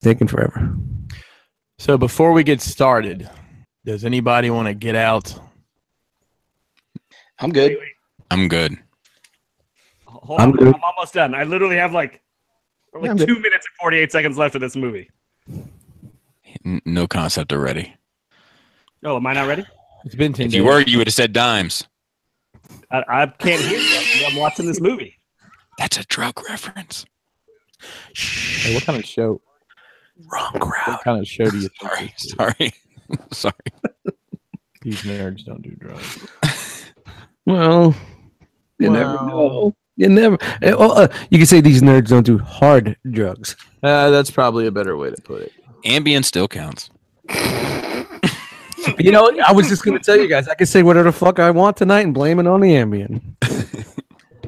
Taking forever. So before we get started, does anybody want to get out? I'm good. I'm good. Hold on, I'm almost done. I literally have like 2 minutes and 48 seconds left of this movie. No concept already. Oh, am I not ready? It's been 10 If days. you were, you would have said dimes. I can't hear you. I'm watching this movie. That's a drug reference. Hey, what kind of show? Wrong crowd. What kind of show do you think? Sorry. These nerds don't do drugs. Well, you never know. You never. You can say these nerds don't do hard drugs. That's probably a better way to put it. Ambien still counts. You know, I was just gonna tell you guys, I can say whatever the fuck I want tonight and blame it on the Ambien.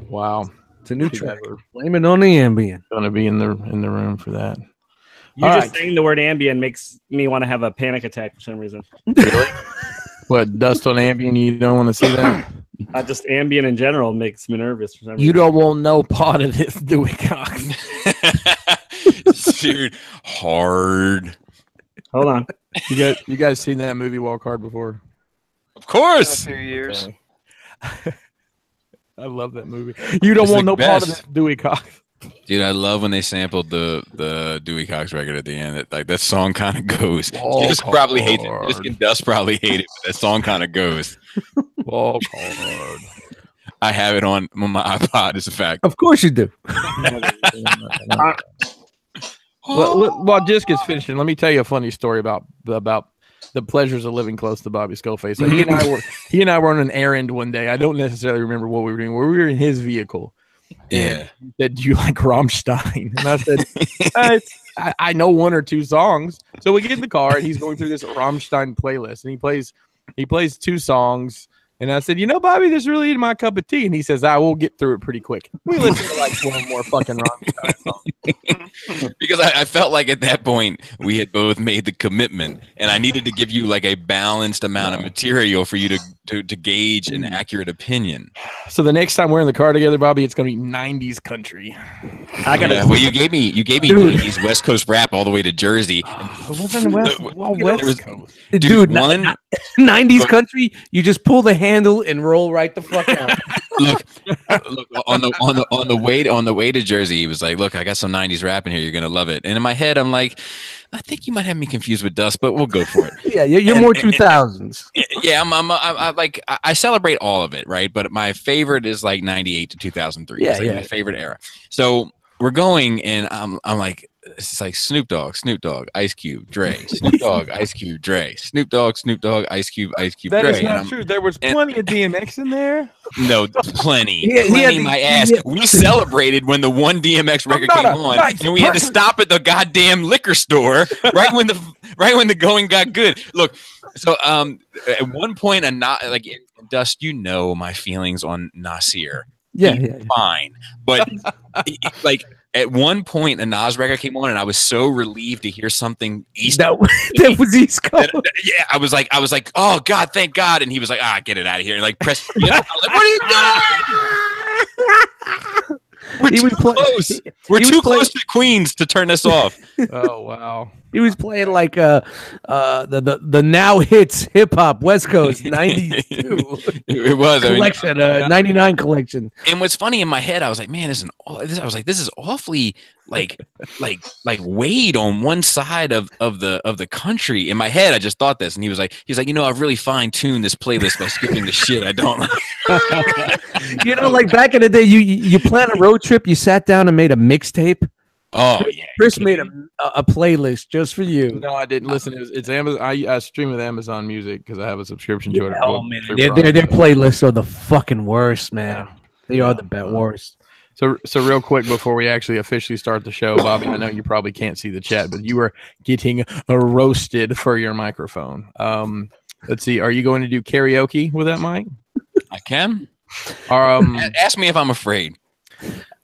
Wow, it's a new track. Blame it on the Ambien. Gonna be in the room for that. You just saying the word Ambien makes me want to have a panic attack for some reason. Really? What, dust on Ambien? You don't want to see that? Just Ambien in general makes me nervous for some reason. You don't want no part of this, Dewey Cox. Dude, hard. Hold on. You guys seen that movie Walk Hard before? Of course. A few years. Okay. I love that movie. You don't want no part of this, Dewey Cox. Dude, I love when they sampled the Dewey Cox record at the end. That song kind of goes. Just probably hates it. Just and Dust probably hate it, but that song kind of goes. Walk hard. I have it on my iPod. As a fact. Of course you do. While Disc is finishing, let me tell you a funny story about the pleasures of living close to Bobby Skullface. So he and I were on an errand one day. I don't necessarily remember what we were doing. We were in his vehicle. Yeah. He said, "Do you like Rammstein?" And I said, I know one or two songs. So we get in the car and he's going through this Rammstein playlist and he plays two songs. And I said, Bobby, this really isn't my cup of tea. And he says, I will get through it pretty quick. We listened to like 12 more fucking Rammstein songs. Because I felt like at that point we had both made the commitment and I needed to give you like a balanced amount of material for you to gauge an accurate opinion. So the next time we're in the car together, Bobby, it's going to be 90s country. Well, you gave me 80s West Coast rap all the way to Jersey. It wasn't West Coast. Dude, Dude, 90s country, you just pull the handle and roll right the fuck out. Look on the way to Jersey, he was like, "Look, I got some 90s rap in here. You're gonna love it." And in my head, I'm like, I think you might have me confused with Dust, but we'll go for it. Yeah, you're more 2000s. Yeah, I celebrate all of it, right? But my favorite is like 98 to 2003. Yeah, it's like my favorite era. So we're going, and I'm like, it's like Snoop Dogg, Ice Cube, Dre, Snoop Dogg, Ice Cube, Dre, Snoop Dogg, Ice Cube, That Dre. is not true. There was plenty of DMX in there. No, plenty. My ass. Yeah. We celebrated when the one DMX record came on, and we had to stop at the goddamn liquor store right when the going got good. Look, so at one point, Dust, my feelings on Nasir. Yeah. Fine, but like. At one point, a Nas record came on, and I was so relieved to hear something East. That was East Coast. Yeah, I was like, oh God, thank God, and he was like, get it out of here, and like press. I was like, what are you doing? We're too close. We're too close to Queens to turn this off. Oh wow. He was playing like the now hits hip hop West Coast 92. It was collection, 99 collection. And what's funny in my head, I was like, man, this is awfully like weighed on one side of the country. In my head, I just thought this, and he's like, I've really fine tuned this playlist by skipping the shit I don't like. Like back in the day, you planned a road trip, you sat down and made a mixtape. Oh yeah, Chris made a playlist just for you. No, I didn't listen. It's Amazon. I stream with Amazon Music because I have a subscription to it. Oh man, their playlists are the fucking worst, man. They are the worst. So real quick before we actually officially start the show, Bobby, I know you probably can't see the chat, but you were getting roasted for your microphone. Let's see. Are you going to do karaoke with that mic? I can. Ask me if I'm afraid.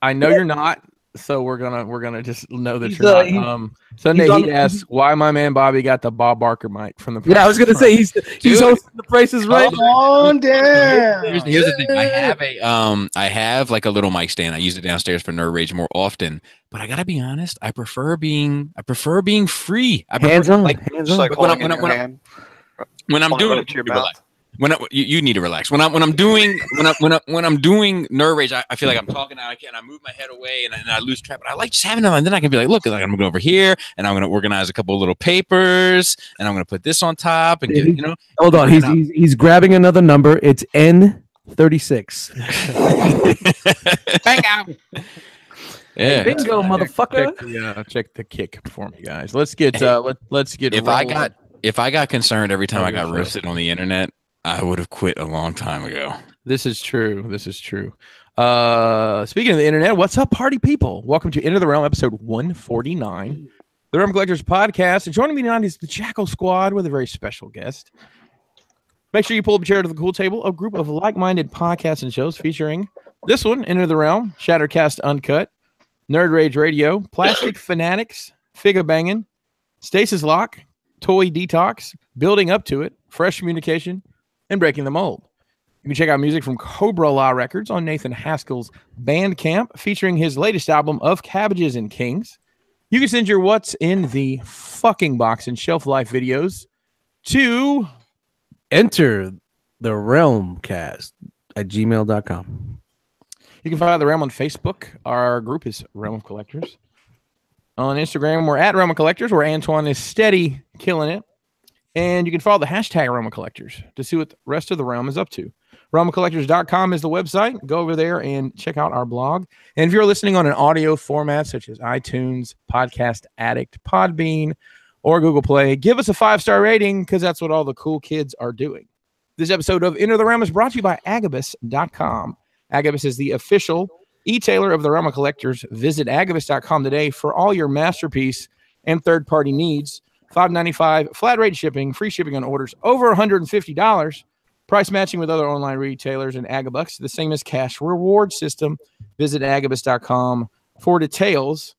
I know you're not. So we're gonna just know that you're not. Sunday he asks why my man Bobby got the Bob Barker mic from the. Yeah, I was gonna say he's hosting the Prices Right. Oh damn! Here's the thing. I have like a little mic stand. I use it downstairs for Nerd Rage more often. But I gotta be honest. I prefer being free. I prefer, hands on. like when I'm doing it to your mouth. You need to relax. When I'm doing Nerd Rage, I feel like I'm talking and I move my head away and I lose track. But I like just having it on. And then I can be like, look, like I'm gonna go over here and I'm gonna organize a couple of little papers and I'm gonna put this on top and get, Hold on, he's grabbing another number. It's N36. Bang out. Yeah, bingo, motherfucker. Check the kick for me, guys. Let's get let's get. If I got concerned every time I got roasted on the internet, I would have quit a long time ago. This is true. Speaking of the internet, what's up, party people? Welcome to Into the Realm, episode 149, the Realm Collectors podcast. And joining me tonight is the Jackal Squad with a very special guest. Make sure you pull up a chair to the cool table, a group of like-minded podcasts and shows featuring this one, Into the Realm, Shattercast Uncut, Nerd Rage Radio, Plastic Fanatics, Figure Bangin', Stasis Lock, Toy Detox, Building Up to It, Fresh Communication, and Breaking the Mold. You can check out music from Cobra Law Records on Nathan Haskell's Bandcamp, featuring his latest album of Cabbages and Kings. You can send your What's in the Fucking Box and Shelf Life videos to Enter the Realm Cast at gmail.com. You can find The Realm on Facebook. Our group is Realm of Collectors. On Instagram, we're at Realm of Collectors, where Antoine is steady killing it. And you can follow the hashtag Realm of Collectors to see what the rest of the Realm is up to. RealmofCollectors.com is the website. Go over there and check out our blog. And if you're listening on an audio format such as iTunes, Podcast Addict, Podbean, or Google Play, give us a 5-star rating because that's what all the cool kids are doing. This episode of Enter the Realm is brought to you by Agabucks.com. Agabus is the official e-tailer of the Realm of Collectors. Visit Agabus.com today for all your masterpiece and third-party needs. $5.95 flat rate shipping, free shipping on orders over $150. Price matching with other online retailers and Agabucks, the same as cash reward system. Visit Agabus.com for details.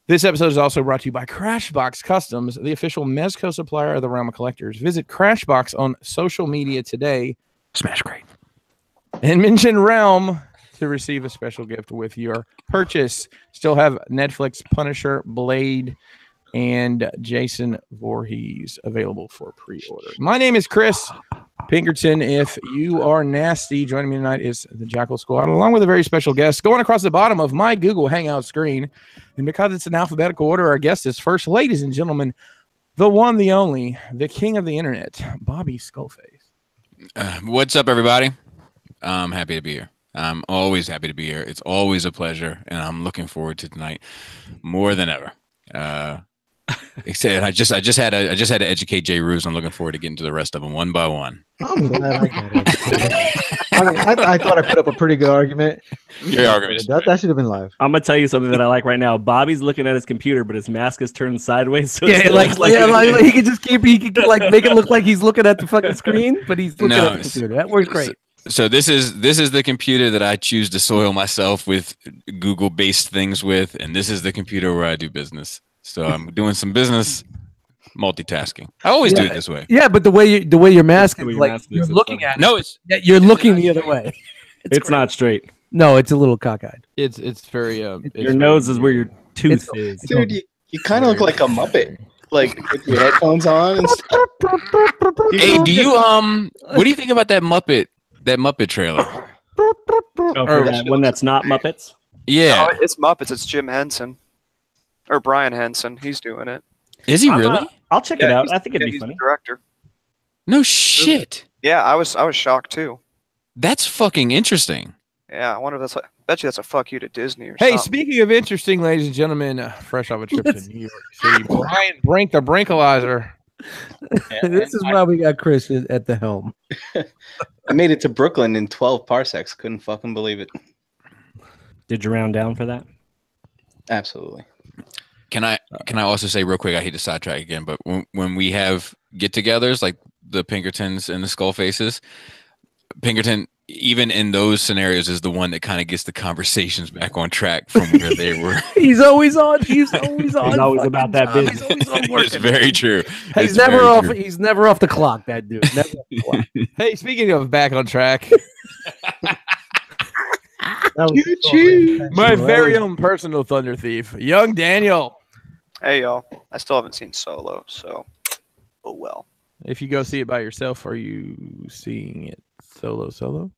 This episode is also brought to you by Crashbox Customs, the official Mezco supplier of the Realm of Collectors. Visit Crashbox on social media today. Smash great. And mention Realm to receive a special gift with your purchase. Still have Netflix, Punisher, Blade, and Jason Voorhees available for pre-order. My name is Chris Pinkerton. If you are nasty, joining me tonight is the Jackal Squad, along with a very special guest going across the bottom of my Google Hangout screen. And because it's in alphabetical order, our guest is first. Ladies and gentlemen, the one, the only, the king of the internet, Bobby Skullface. What's up, everybody? I'm happy to be here. I'm always happy to be here. It's always a pleasure, and I'm looking forward to tonight more than ever. Except I just had to educate Jay Ruse. I'm looking forward to getting to the rest of them one by one. I'm glad I got it. I thought I put up a pretty good argument. Your argument that should have been live. I'm gonna tell you something that I like right now. Bobby's looking at his computer, but his mask is turned sideways. So Yeah, like he could just keep like make it look like he's looking at the fucking screen, but he's looking at the computer. That works great. So this is the computer that I choose to soil myself with Google-based things with, and this is the computer where I do business. So I'm doing some business multitasking. I always do it this way. Yeah, but the way your mask is, like you're looking at. No, you're looking the other way. It's not straight. No, it's a little cockeyed. It's very your nose is where your tooth is. Dude, you kind of look like a Muppet. Like with your headphones on and stuff. Hey, do you what do you think about that Muppet trailer? Oh, for that one that's not Muppets? Yeah. No, it's Muppets. It's Jim Henson. Or Brian Henson. He's doing it. Is he really? I'll check it out. I think it'd be he's funny. The director. No shit. Yeah, I was shocked too. That's fucking interesting. Yeah, I wonder if that's like, bet you that's a fuck you to Disney or Hey, something. speaking of interesting, ladies and gentlemen, fresh off a trip to New York City, Brian Brink, the Brinkalizer. This is why we got Chris at the helm. I made it to Brooklyn in 12 parsecs. Couldn't fucking believe it. Did you round down for that? Absolutely. Can I also say real quick? I hate to sidetrack again, but when we have get-togethers like the Pinkertons and the Skull Faces, Pinkerton even in those scenarios, is the one that kind of gets the conversations back on track from where they were. He's always on. He's always on. He's always about that He's business. always on It's working. very true. He's It's never very off. true. He's never off the clock. That dude. Never off the clock. Hey, speaking of back on track, That was my very own personal Thunder Thief, young Daniel. Hey, y'all. I still haven't seen Solo, so oh well. If you go see it by yourself, are you seeing it solo?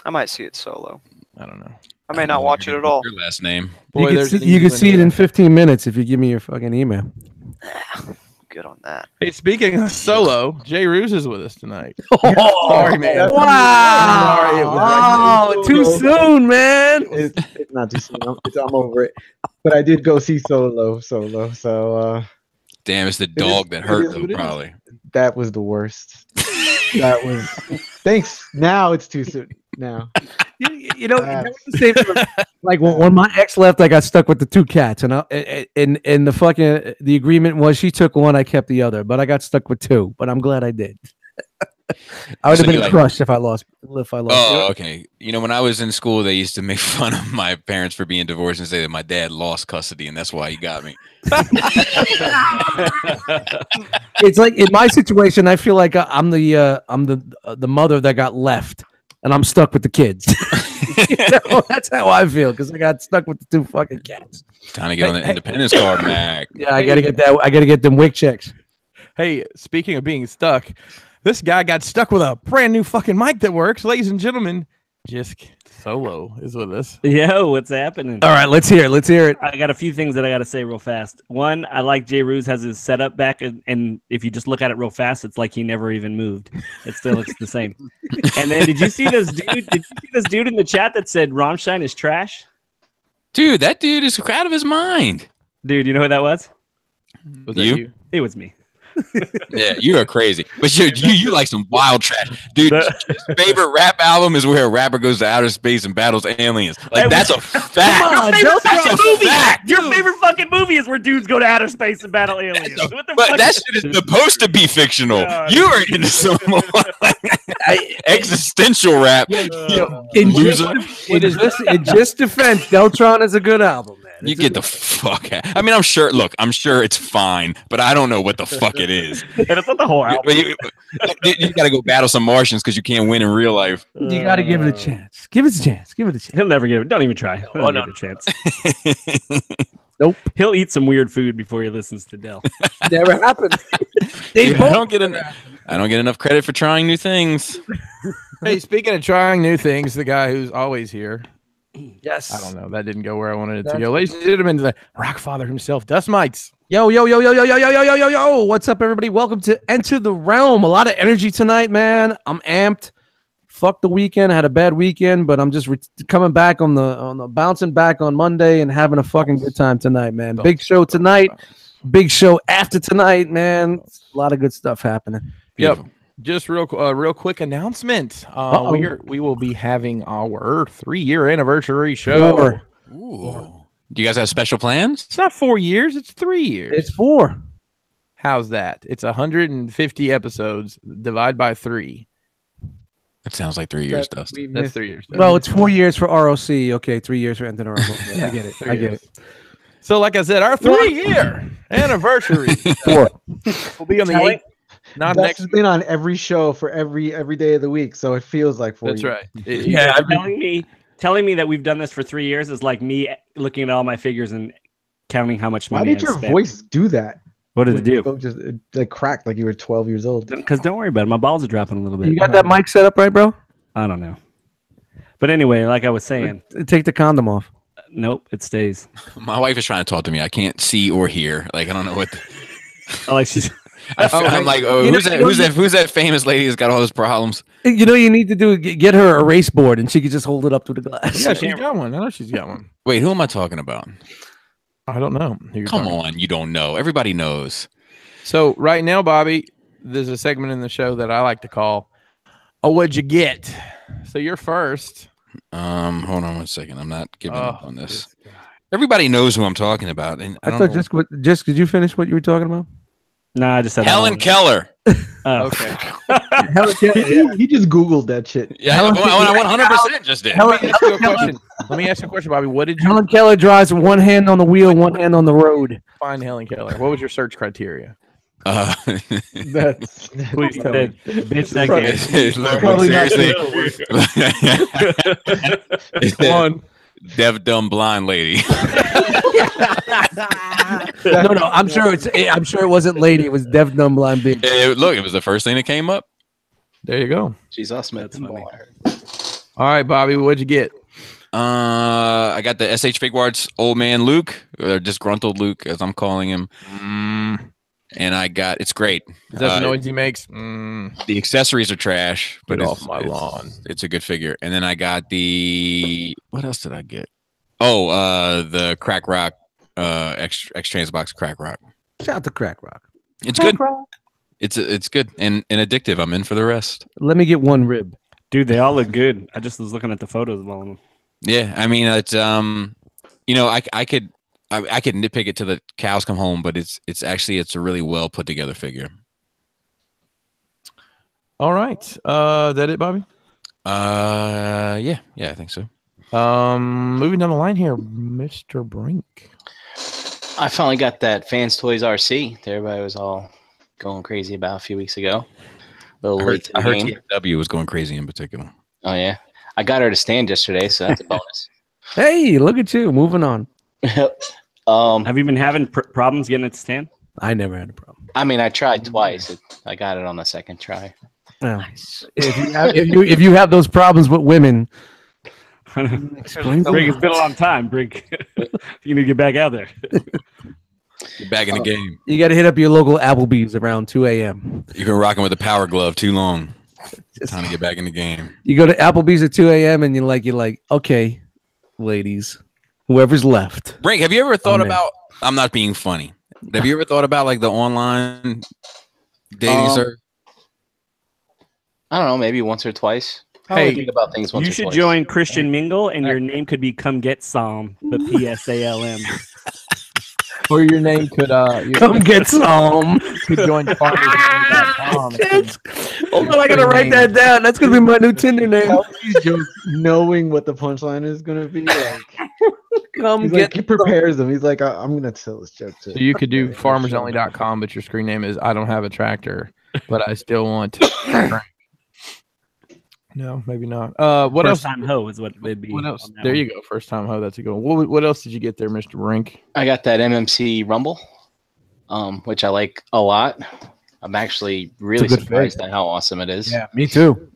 I might see it solo. I don't know. I may not watch it at all. Your last name. Boy, you there's can an see England it in here. 15 minutes if you give me your fucking email. Good on that. Hey, speaking of Solo, Jay Ruse is with us tonight. Oh, Sorry, man. Wow. Sorry, it was Oh, too soon, man. It's not too soon. I'm over it. But I did go see Solo. So Damn, it's the dog that hurt is though, what it is. probably. that was the worst. That was. Thanks. Now it's too soon. Now. You know, that was the same. Like when my ex left, I got stuck with the two cats, and the agreement was she took one, I kept the other, but I got stuck with two. But I'm glad I did. I would have been crushed if I lost. Oh, okay. You know, when I was in school, they used to make fun of my parents for being divorced and say that my dad lost custody, and that's why he got me. It's like in my situation, I feel like I'm the mother that got left, and I'm stuck with the kids. You know, that's how I feel because I got stuck with the two fucking cats. Time to get on the independence card, Mac. Yeah, I gotta get that. I gotta get them WIC checks. Hey, speaking of being stuck, this guy got stuck with a brand new fucking mic that works. Ladies and gentlemen, Jisk Solo is with us. Yo, what's happening? All right, let's hear it. Let's hear it. I got a few things that I got to say real fast. One, I like Jay Ruse has his setup back, and if you just look at it real fast, it's like he never even moved. It still looks the same. And then, did you see this dude? Did you see this dude in the chat that said Rammstein is trash? Dude, that dude is out of his mind. Dude, you know who that was? Was You? that you? It was me. Yeah, you are crazy. But you like some wild trash. Dude, his favorite rap album is where a rapper goes to outer space and battles aliens. Like, that's a fact. Come on, That's a fact. Your favorite fucking movie is where dudes go to outer space and battle aliens. What the But fuck that is- shit is supposed to be fictional. God. You are into some existential rap. In Loser. just defense, Deltron is a good album, man. You get the fuck out. I mean, I'm sure it's fine, but I don't know what the fuck it is. And it's not the whole album. But you got to go battle some Martians because you can't win in real life. You got to give it a chance. Give it a chance. Give it a chance. He'll never give it. Don't even try. He'll Oh, never no. give it a chance. Nope. He'll eat some weird food before he listens to Del. Never happened. I don't get enough credit for trying new things. Hey, speaking of trying new things, the guy who's always here. Yes. I don't know. That didn't go where I wanted it to go. Ladies and gentlemen, the rock father himself, Dust Mites. Yo. What's up, everybody? Welcome to Enter the Realm. A lot of energy tonight, man. I'm amped. Fuck the weekend. I had a bad weekend, but I'm just coming back on the bouncing back on Monday and having a fucking good time tonight, man. Big show tonight. Big show after tonight, man. A lot of good stuff happening. Beautiful. Yep. Just real quick announcement. We will be having our 3-year anniversary show. Ooh. Do you guys have special plans? It's not 4 years, it's 3 years. It's 4. How's that? It's 150 episodes. Divide by 3. It sounds like 3 years, Dustin. That's 3 years. Well, it's 4 years for R.O.C. Okay, 3 years for Enter the Realm. Okay, I get it. I get it. So, like I said, our 3-year anniversary 4. will be on the 8th. Not That's next. been on every show for every day of the week, so it feels like 4 That's years. right. Yeah, telling me that we've done this for 3 years is like me looking at all my figures and counting how much Why money did I your spent. voice do that? What did it When do? you spoke, just like cracked like you were 12 years old. Because don't worry about it. My balls are dropping a little bit. You got that mic set up right, bro? I don't know. But anyway, like I was saying, Take the condom off. nope, it stays. My wife is trying to talk to me. I can't see or hear. Like, I don't know what. I like she's. I'm like, oh, who's that famous lady who's got all those problems? You know, you need to do get her a erase board, and she could just hold it up to the glass. Yeah, she's got one. I know she's got one. Wait, who am I talking about? I don't know. who you're Come talking on, you don't know. Everybody knows. So right now, Bobby, there's a segment in the show that I like to call "Oh, what'd you get?" So you're first. Hold on one second. I'm not giving up on this. Everybody knows who I'm talking about, and I I don't thought know. just could you finish what you were talking about? Nah, I just said Helen Keller. Oh. Okay. He just Googled that shit. Yeah, I 100% just did. Let me ask you a question. Let me ask you a question, Bobby. What did you Helen Keller drives with one hand on the wheel, one hand on the road. find Helen Keller? What was your search criteria? That's Please tell me. Bitch, that Look, Probably not seriously. Come on. Deaf, dumb, blind lady. No, I'm sure it wasn't lady. It was deaf, dumb, blind bitch. Look, it was the first thing that came up. There you go. She's awesome at That's pinball. funny. I heard. All right, Bobby, what'd you get? I got the SH Figuarts Old Man Luke, or disgruntled Luke, as I'm calling him. And I got it's great. Is that the noise he makes? The accessories are trash, but Get off my lawn. It's a good figure. And then I got the what else did I get? Oh, the Crack Rock, X Transbox Crack Rock. Shout out to Crack Rock. It's good. It's good and addictive. I'm in for the rest. Let me get one rib. Dude, they all look good. I just was looking at the photos of all of them. Yeah, I mean it's you know I could nitpick it till the cows come home, but it's a really well put together figure. All right. Is that it, Bobby? Yeah, I think so. Moving down the line here, Mr. Brink. I finally got that Fans Toys RC that everybody was all going crazy about a few weeks ago. A little late to the I heard game. TFW was going crazy in particular. Oh yeah, I got her to stand yesterday, so that's a bonus. Hey, look at you. Moving on. Have you been having problems getting it to stand? I never had a problem. I mean, I tried twice. I got it on the second try. Nice. If you have those problems with women, explain Brink, it's been a long time, Brink. You need to get back out there. Get back in the game. You got to hit up your local Applebee's around 2 a.m. You've been rocking with the power glove too long. Time to get back in the game. You go to Applebee's at 2 a.m. and you're like, okay, ladies, whoever's left. Brink, have you ever thought man. about? I'm not being funny. Have you ever thought about like the online dating service? I don't know, maybe once or twice. I Hey, only think about things once You or should twice. join Christian Mingle, and your name could be Come Get Some, the PSALM. Or your name could Come get some. could join farmersonly.com. Hold on, I gotta write that down. That's gonna be my new Tinder name. all these jokes, knowing what the punchline is gonna be. Like, Come he's get. like, he prepares them. He's like, I'm gonna tell this joke too. So you could do farmersonly.com, but your screen name is I don't have a tractor, but I still want to. No, maybe not. What First else? time ho is what it'd be. What else? on that There one. you go. First time ho. That's a good one. What else did you get there, Mr. Brink? I got that MMC Rumble, which I like a lot. I'm actually really good surprised at how awesome it is. Yeah, me too.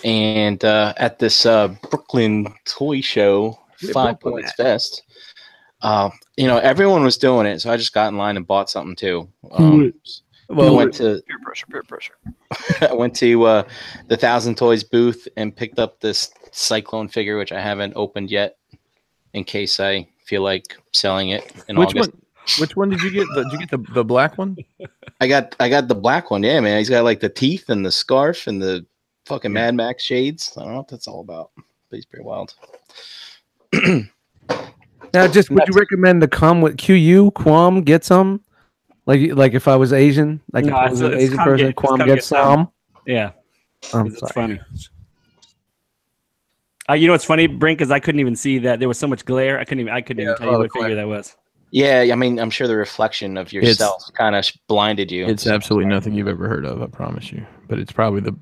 And at this Brooklyn Toy Show, Yeah, 5 Brooklyn, Points Fest, everyone was doing it, so I just got in line and bought something too. I went to Peer pressure. I went to the 1,000 Toys booth and picked up this Cyclone figure, which I haven't opened yet, in case I feel like selling it in August. Which one did you get? Did you get the black one? I got the black one. Yeah, man. He's got like the teeth and the scarf and the fucking Mad Max shades. I don't know what that's all about, but he's pretty wild. Now, just would you recommend to come with Quam get some? Like if I was Asian, like if I was an Asian person, Quam get some. Yeah, I'm it's sorry. funny. You know what's funny, Brink, is I couldn't even see that there was so much glare. I couldn't even tell you what figure that was. Yeah, I mean, I'm sure the reflection of yourself kind of blinded you. It's absolutely nothing you've ever heard of, I promise you. But it's probably the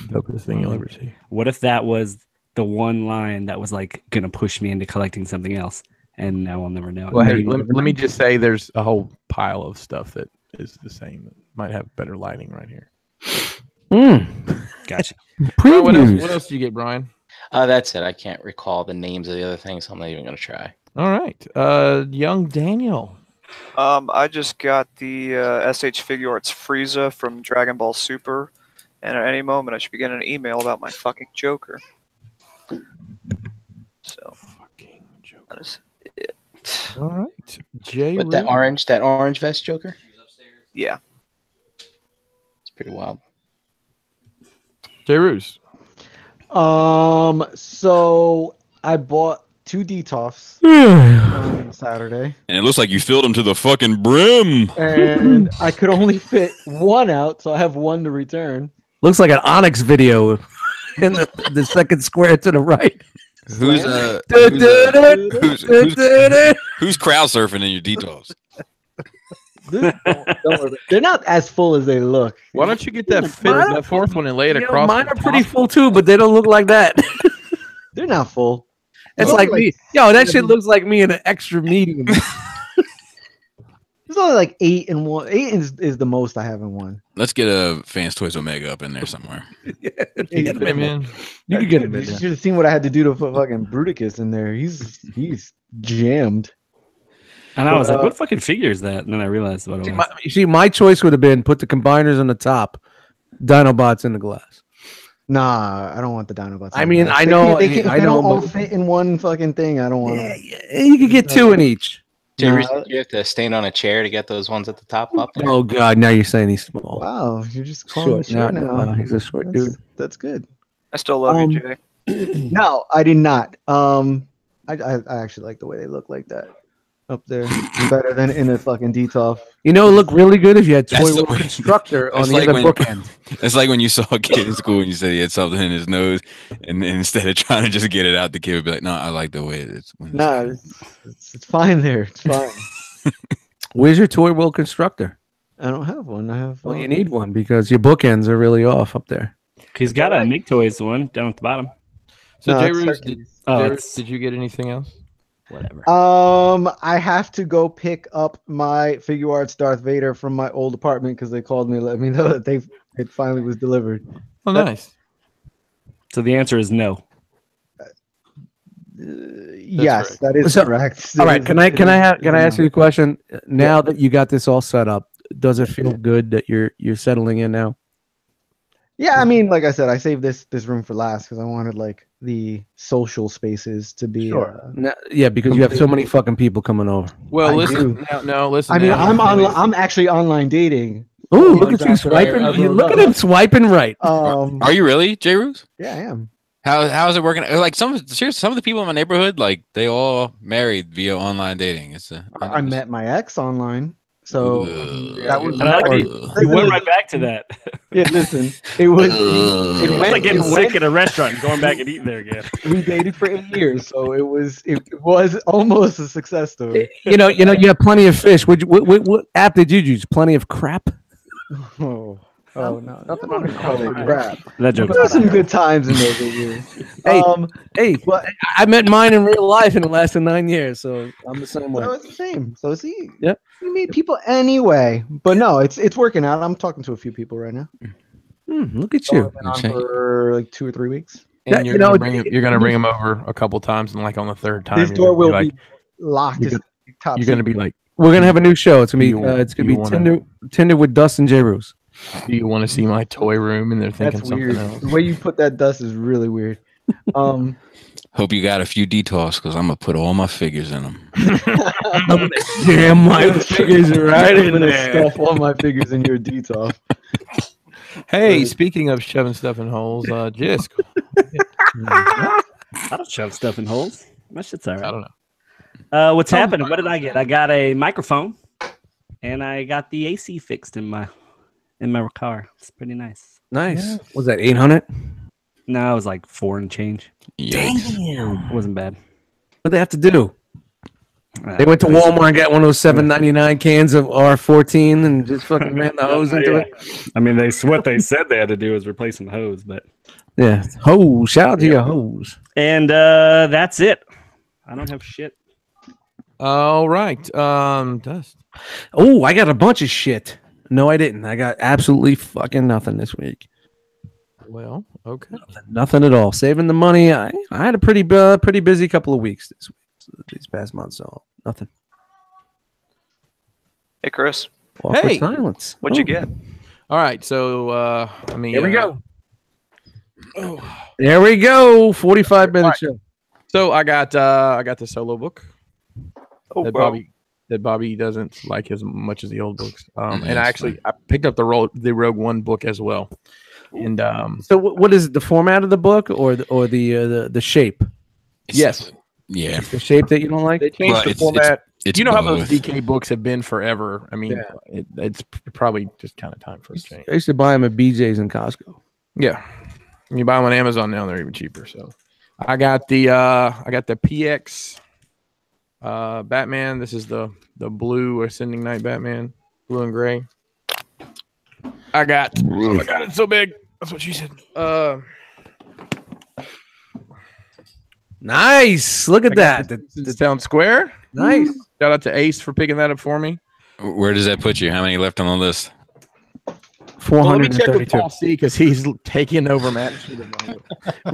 dopest thing you'll ever see. What if that was the one line that was like gonna push me into collecting something else, and now I'll never know. Well, hey, let me just say there's a whole pile of stuff that is the same. That might have better lighting right here. Gotcha. What else did you get, Brian? That's it. I can't recall the names of the other things, so I'm not even going to try. All right. Young Daniel. I just got the SH Figuarts Frieza from Dragon Ball Super, and at any moment I should be getting an email about my fucking Joker. So, that is it. All right. Jay But that orange vest Joker, Yeah. it's pretty wild. Jay Roos. So I bought 2 Detoffs Saturday. And it looks like you filled them to the fucking brim. And I could only fit one out, so I have one to return. Looks like an Onyx video in the second square to the right. Who's crowd surfing in your details? Don't worry. They're not as full as they look. Why don't you get that fourth one and lay it across? Mine are pretty full too, but they don't look like that. They're not full. It's like me. Yo, that shit looks like me in an extra medium. There's only like 8 in one. 8 is the most I have in one. Let's get a Fans Toys Omega up in there somewhere. You can get him in. You should have seen what I had to do to put fucking Bruticus in there. He's jammed. And I was like, what fucking figure is that? And then I realized what it was. My choice would have been put the combiners on the top, Dinobots in the glass. Nah, I don't want the Dinobots. I mean, I know. They don't all fit in one fucking thing. I don't want them. Yeah, you could get 2 in each. Do you have to stand on a chair to get those ones at the top up there? Oh God! Now you're saying he's small. Wow, you're just calling him short now. He's a short dude. That's good. I still love you, Jay. No, I did not. I actually like the way they look like that up there. Better than in a fucking DTOF. You know, it looked really good if you had That's Toy the World way- Constructor on That's the like other when- bookend. It's like when you saw a kid in school and you said he had something in his nose, and then instead of trying to just get it out, the kid would be like, "No, I like the way it is." Nah, it's fine there. It's fine. Where's your Toy World Constructor? I don't have one. I have. Well, you need one because your bookends are really off up there. He's got a Nick Toys one down at the bottom. So No, J. it's Roos, Hercules. did you get anything else? Whatever. I have to go pick up my Figure Arts Darth Vader from my old apartment because they called me to let me know that it finally was delivered. Oh, nice. So the answer is no. Yes, that is So- correct. All right, can I ask you a question? Now that you got this all set up, does it feel good that you're settling in now? Yeah, I mean, like I said, I saved this room for last because I wanted like the social spaces to be. Yeah, because you have so many fucking people coming over. Well, I listen. do. No, listen. I mean, now. I'm actually online dating. Oh, look at you That's swiping! right. Look at him swiping right. Are you really, J. Roos? Yeah, I am. How is it working? Like some of the people in my neighborhood, like they all married via online dating. It's I met my ex online, so that was. We went right back to that. Yeah, listen, it was. It's like getting sick at a restaurant and going back and eating there again. We dated for 8 years, so it was almost a success story. You have plenty of fish. What app did you use? Plenty of crap. Oh no, nothing on the crap. That joke There were is some good times in those 8 years. Hey, But I met mine in real life and it lasted 9 years, so I'm the same way. no, it's the same. So see, Yep. you meet people anyway. But no, it's working out. I'm talking to a few people right now. Look at you. Been on for like 2 or 3 weeks. And That- you're you know, gonna bring him over a couple times, and like on the third time, This you're door gonna will like, be locked. you're It's top you're gonna secret. be like, We're gonna have a new show. It's gonna be You wanna- Tinder with Dustin J. Roos. do you want to see my toy room? And they're thinking That's something weird. else. The way you put that dust is really weird. Hope you got a few detours because I'm gonna put all my figures in them. Damn, my figures are right I'm in gonna there. stuff all my figures in your detox. Hey, speaking of shoving stuff in holes, Jisk. I don't shove stuff in holes. My shit's all I right. don't know. What's happening? What did I get? I got a microphone, and I got the AC fixed in my car. It's pretty nice. Nice. Was that 800? No, it was like 4 and change. Yikes. Damn. It wasn't bad. What they have to do? They went to Walmart and got one of those $7.99 cans of R14 and just fucking ran the hose into it. I mean, what they said they had to do was replace some hose, but Yeah, hose. Shout out to your hose. and that's it. I don't have shit. All right, Dust. Oh, I got a bunch of shit. No, I didn't. I got absolutely fucking nothing this week. Well, okay. Nothing at all. Saving the money. I had a pretty busy couple of weeks these past months. So nothing. Hey, Chris, Awkward Hey! silence. what'd you Oh. get? All right, so I mean, Here we go. There we go. 45-minute show. So I got the solo book Oh, that bro. Bobby doesn't like as much as the old books. And I picked up the Rogue One book as well. And So what is it? The format of the book or the shape? yes, Yeah. The shape that you don't like? They changed Well, the it's- format. It's You know how those both. DK books have been forever. I mean, it's probably just kind of time for a change. I used to buy them at BJ's and Costco. Yeah, you buy them on Amazon now; they're even cheaper. So, I got the PX Batman. This is the blue Ascending Knight Batman, blue and gray. I got. Oh my god, it's so big. That's what she said. Nice. Look at that. The Town Square. Nice. Shout out to Ace for picking that up for me. Where does that put you? How many left on the list? Well, let me check with 432. Paul C because he's taking over Madison.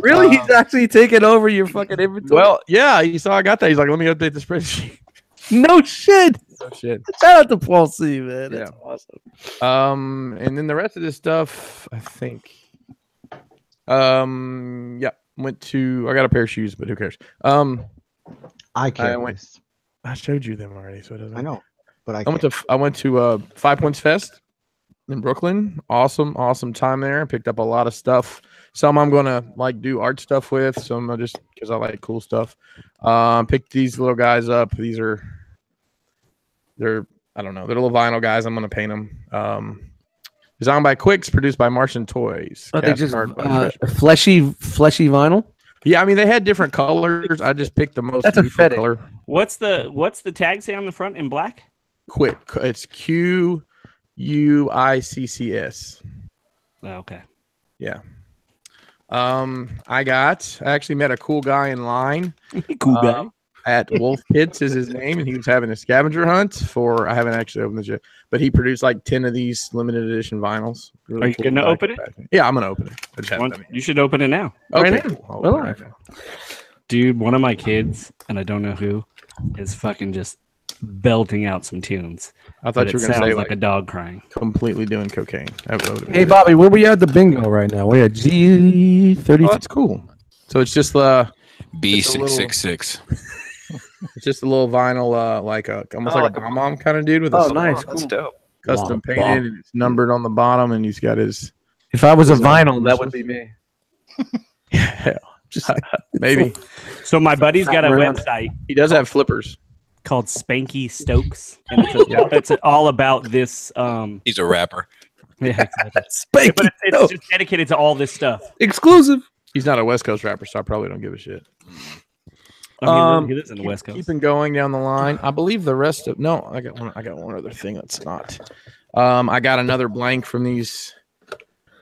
Really? He's actually taking over your fucking inventory? Well, yeah, you saw I got that. He's like, let me update the spreadsheet. no shit. Oh shit. Shout out to Paul C, man. That's awesome. And then the rest of this stuff, I think. Yeah, I got a pair of shoes, but who cares? I can't. I showed you them already, so it doesn't. I know, but I went to 5 Points Fest in Brooklyn. Awesome time there. Picked up a lot of stuff. Some I'm gonna like do art stuff with. Some I just because I like cool stuff. Picked these little guys up. They're I don't know. They're little vinyl guys. I'm gonna paint them. Designed by Quicks, produced by Martian Toys. Are they just Fleshy. fleshy vinyl? Yeah, I mean they had different colors. I just picked the most That's a neutral fetish. color. What's the tag say on the front in black? Quick. It's QUICCS. Oh, okay. Yeah. I actually met a cool guy in line. Cool guy. At Wolf Pits is his name, and he was having a scavenger hunt for. I haven't actually opened this yet, but he produced like 10 of these limited edition vinyls. Really Are you cool gonna guy. open it? Yeah, I'm gonna open it. I just haven't done it You should open it now. yet. Okay, Right now. cool. I'll open it Well, right now. Dude, one of my kids, and I don't know who, is fucking just belting out some tunes. I But thought it you were gonna sounds say like a dog crying. completely doing cocaine. That would've been Hey, good. Bobby, where we at the bingo right now? We're at G30. Oh, that's cool. So it's just the B666. it's just a little vinyl, like almost like a bomb kind of dude with a Oh, soul nice. That's Cool. dope. custom Wow. painted, and it's numbered on the bottom, and he's got his If I was a vinyl, that would be me. just maybe So my buddy's got a Around. website he does have flippers. called Spanky Stokes, and it's all about this. He's a rapper. Yeah, exactly. Spanky. But it's just dedicated to all this stuff. Exclusive. He's not a West Coast rapper, so I probably don't give a shit. I mean, he lives in the West Coast. Keeping going down the line, I believe the rest of I got one other thing that's not. I got another blank from these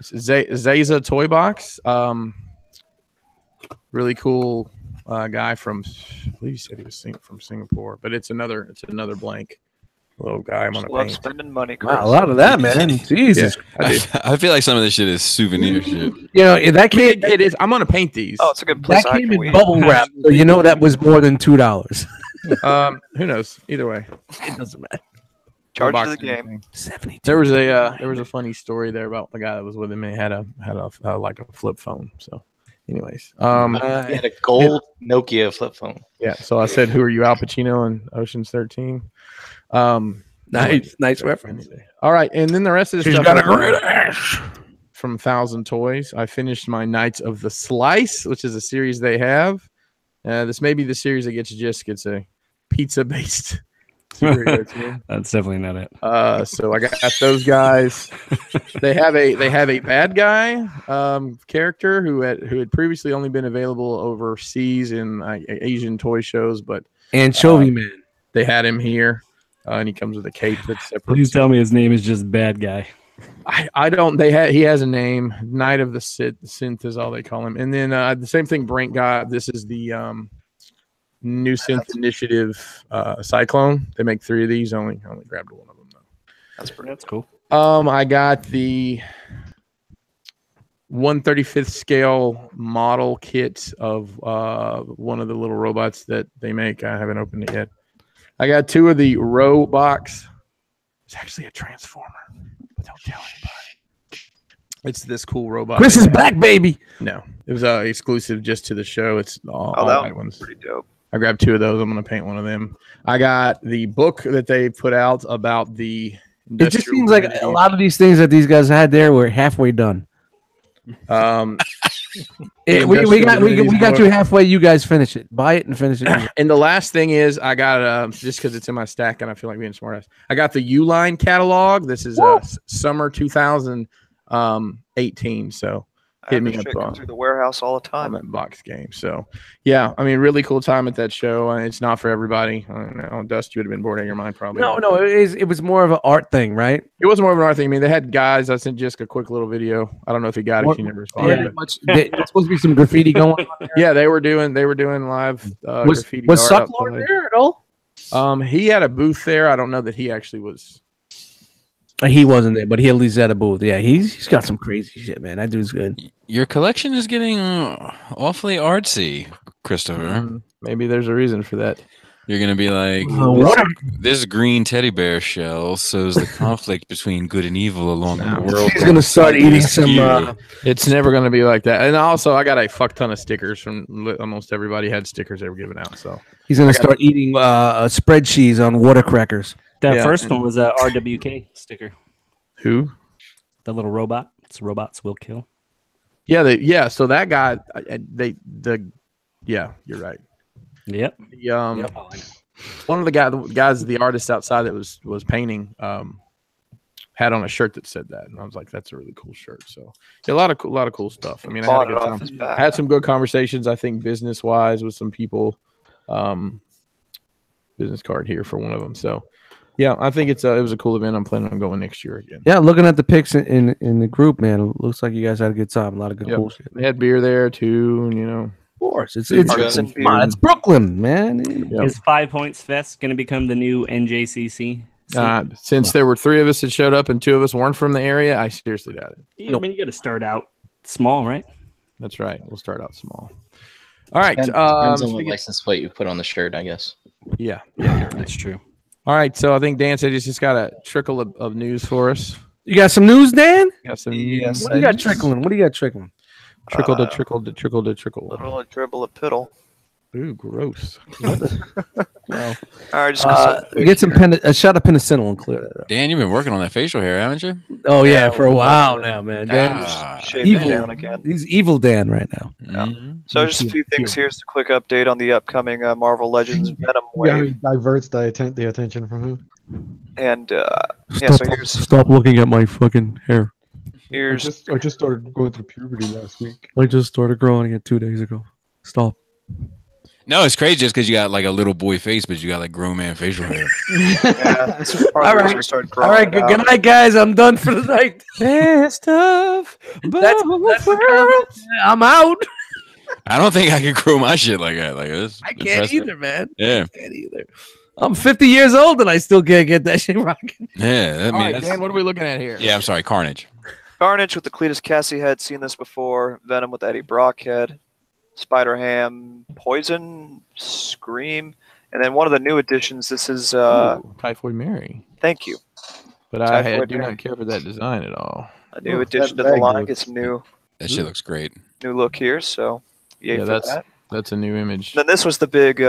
Zaza toy box. Really cool guy from I believe he said he was from Singapore, but it's another blank little guy. I'm gonna Love paint. spending money, Chris. Wow, a lot of that, man. Jesus. Yeah, I feel like some of this shit is souvenir shit. You know, that came, it is. I'm gonna paint these. Oh, it's a good place. that I came can in weed. bubble wrap, so you know that was more than $2. Who knows? Either way, It doesn't matter. Charge box to the and game. everything. There was a funny story there about the guy that was with him. He had a like a flip phone. So, anyways, He had a gold Nokia flip phone. yeah. So I said, "Who are you, Al Pacino in Ocean's 13?" Nice reference. All right, and then the rest of the She's stuff got a great ass. from 1,000 Toys. I finished my Knights of the Slice, which is a series they have. This may be the series that gets a pizza-based superhero team. That's definitely not it. So I got those guys. They have a bad guy character who had previously only been available overseas in Asian toy shows, but Anchovy Man. they had him here, and he comes with a cape that's separate. Please tell me his name is just Bad Guy. I don't. He has a name. Knight of the Synth is all they call him. And then the same thing Brent got. This is the New Synth Initiative Cyclone. They make 3 of these. Only grabbed one of them though. That's cool. I got the 1/35th scale model kit of one of the little robots that they make. I haven't opened it yet. I got 2 of the R.O.C. It's actually a transformer, but don't tell anybody. It's this cool robot. Chris is back, baby. No, it was exclusive just to the show. It's all that white ones. Pretty dope. I grabbed 2 of those. I'm going to paint one of them. I got the book that they put out about the. It just seems like a lot of these things that these guys had there were halfway done. We got you halfway. You guys finish it. Buy it and finish it. And the last thing is, I got just because it's in my stack and I feel like being smartass. I got the U-Line catalog. This is summer 2018. So hit me up through the warehouse all the time. On that box game. So yeah, I mean, really cool time at that show. It's not for everybody. I don't know, Dust, you would have been bored out of your mind probably. No, it was more of an art thing, right? It was more of an art thing. I mean, they had guys. I sent Jessica a quick little video. I don't know if he got it. She never responded. There's supposed to be some graffiti going on there. Yeah, they were doing live graffiti. Was Sucklord there at all? He had a booth there. I don't know that he actually was. He wasn't there, but he at least had a booth. Yeah, he's got some crazy shit, man. That dude's good. Your collection is getting awfully artsy, Christopher. Maybe there's a reason for that. You're gonna be like, this green teddy bear shell shows the conflict between good and evil along the world. He's gonna start eating some. It's never gonna be like that. And also, I got a fuck ton of stickers from almost everybody had stickers they were giving out. So he's gonna start eating spreadsheets on water crackers. That first one was a RWK sticker. Who? The little robot. It's robots will kill. Yeah, so that guy, you're right. Yep. One of the guys, the artist outside that was painting, had on a shirt that said that, and I was like, "That's a really cool shirt." So a lot of cool stuff. I mean, I had a good time. I had some good conversations. I think business wise with some people. Business card here for one of them. So. Yeah, I think it was a cool event. I'm planning on going next year again. Yeah, looking at the pics in the group, man, it looks like you guys had a good time. A lot of good cool shit. They had beer there too, and of course, it's Brooklyn, man. Is 5 Points Fest going to become the new NJCC? Since there were 3 of us that showed up and 2 of us weren't from the area, I seriously doubt it. I mean, you got to start out small, right? That's right. We'll start out small. All right. Depends on what license plate you put on the shirt, I guess. Yeah, that's true. All right, so I think Dan said he's just got a trickle of news for us. You got some news, Dan? Got some news. What do you got trickling? Trickle to trickle to trickle to trickle. Little dribble a piddle. Ooh, gross. Wow. All right, just get some a shot of penicillin and clear that up. Dan, you've been working on that facial hair, haven't you? Oh yeah, for a while now, man. Dan, evil down again. He's evil Dan right now. So just a few things here. Just a quick update on the upcoming Marvel Legends Venom wave. Yeah, diverts the attention from who? And stop looking at my fucking hair. I just started going through puberty last week. I just started growing it 2 days ago. Stop. No, it's crazy just because you got like a little boy face, but you got like grown man facial hair. All right. Good night, guys. I'm done for the night. Best of that's I'm out. I don't think I can grow my shit like that. Like this. I can't either, man. Yeah. I can't either. I'm 50 years old and I still can't get that shit rocking. Yeah. All right, Dan, what are we looking at here? Yeah, I'm sorry. Carnage. Carnage with the Cletus Cassie head. Seen this before. Venom with Eddie Brock head. Spider-Ham, Poison, Scream, and then one of the new additions. This is Typhoid Mary. Thank you. But I do not care for that design at all. A new addition to the line. Gets new. That shit looks great. New look here. So yeah, that's a new image. Then this was the big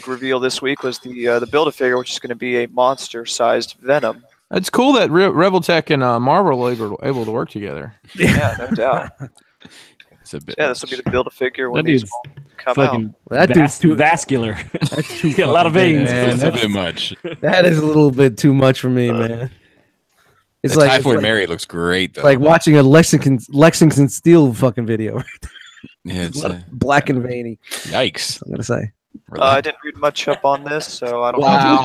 reveal this week was the Build-A-Figure, which is going to be a monster-sized Venom. It's cool that Reveltech and Marvel are able to work together. Yeah, no doubt. This will be the Build-A-Figure when these come out. That dude's too vascular. He's got a lot of veins. Man, that's a bit much. That is a little bit too much for me, man. It's like Typhoid Mary looks great though. Like watching a Lexington Steel fucking video. Yeah, it's black and veiny. Yikes! I'm gonna say. I didn't read much up on this, so I don't know.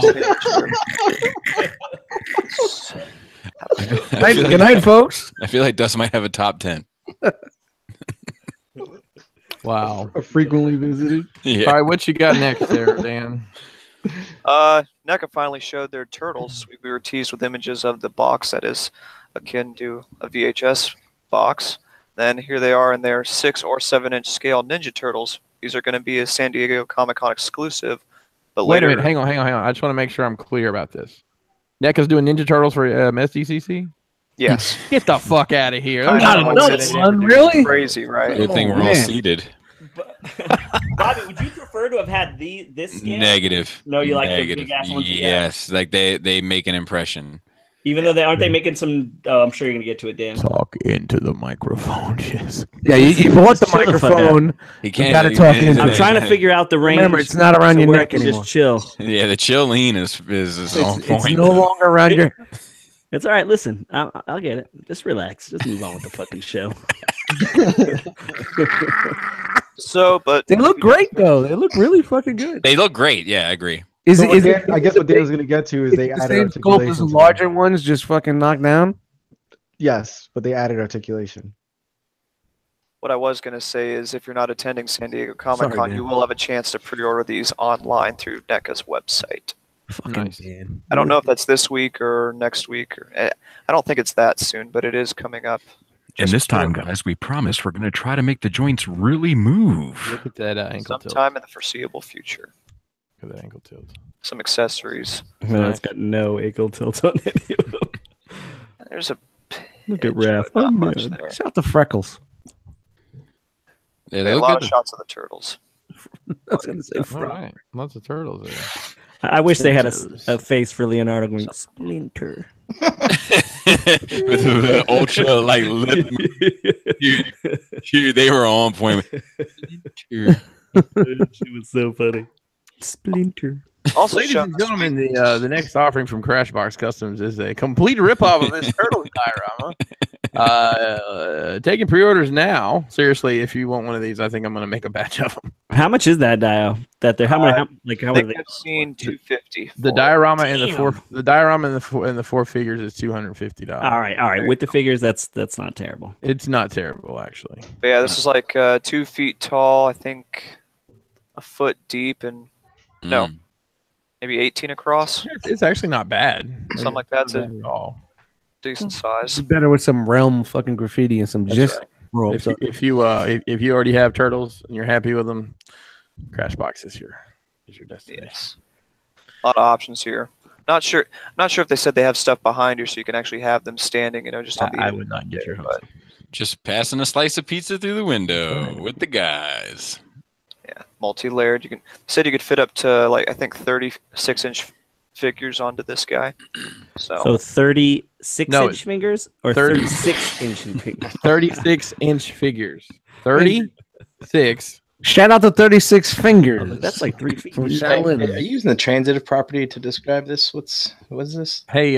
Good night, folks. I feel like Dust might have a top 10. Wow. Frequently visited. Yeah. All right, what you got next there, Dan? NECA finally showed their turtles. We were teased with images of the box that is akin to a VHS box. Then here they are in their 6 or 7-inch scale Ninja Turtles. These are going to be a San Diego Comic-Con exclusive. But Wait later, a minute, hang on. I just want to make sure I'm clear about this. NECA's doing Ninja Turtles for SDCC? Yes. Get the fuck out of here. Really? Crazy, right? Good thing we're all seated. Bobby, would you prefer to have had this scale? Negative. No, you like Negative. the big ass ones? Yes, like they make an impression. Even though they making some? Oh, I'm sure you're gonna get to it, Dan. Talk into the microphone. Yes. Yeah, you bought the Shut the fuck up. microphone. He You can't. gotta talk into I'm it. trying to figure out the range. Remember, it's not around your where I neck can anymore. just chill. Yeah, the chill lean is on It's point. no longer around your. It's all right. Listen, I'll get it. Just relax. Just move on with the fucking show. So, but They look great though. They look really fucking good. They look great. Yeah, I agree. Is So it? what Is Dan- it? I guess what Dan's gonna get to is they the added same scope as the articulation. to them. larger ones, just fucking knocked down. Yes, but they added articulation. what I was going to say is if you're not attending San Diego Comic Sorry, Con, Dan. you will have a chance to pre-order these online through NECA's website. Fucking Nice. Dan. I don't know if that's this week or next week. I don't think it's that soon, but it is coming up. And this time, guys, we promise we're going to try to make the joints really move. Look at that ankle tilt. Sometime in the foreseeable future. Look at that ankle tilt. Some accessories. No, it's got no ankle tilt on it. There's a Look at pinch, Raph. but not Oh, much man. there. Shout out the freckles. Yeah, Okay, they a look lot good. of shots of the turtles. I was gonna say All frog. right. Lots of turtles there. I wish they had Splinters. a face for Leonardo going Splinter. With the ultra like lip. Dude, they were on point. She was so funny. Splinter. Also, Ladies shown and gentlemen, the next offering from Crashbox Customs is a complete ripoff of this Turtles diorama. Taking pre-orders now. Seriously, if you want one of these, I think I'm going to make a batch of them. How much is that dio? That they're how many? How I are think they? I've seen 250. The for it. diorama and the Damn. in the four figures is $250. All right. With the figures, that's not terrible. It's not terrible, actually. But yeah, this is like 2 feet tall. I think a foot deep and no, maybe 18 across. It's actually not bad. Something like that. It's Not a bad at all. decent size. It's better with some realm fucking graffiti and some just ropes. If you already have turtles and you're happy with them, Crashbox is your destination. Yes. A lot of options here. Not sure if they said they have stuff behind you so you can actually have them standing, just on the I would not get your hopes. but Just passing a slice of pizza through the window with the guys. yeah, multi-layered. You said you could fit up to like I think 36-inch figures onto this guy. So So 36-inch fingers or 30 36-inch fingers? 36-inch figures. 36. Shout out to 36 fingers. That's like 3 feet. From Are Shaolin. you using the transitive property to describe this? What is this? Hey,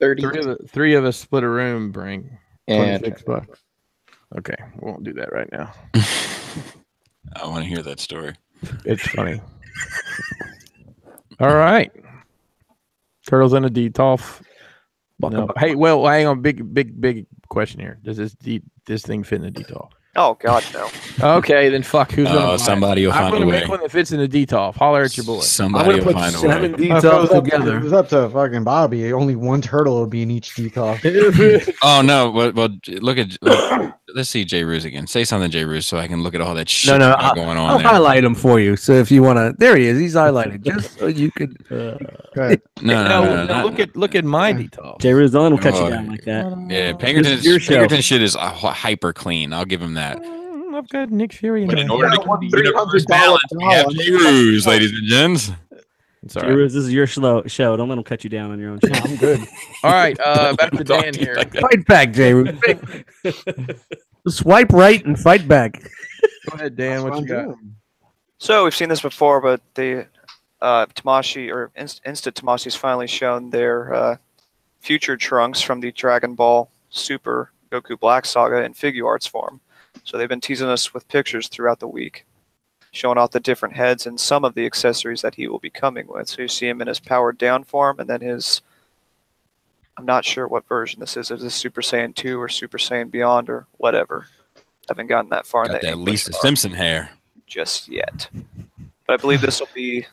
30. three of us split a room. Bring And $26. Okay, we won't do that right now. I want to hear that story. It's funny. All right. Turtles in a DTOF. No. Hey, well, hang on. Big question here. Does this thing fit in a DTOF? oh god no. Okay, then fuck. Who's gonna buy it? Somebody will I'm find a gonna way. make one that fits in a DTOF. Holler at your boy. I'm Somebody gonna will put find a 7 way. details If it together. was up to fucking Bobby, only one turtle would be in each DTOF. Oh no! Well, look at. Let's see J. Ruse again. Say something, J. Ruse, so I can look at all that shit No, you got going on I'll there. highlight him for you. So if you want to, there he is. He's highlighted just so you could. Okay. No. Look at my DTOF. Jay Ruse, don't let him cut Oh, you down like that. Yeah, This is your show. Pinkerton's shit is hyper clean. I'll give him that. I've got Nick Fury in But in my order to head. keep the universe balanced, we have J. Ruse, ladies and gents. It's Jay all right. Ruse, this is your show. Don't let him cut you down on your own show. I'm good. All right, back to Talk Dan to you here. like that. Fight back, Jay. Swipe right and fight back. Go ahead, Dan. What you got? So we've seen this before, but the Tamashi or Instant Tamashi's finally shown their future trunks from the Dragon Ball Super Goku Black Saga in figure arts form. So they've been teasing us with pictures throughout the week, showing off the different heads and some of the accessories that he will be coming with. So you see him in his powered down form, and then his, I'm not sure what version this is. Is this Super Saiyan 2 or Super Saiyan Beyond or whatever? Haven't gotten that far in Got the that English Lisa part Simpson hair. just yet. But I believe this will be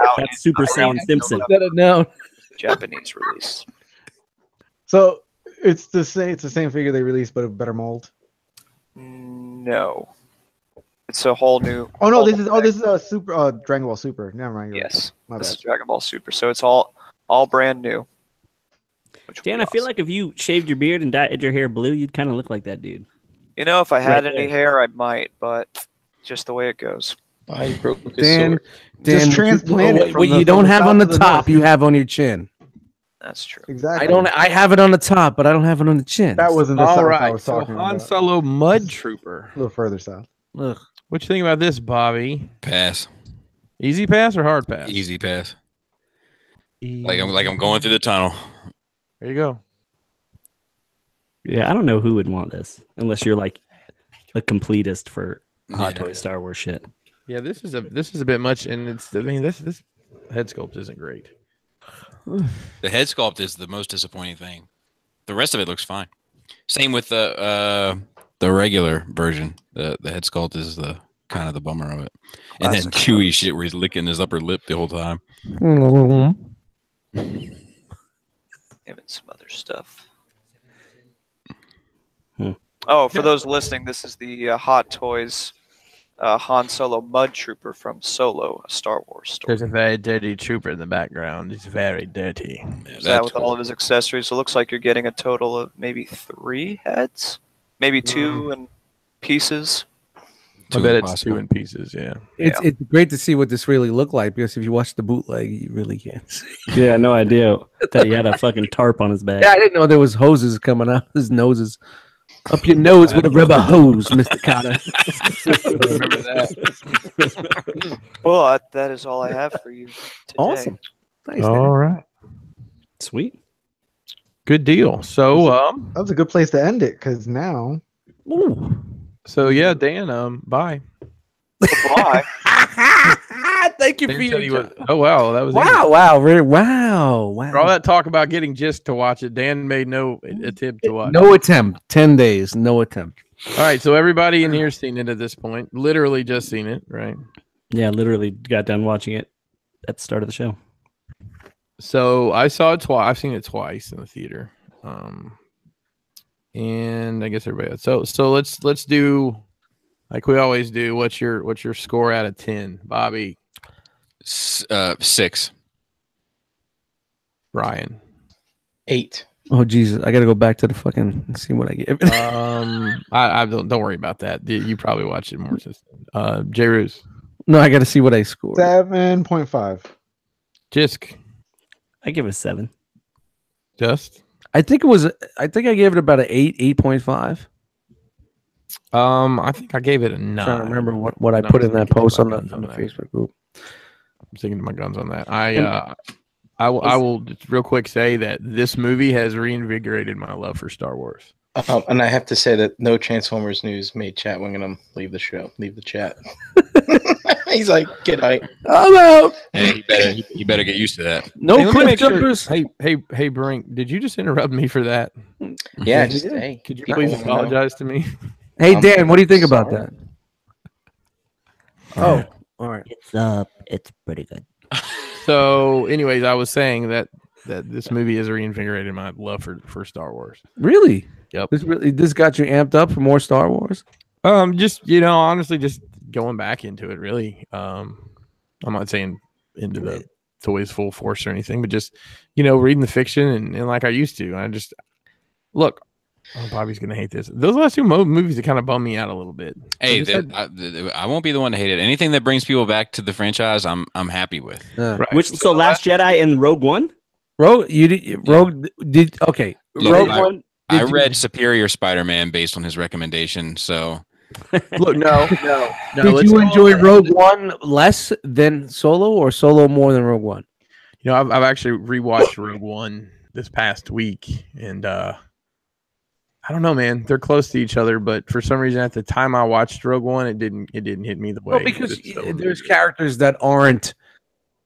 out in That's Super Saiyan Simpson. No. Japanese release. So it's the same figure they released, but a better mold. No, it's a whole new. Oh no, whole this new is thing. a Super Dragon Ball Super. Never mind. you're right. Yes, My this bad. is Dragon Ball Super, so it's all brand new. which will Dan, be I feel awesome. like if you shaved your beard and dyed your hair blue, you'd kind of look like that dude. if I had Right any there. hair, I might, but just the way it goes. I broke his Dan, sword. Dan, Just transplant it what from you the don't have south on the to the top, north. you have on your chin. That's true. Exactly. I have it on the top, but I don't have it on the chin. That wasn't the All south I right, was so talking Han about. Solo Mud Trooper. A little further south. Ugh. What you think about this, Bobby? Pass. Easy pass or hard pass? Easy pass. Like I'm going through the tunnel. There you go. Yeah, I don't know who would want this unless you're like a completist for Hot Yeah. Toy Star Wars shit. Yeah, this is a bit much, and this head sculpt isn't great. The head sculpt is the most disappointing thing. The rest of it looks fine. Same with the regular version. The head sculpt is the kind of the bummer of it. And then Chewie shit where he's licking his upper lip the whole time. Even some other stuff. Oh, for those listening, this is the Hot Toys Han Solo Mud Trooper from Solo, a Star Wars story. There's a very dirty trooper in the background. He's very dirty. Is that with all of his accessories? So it looks like you're getting a total of maybe 3 heads, maybe 2 in pieces. I bet it's 2 in pieces. Yeah. It's great to see what this really looked like, because if you watch the bootleg, you really can't see. Yeah, no idea that he had a fucking tarp on his back. Yeah, I didn't know there was hoses coming out of his noses. Up your nose with a rubber hose, Mr. Cotter. Remember that. Well, that is all I have for you today. Awesome. Thanks, All right. Sweet. Good deal. So That was a good place to end it, because now yeah, Dan, bye. Bye. Thank you Dan for said he your was, oh wow, that was easy. wow. For all that talk about getting just to watch it, Dan made no attempt to watch. No attempt. 10 days. No attempt. All right, so everybody in here's seen it at this point. Literally just seen it, right? Yeah, literally got done watching it at the start of the show. So I saw it twice. I've seen it twice in the theater. And I guess everybody else. So let's do like we always do. What's your score out of 10, Bobby? 6. Ryan? 8. Oh Jesus! I gotta go back to the fucking see what I get. I don't worry about that. You probably watched it more since. J. Roos. No, I gotta see what I scored. 7.5. Jisk. I give it a 7. Just. I think I gave it about an 8.5. I think I gave it a 9. Trying to remember what I No, put I'm in that thinking post about on guns the on that. Facebook group. I'm sticking to my guns on that. I will just real quick say that this movie has reinvigorated my love for Star Wars. And I have to say that no Transformers news made Chat Wingham leave the show, leave the chat. He's like, get out. I'm out. Hey, he better get used to that. No Hey, let me cliff make sure- jumpers. Hey, Brink, did you just interrupt me for that? Yeah, just hey. Could you please apologize to me? Hey I'm Dan, what do you think about sorry. that? Oh, all right. It's pretty good. So, anyways, I was saying that this movie has reinvigorated my love for Star Wars. Really? Yep. This got you amped up for more Star Wars? Just honestly, just going back into it. Really, I'm not saying into the toys full force or anything, but just reading the fiction and like I used to. I just look. Oh, Bobby's gonna hate this. Those last 2 movies that kind of bummed me out a little bit. Hey, I won't be the one to hate it. Anything that brings people back to the franchise, I'm happy with. Right. So Last Jedi and Rogue One? Rogue did okay. Look, Rogue I- One. I read Superior Spider-Man based on his recommendation, so Look, no. Did you enjoy Rogue One less than Solo, or Solo more than Rogue One? I've actually rewatched Rogue One this past week, and I don't know, man. They're close to each other, but for some reason, at the time I watched Rogue One, it didn't hit me the way. Well, because it's there's characters that aren't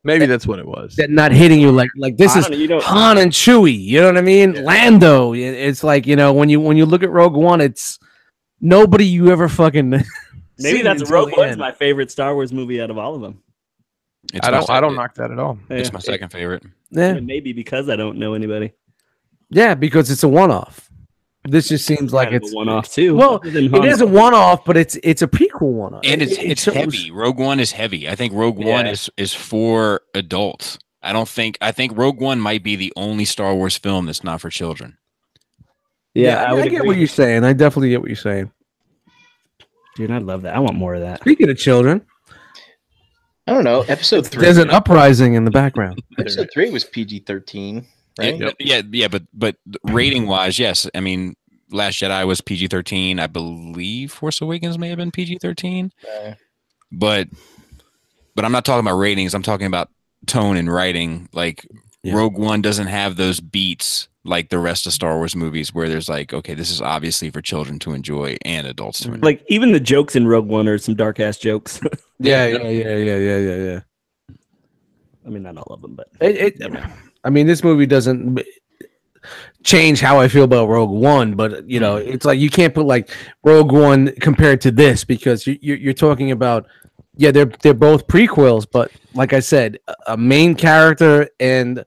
maybe that's what it was. that not hitting you like this is Han and Chewie. You know what I mean? Yeah. Lando. It's like when you look at Rogue One, it's nobody you ever fucking. Maybe seen that's until Rogue the One's end. my favorite Star Wars movie out of all of them. it's I my don't second- knock that at all. It's Yeah. my second favorite. Yeah, Maybe because I don't know anybody. yeah, because it's a one-off. This just seems like Kind of it's a one-off too. Well, Other than it Han is a Solo. one-off, but it's a prequel one-off. And it's shows- heavy. Rogue One is heavy. I think Rogue One is for adults. I think Rogue One might be the only Star Wars film that's not for children. Yeah, I get what you're saying. I definitely get what you're saying. Dude, I love that. I want more of that. Speaking of children, I don't know. Episode 3. there's an uprising in the background. Episode 3 was PG-13. right? Yeah, but rating wise, yes. I mean, Last Jedi was PG-13. I believe Force Awakens may have been PG-13. But I'm not talking about ratings. I'm talking about tone and writing. Like Rogue One doesn't have those beats like the rest of Star Wars movies, where there's like, okay, this is obviously for children to enjoy and adults to enjoy. Like even the jokes in Rogue One are some dark ass jokes. Yeah. I mean, not all of them, but I mean, this movie doesn't change how I feel about Rogue One, but you know, it's like you can't put like Rogue One compared to this, because you're talking about, yeah, they're both prequels, but like I said, a main character and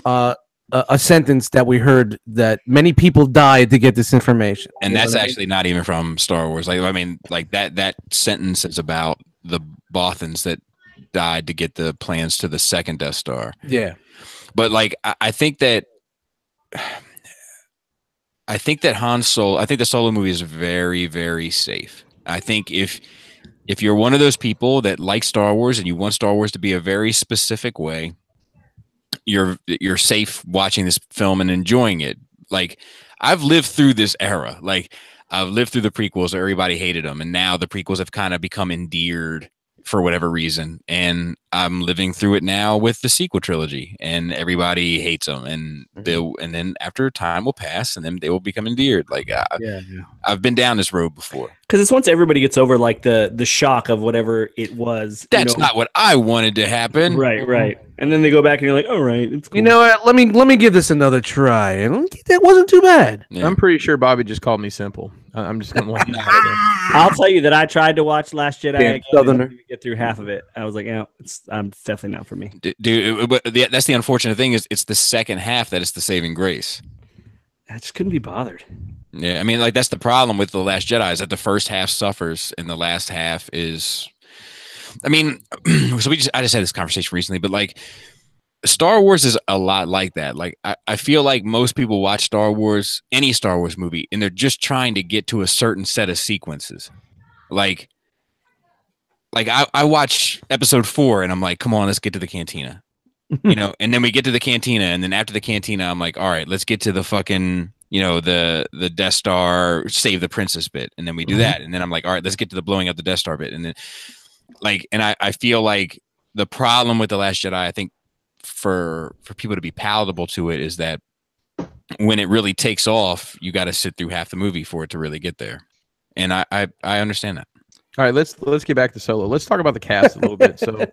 a sentence that we heard that many people died to get this information, and that's actually not even from Star Wars. Like, I mean, like that sentence is about the Bothans that died to get the plans to the second Death Star. Yeah, but like I think that Han Solo, I think the Solo movie is very, very safe. I think if you're one of those people that like Star Wars and you want Star Wars to be a very specific way, you're safe watching this film and enjoying it. Like, I've lived through this era. Like, I've lived through the prequels where everybody hated them, and now the prequels have kind of become endeared for whatever reason, and I'm living through it now with the sequel trilogy, and everybody hates them, and and then after time will pass, and then they will become endeared. Like, I've been down this road before. Because it's once everybody gets over like the shock of whatever it was. That's not what I wanted to happen. Right. And then they go back and you're like, all right, it's cool. You know what? Let me give this another try, and that wasn't too bad. Yeah. I'm pretty sure Bobby just called me simple. I'm just gonna let I'll tell you that I tried to watch Last Jedi again, Southerner. and get through half of it. I was like, yeah, it's definitely not for me. Dude, that's the unfortunate thing, is it's the second half that is the saving grace. I just couldn't be bothered. Yeah, I mean, like, that's the problem with The Last Jedi, is that the first half suffers and the last half is, I mean, so I just had this conversation recently, but like, Star Wars is a lot like that. Like, I feel like most people watch Star Wars, any Star Wars movie, and they're just trying to get to a certain set of sequences. Like I watch episode 4 and I'm like, come on, let's get to the cantina. You know, and then we get to the cantina, and then after the cantina, I'm like, all right, let's get to the fucking, you know, the Death Star save the princess bit, and then we do that, and then I'm like, all right, let's get to the blowing up the Death Star bit, and then like, and I feel like the problem with The Last Jedi, I think, for people to be palatable to it, is that when it really takes off, you got to sit through half the movie for it to really get there, and I understand that. All right, let's get back to Solo. Let's talk about the cast a little bit. So,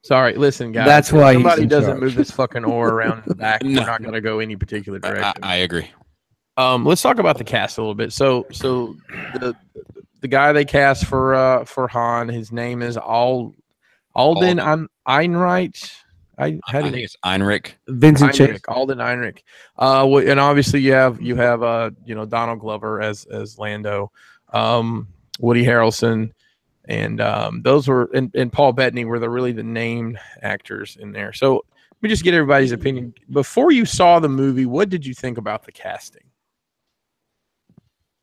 sorry, listen, guys. That's why somebody doesn't move this fucking oar around in the back. We're not going to go any particular direction. I agree. Let's talk about the cast a little bit. So the guy they cast for Han, his name is Alden Einreich. I think it's Heinrich. Vincent Chase. Alden Heinrich. And obviously you have Donald Glover as Lando, Woody Harrelson, and those were and Paul Bettany were the named actors in there. So let me just get everybody's opinion. Before you saw the movie, what did you think about the casting?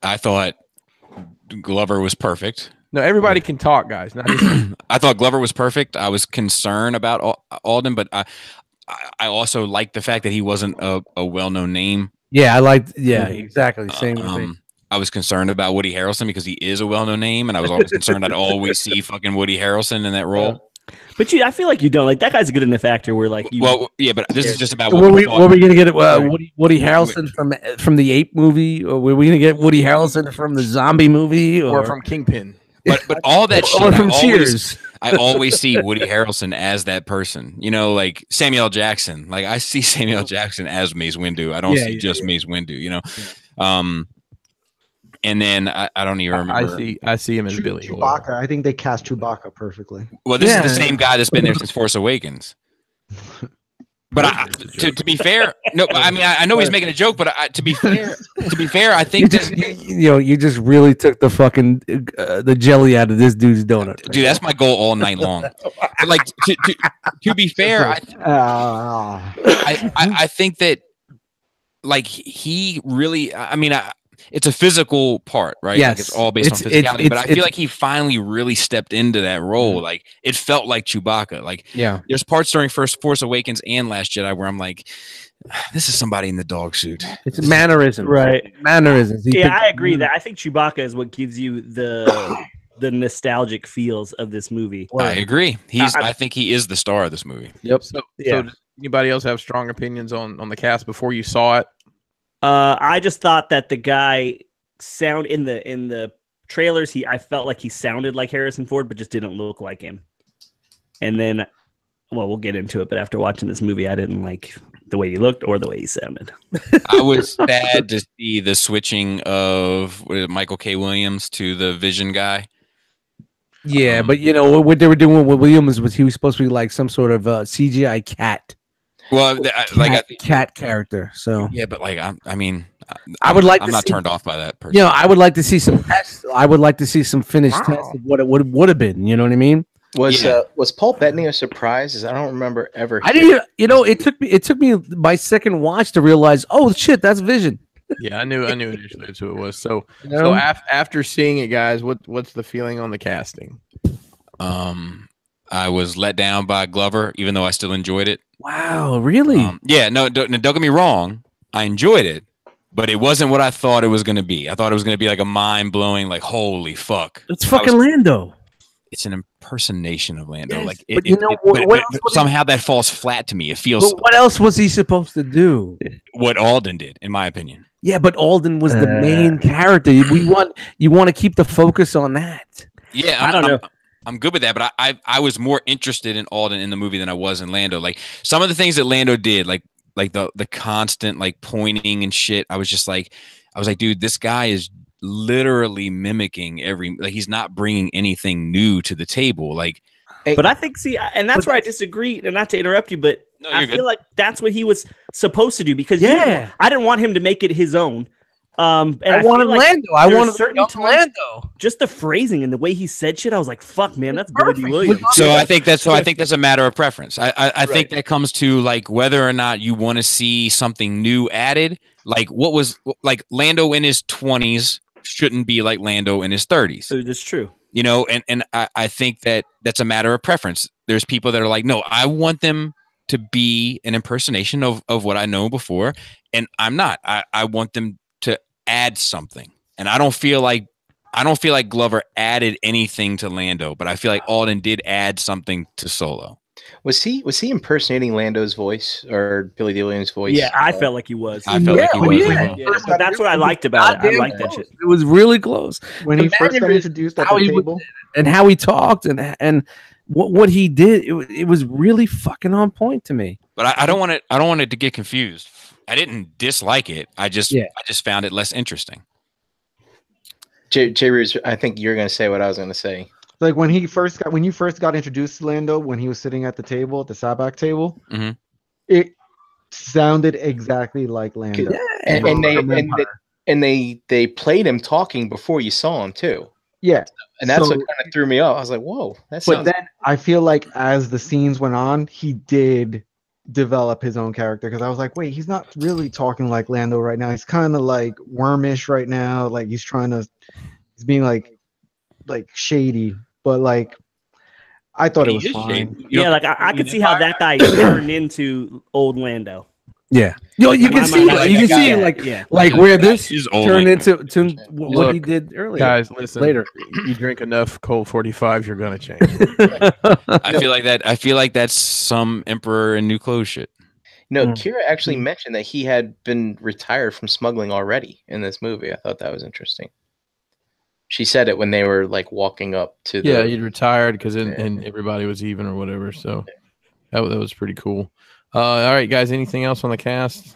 I thought Glover was perfect. No, everybody can talk, guys. Not just I thought Glover was perfect. I was concerned about Alden, but I also liked the fact that he wasn't a well-known name. Yeah, I liked. Yeah, exactly. Same thing. I was concerned about Woody Harrelson because he is a well-known name, and I was always concerned I'd always see fucking Woody Harrelson in that role. But I feel like you don't. Like, that guy's a good enough actor where, like, you. Well, yeah, but this is just about were we going to get Woody Harrelson from the Ape movie, or were we going to get Woody Harrelson from the Zombie movie, or from Kingpin? But all that shit, or from Cheers. I always see Woody Harrelson as that person. You know, like Samuel L. Jackson. Like, I see Samuel L. Jackson as Mace Windu. I don't see just Mace Windu. You know. Yeah. And then I don't even remember. I see him as Billy. Chewbacca. I think they cast Chewbacca perfectly. Well, this is the same guy that's been there since Force Awakens. But to be fair, no, I mean, I know he's making a joke, but to be fair, I think you just really took the fucking the jelly out of this dude's donut. Dude, that's my goal all night long. But like to be fair, I think that, like, he really, I mean, it's a physical part, right? Yes. Like, it's all based on physicality. But I feel like he finally really stepped into that role. Like, it felt like Chewbacca. Like, yeah, there's parts during Force Awakens and Last Jedi where I'm like, This is somebody in the dog suit. It's mannerisms, Right. Mannerisms. He Yeah, picked- I agree that I think Chewbacca is what gives you the nostalgic feels of this movie. I agree. I think he is the star of this movie. Yep. So, Yeah. so does anybody else have strong opinions on the cast before you saw it? I just thought that the guy sound in the trailers, I felt like he sounded like Harrison Ford, but just didn't look like him. And then, well, we'll get into it, but after watching this movie, I didn't like the way he looked or the way he sounded. I was sad to see the switching of Michael K. Williams to the Vision guy. Yeah, but you know what they were doing with Williams was he was supposed to be like some sort of CGI cat. Well, Cat character. So yeah, but like I mean, I would like. I'm to not see, turned off by that person. You know, I would like to see some tests. I would like to see some finished tests of what it would have been. You know what I mean? Was Paul Bettany a surprise? 'Cause I don't remember ever. I didn't. You know, it took me my second watch to realize. Oh shit, that's Vision. Yeah, I knew initially that's who it was. So, You know? after seeing it, guys, what's the feeling on the casting? I was let down by Glover, even though I still enjoyed it. Wow, really? Yeah, no, don't get me wrong. I enjoyed it, but it wasn't what I thought it was going to be. I thought it was going to be like a mind-blowing, like, holy fuck. It's fucking Lando. It's an impersonation of Lando. Yes, Like, but you know what else was somehow that falls flat to me. It feels But what else was he supposed to do? what Alden did, in my opinion. Yeah, but Alden was the main character. You want to keep the focus on that. Yeah, I don't know. I'm good with that, but I was more interested in Alden in the movie than I was in Lando. Like some of the things that Lando did, like the constant like pointing and shit. I was like, dude, this guy is literally mimicking he's not bringing anything new to the table. Like, But I think, and that's where I disagree, and not to interrupt you, but No, I you're feel good. like that's what he was supposed to do because Yeah. I didn't want him to make it his own. And I feel wanted like Lando. I there's wanted certain young times- Lando. Just the phrasing and the way he said shit, I was like, "Fuck, man, that's Billy D. Perfect. Williams." so I think that's a matter of preference. I think that comes to like whether or not you want to see something new added. Like what was like Lando in his 20s shouldn't be like Lando in his 30s. So that's true. You know, and I think that's a matter of preference. There's people that are like, no, I want them to be an impersonation of what I know before, and I'm not. I want them to add something, and I don't feel like Glover added anything to Lando, but I feel like Alden did add something to Solo. Was he impersonating Lando's voice or Billy D. Williams' voice? Yeah, I felt like he was. I felt like he was. yeah. as well. Yeah, but that's what I liked about it. I liked that shit. It was really close. When he first got Imagine introduced at how the he would- table. and how he talked and what he did. It was really fucking on point to me. But I don't want it to get confused. I didn't dislike it. I just found it less interesting. J. Roos, I think you're going to say what I was going to say. Like when you first got introduced to Lando, when he was sitting at the table, at the Sabak table, Mhm. it sounded exactly like Lando. And they played him talking before you saw him too. Yeah. And that's So- what kind of threw me off. I was like, whoa, that But sounds then I feel like as the scenes went on, he did develop his own character because I was like, wait, he's not really talking like Lando right now. He's kind of like wormish right now. Like he's being like shady, but like I thought it was fine. Yeah, like I could see how that guy turned into old Lando. Yeah, you can see like where this He's old turned Lando. into what Look, he did earlier. Guys, listen. Later. You drink enough Colt 45s, you're gonna change. I feel like that's some Emperor in new clothes shit. No, Kira actually mentioned that he had been retired from smuggling already in this movie. I thought that was interesting. She said it when they were like walking up to the. Yeah, he'd retired because and everybody was even or whatever. So that was pretty cool. All right, guys. Anything else on the cast?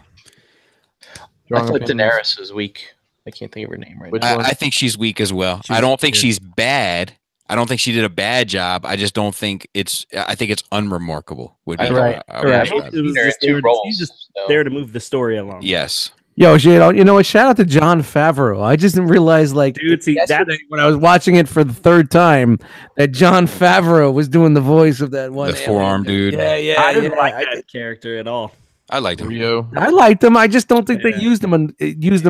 I Strong thought opinions? Daenerys was weak. I can't think of her name right Which now. one? I think she's weak as well. I don't think she's bad. I don't think she did a bad job. I just don't think I think it's unremarkable. Would be Right. how I would Right. describe it. It was There are just, two roles, he's just so. there to move the story along. Yes. Yo, you know what? Shout out to John Favreau. I just didn't realize, like, Dude, see, yesterday when I was watching it for the third time, that John Favreau was doing the voice of that one. The forearm dude. Yeah, yeah. I didn't yeah. like that character at all. I liked him. Rio. I liked him. I just don't think they used him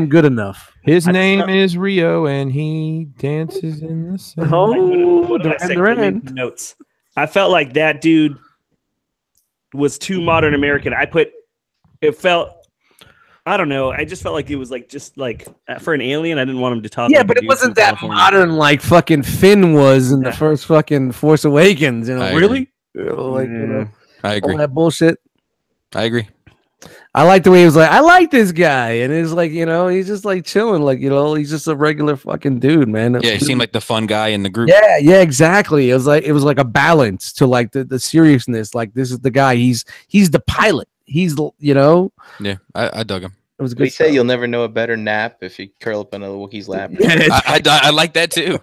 good enough. His name is Rio, and he dances in the sun. What did I say? Duran. Make notes. I felt like that dude was too modern American. I put it felt. I don't know. I just felt like it was like just like for an alien. I didn't want him to talk. Yeah, like but a it dude wasn't from that California. modern like fucking Finn was in the Yeah. first fucking Force Awakens. You know, I really? Like, you know, I agree. all that bullshit. I agree. I like the way he was like, I like this guy, and it's like, you know, he's just like chilling, like, you know, he's just a regular fucking dude, man. Yeah, he seemed like the fun guy in the group. Yeah, exactly. It was like a balance to like the seriousness. Like, this is the guy. He's the pilot. He's, you know. Yeah, I dug him. It was a They good. say you'll never know a better nap if you curl up in a Wookiee's lap. I like that too.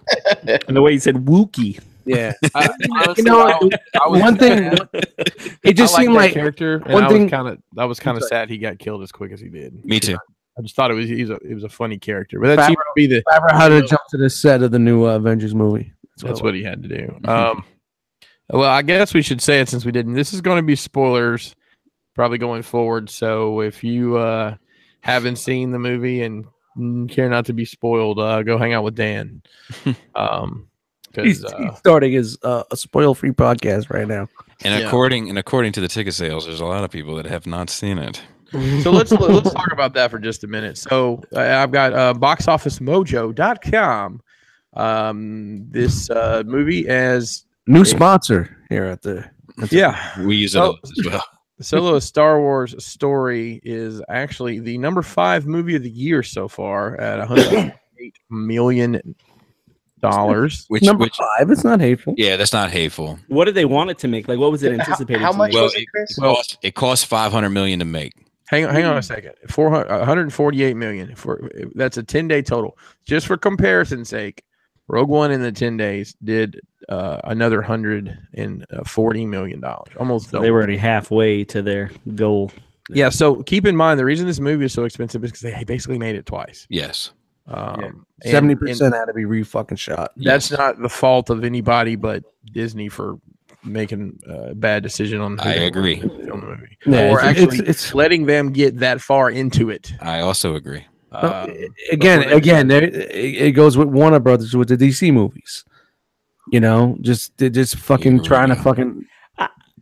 And the way he said Wookie. Yeah. Honestly, know, I was one thing, it just I seemed that like character. And one I thing- was kind of sad he got killed as quick as he did. Me too. I just thought it was a funny character, but that seemed to be the Favreau had to jump to the set of the new Avengers movie. that's what he had to do. Well, I guess we should say it since we didn't. This is going to be spoilers, probably going forward. So if you haven't seen the movie and care not to be spoiled, go hang out with Dan. He's starting his a spoil-free podcast right now. And Yeah. according to the ticket sales, there's a lot of people that have not seen it. So let's talk about that for just a minute. So I've got boxofficemojo.com. This movie as New sponsor here at the. We use it Oh. as well. Solo A Star Wars Story is actually the number 5 movie of the year so far at $108 million. Which Number 5. It's not hateful. yeah, that's not hateful. What did they want it to make? Like, what was it anticipated? How to much make? was it, Chris? It cost $500 million to make. Hang on a second. 148 million that's a 10-day total. Just for comparison's sake, Rogue One in the 10 days did another $140 million, almost double. They were already halfway to their goal. Yeah, so keep in mind the reason this movie is so expensive is because they basically made it twice. Yes. 70% had to be re-fucking shot. That's not the fault of anybody but Disney for making a bad decision on. I agree. Film the movie. Yeah, Or it's- actually it's- letting them get that far into it. I also agree. Again, it goes with Warner Brothers with the DC movies. You know, they're just fucking Here we trying to go. fucking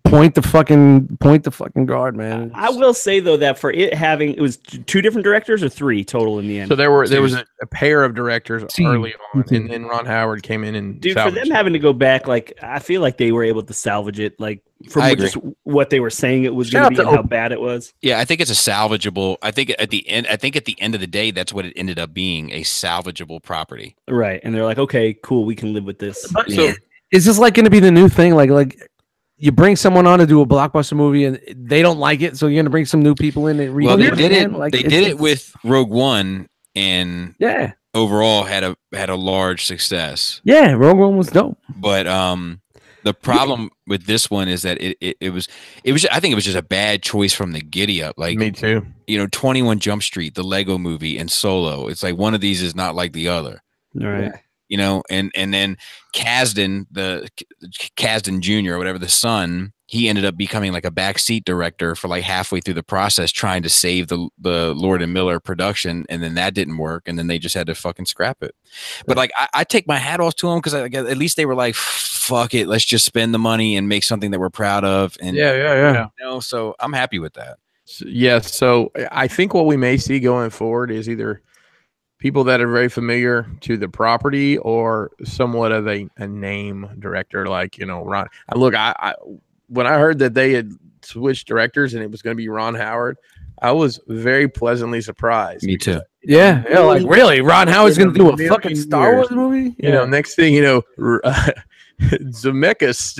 point the fucking guard, man. I will say though that for it having it was 2 different directors or 3 total in the end. So there was a pair of directors early on, Team. and then Ron Howard came in and Dude, for salvaged them it. having to go back, like I feel like they were able to salvage it, like from I just what they were saying it was Shout going out to be to and how Open. bad it was. Yeah, I think it's a salvageable. I think at the end of the day, that's what it ended up being, a salvageable property. Right, and they're like, okay, cool, we can live with this. But is this like going to be the new thing? Like you bring someone on to do a blockbuster movie and they don't like it, so you're going to bring some new people in and Well, they revamp did it. again? Like, They did it with Rogue One, and yeah, overall had a large success. yeah. Rogue One was dope. But the problem with this one is that it was I think it was just a bad choice from the giddy up. Like, Me too. 21 Jump Street, the Lego movie, and Solo. It's like one of these is not like the other. All right. And then Kasdan, Kasdan Jr. or whatever, the son, he ended up becoming like a backseat director for like halfway through the process, trying to save the Lord and Miller production, and then that didn't work, and then they just had to fucking scrap it. But like, I take my hat off to them because at least they were like, fuck it, let's just spend the money and make something that we're proud of. And Yeah. so I'm happy with that. So I think what we may see going forward is either people that are very familiar to the property or somewhat of a name director, like, Ron. Look, I when I heard that they had switched directors and it was going to be Ron Howard, I was very pleasantly surprised. Me too. Yeah, like really, Ron Howard's going to do a fucking Star Wars movie? Next thing Zemeckis,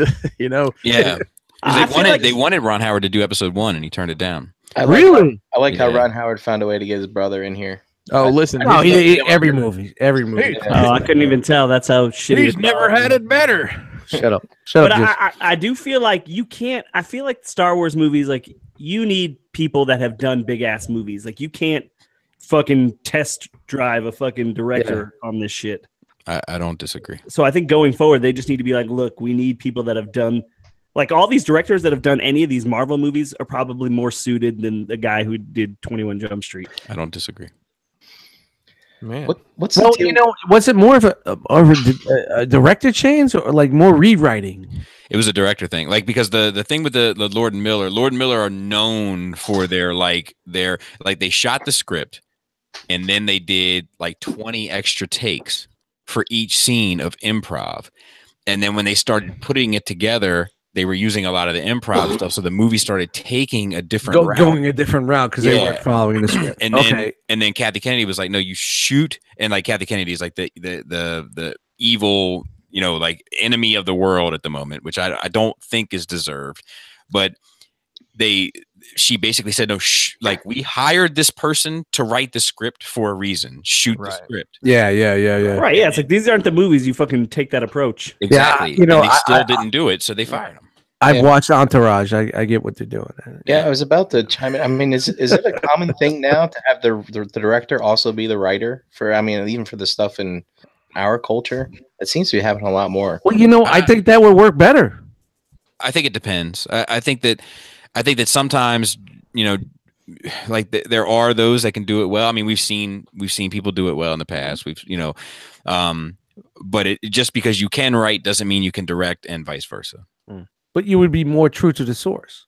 Yeah. I feel like- They wanted Ron Howard to do episode 1, and he turned it down. I like, Really? I like how Yeah. Ron Howard found a way to get his brother in here. Oh, listen. No, every movie. Oh, I couldn't even tell. That's how shitty. He's never had it better. Shut up. But Juice. I do feel like you can't. I feel like Star Wars movies, like you need people that have done big ass movies. Like you can't fucking test drive a fucking director on this shit. I don't disagree. So I think going forward, they just need to be like, look, we need people that have done. Like all these directors that have done any of these Marvel movies are probably more suited than the guy who did 21 Jump Street. I don't disagree. Man. What's Well, the deal? you know, was it more of a director change or like more rewriting? It was a director thing, like because the thing with the Lord and Miller are known for their they shot the script and then they did like 20 extra takes for each scene of improv, and then when they started putting it together, they were using a lot of the improv stuff, so the movie started taking a different route. Going a different route because they Yeah. weren't following the script. And then Kathy Kennedy was like, no, you shoot. And like Kathy Kennedy is like the evil, you know, like enemy of the world at the moment, which I don't think is deserved. But she basically said, no, like we hired this person to write the script for a reason. Shoot the script. Yeah. Right, yeah. It's like these aren't the movies you fucking take that approach. Exactly. Yeah, you know, and they still didn't do it, so they fired him. I've watched Entourage. I get what they're doing. Yeah, I was about to chime in. I mean, is it a common thing now to have the director also be the writer for? I mean, even for the stuff in our culture, it seems to be happening a lot more. Well, you know, I think that would work better. I think it depends. I think that sometimes, you know, like there are those that can do it well. I mean, we've seen people do it well in the past. But it just because you can write doesn't mean you can direct, and vice versa. But you would be more true to the source.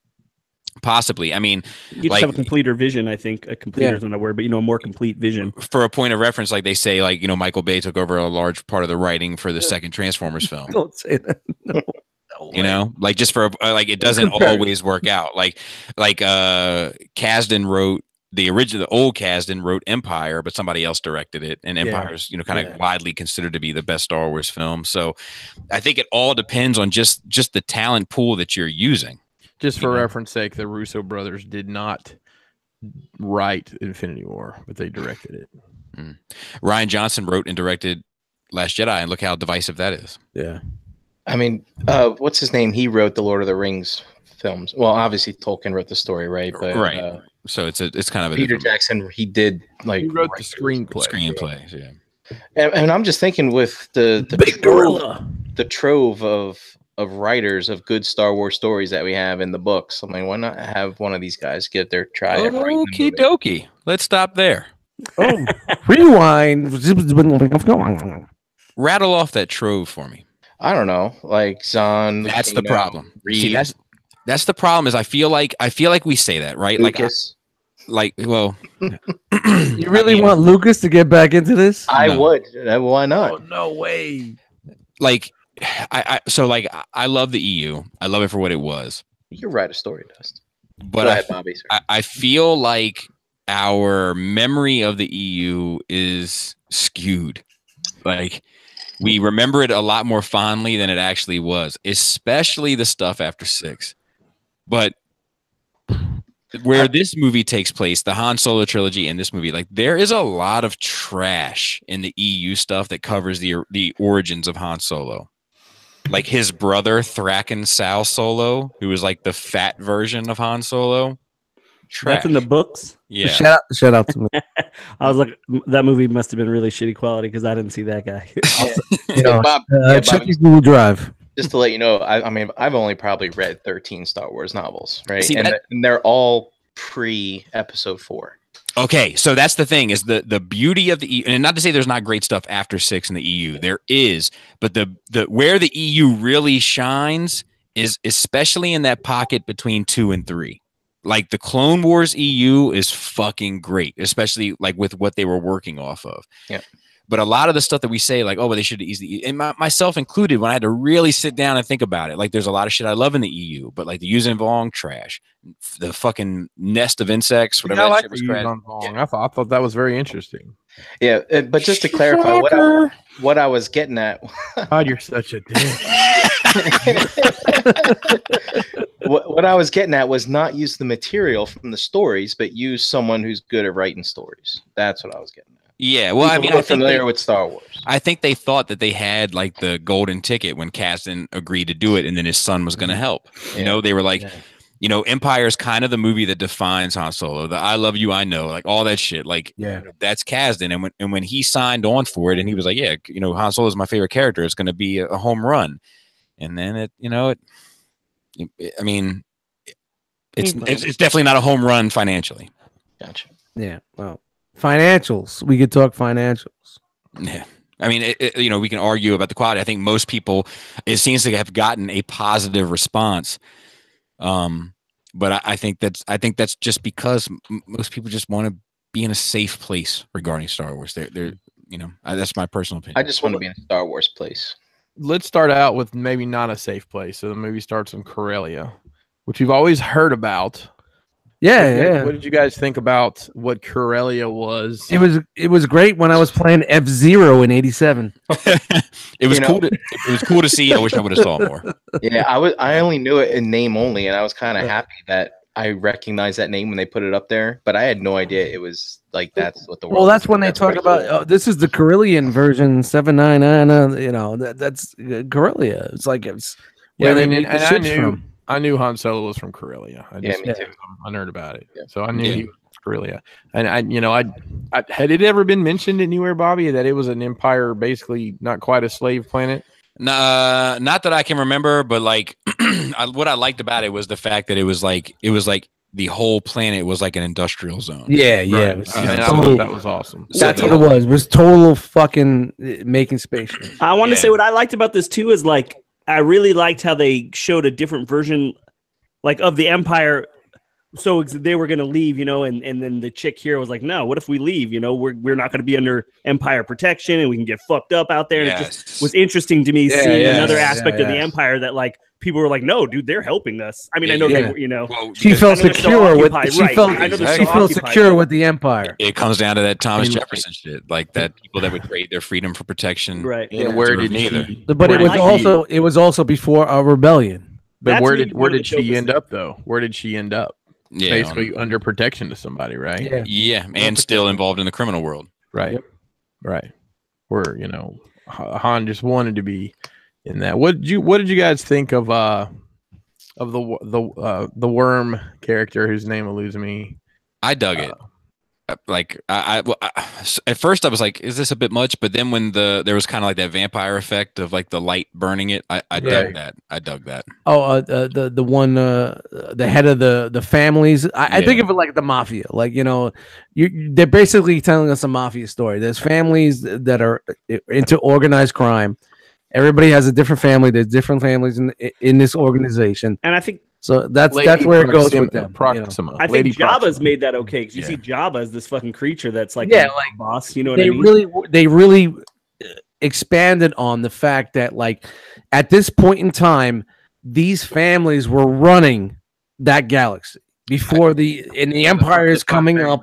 Possibly. I mean, you just have a completer vision. I think a completer is not a word, but you know, a more complete vision. For a point of reference, like they say, like, you know, Michael Bay took over a large part of the writing for the second Transformers film. Don't say that. No you know, like just for like it doesn't always work out. Like Kasdan wrote the old Kasdan wrote Empire, but somebody else directed it, and Empire's kind of widely considered to be the best Star Wars film. So I think it all depends on just the talent pool that you're using. Just for reference sake, the Russo brothers did not write Infinity War, but they directed it. Rian Johnson wrote and directed Last Jedi, and look how divisive that is. Yeah. I mean, what's his name? He wrote the Lord of the Rings films. Well, obviously Tolkien wrote the story, right? But, right. So it's kind of a Peter Jackson. He did he wrote the screenplay. Screenplays, yeah. And I'm just thinking with the big gorilla, the trove of writers of good Star Wars stories that we have in the books. I mean, why not have one of these guys get their try? Okie dokie. Let's stop there. Oh, rewind. Rattle off that trove for me. I don't know, like Zahn. That's the problem. See, that's the problem. Is I feel like we say that, right? Lucas. Well, you really want Lucas to get back into this? I would. Why not? Oh, no way. Like, I love the EU. I love it for what it was. You can write a story, Dust. But Go ahead, Bobby, I feel like our memory of the EU is skewed. Like, we remember it a lot more fondly than it actually was, especially the stuff after 6. But where this movie takes place, the Han Solo trilogy and this movie, like there is a lot of trash in the EU stuff that covers the origins of Han Solo. Like his brother, Thrackan Sal Solo, who was like the fat version of Han Solo. Trash. That's in the books. Yeah. Shout out to me. I was like, that movie must have been really shitty quality because I didn't see that guy. Bob, check your Google Drive. Just to let you know, I mean, I've only probably read 13 Star Wars novels, right? See, and they're all pre-Episode 4. Okay, so that's the thing is the beauty of the EU, and not to say there's not great stuff after 6 in the EU, there is, but the where the EU really shines is especially in that pocket between 2 and 3. Like the Clone Wars EU is fucking great, especially like with what they were working off of. Yeah. But a lot of the stuff that we say, like, oh, well, they should easily, and myself included, when I had to really sit down and think about it, like, there's a lot of shit I love in the EU, but like the Yuuzhan Vong trash, the fucking nest of insects, whatever. I that like shit was the trash. Yuuzhan Vong. I thought that was very interesting. Yeah, but just to clarify, what I was getting at. God, you're such a dick. What I was getting at was not use the material from the stories, but use someone who's good at writing stories. That's what I was getting at. Yeah, well, I mean, I'm familiar with Star Wars. I think they thought that they had like the golden ticket when Kasdan agreed to do it, and then his son was going to help. You know, they were like, you know, Empire is kind of the movie that defines Han Solo. The I love you, I know, like all that shit. Like, that's Kasdan, and when he signed on for it, and he was like, yeah, you know, Han Solo is my favorite character. It's going to be a home run, and then I mean, it's definitely not a home run financially. Gotcha. Yeah. Well, Financials. We could talk financials. Yeah. I mean, we can argue about the quality. I think most people, it seems to have gotten a positive response. But I think that's just because most people just want to be in a safe place regarding Star Wars. They're that's my personal opinion. I just want to be in a Star Wars place. Let's start out with maybe not a safe place. So the movie starts in Corellia, which you've always heard about. Yeah, What did you guys think about what Corellia was? It was great when I was playing F-Zero in '87. It was cool. It was cool to see. I wish I would have saw more. Yeah, I only knew it in name only, and I was kind of happy that I recognized that name when they put it up there. But I had no idea it was like that's what the world. Well, that's when they talk about this is the Corellian version 799. That's Corellia. It's like it's where they make the ships from. I knew Han Solo was from Corellia. I me too. I'm a nerd about it. Yeah. So I knew he was from Corellia. And I had it ever been mentioned anywhere, Bobby, that it was an empire, basically not quite a slave planet? Nah, not that I can remember, but like what I liked about it was the fact that it was like the whole planet was like an industrial zone. Yeah. Right. That was awesome. That's what it was. It was total fucking making spaceships. I want to say what I liked about this too is like I really liked how they showed a different version, like of the Empire. So they were going to leave, and then the chick here was like, "No, what if we leave? We're not going to be under Empire protection, and we can get fucked up out there." And it just was interesting to me seeing another aspect of the Empire that like people were like, "No, dude, they're helping us." I mean, I know they, Well, she felt secure with secure with the Empire. It comes down to that Thomas Jefferson shit, like that people that would trade their freedom for protection. Right. And where did she? But it was also before a rebellion. But where did she end up though? Where did she end up? Yeah, basically under protection to somebody, right? Yeah, and still involved in the criminal world. Right. Yep. Right. Where Han just wanted to be in that. What did you guys think of the worm character whose name eludes me? I dug it. Like I at first I was like, is this a bit much? But then when there was kind of like that vampire effect of like the light burning it, I dug that. I dug that. Oh, the one the head of the families. I think of it like the mafia. Like they're basically telling us a mafia story. There's families that are into organized crime. Everybody has a different family. There's different families in this organization, and I think. So that's where it goes with them. Proxima. I think Jabba's made that okay because you see Jabba as this fucking creature that's like like boss. You know what I mean? They really expanded on the fact that like at this point in time, these families were running that galaxy before the Empire is coming up.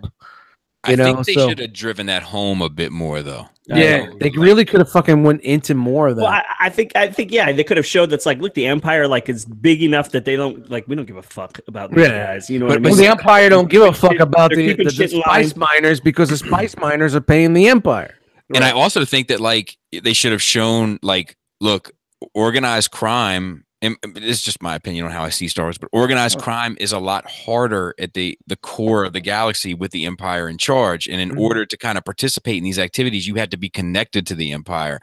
I think they should have driven that home a bit more though. Yeah, they really could have fucking went into more of that. Well, I think they could have showed that's like, look, the Empire like is big enough that they don't like we don't give a fuck about these guys. You know what I mean? Well, the Empire don't give a fuck about the spice miners because the spice miners are paying the Empire. And I also think that like they should have shown like, look, organized crime. And it's just my opinion on how I see Star Wars, but organized crime is a lot harder at the core of the galaxy with the Empire in charge. And in order to kind of participate in these activities, you had to be connected to the Empire,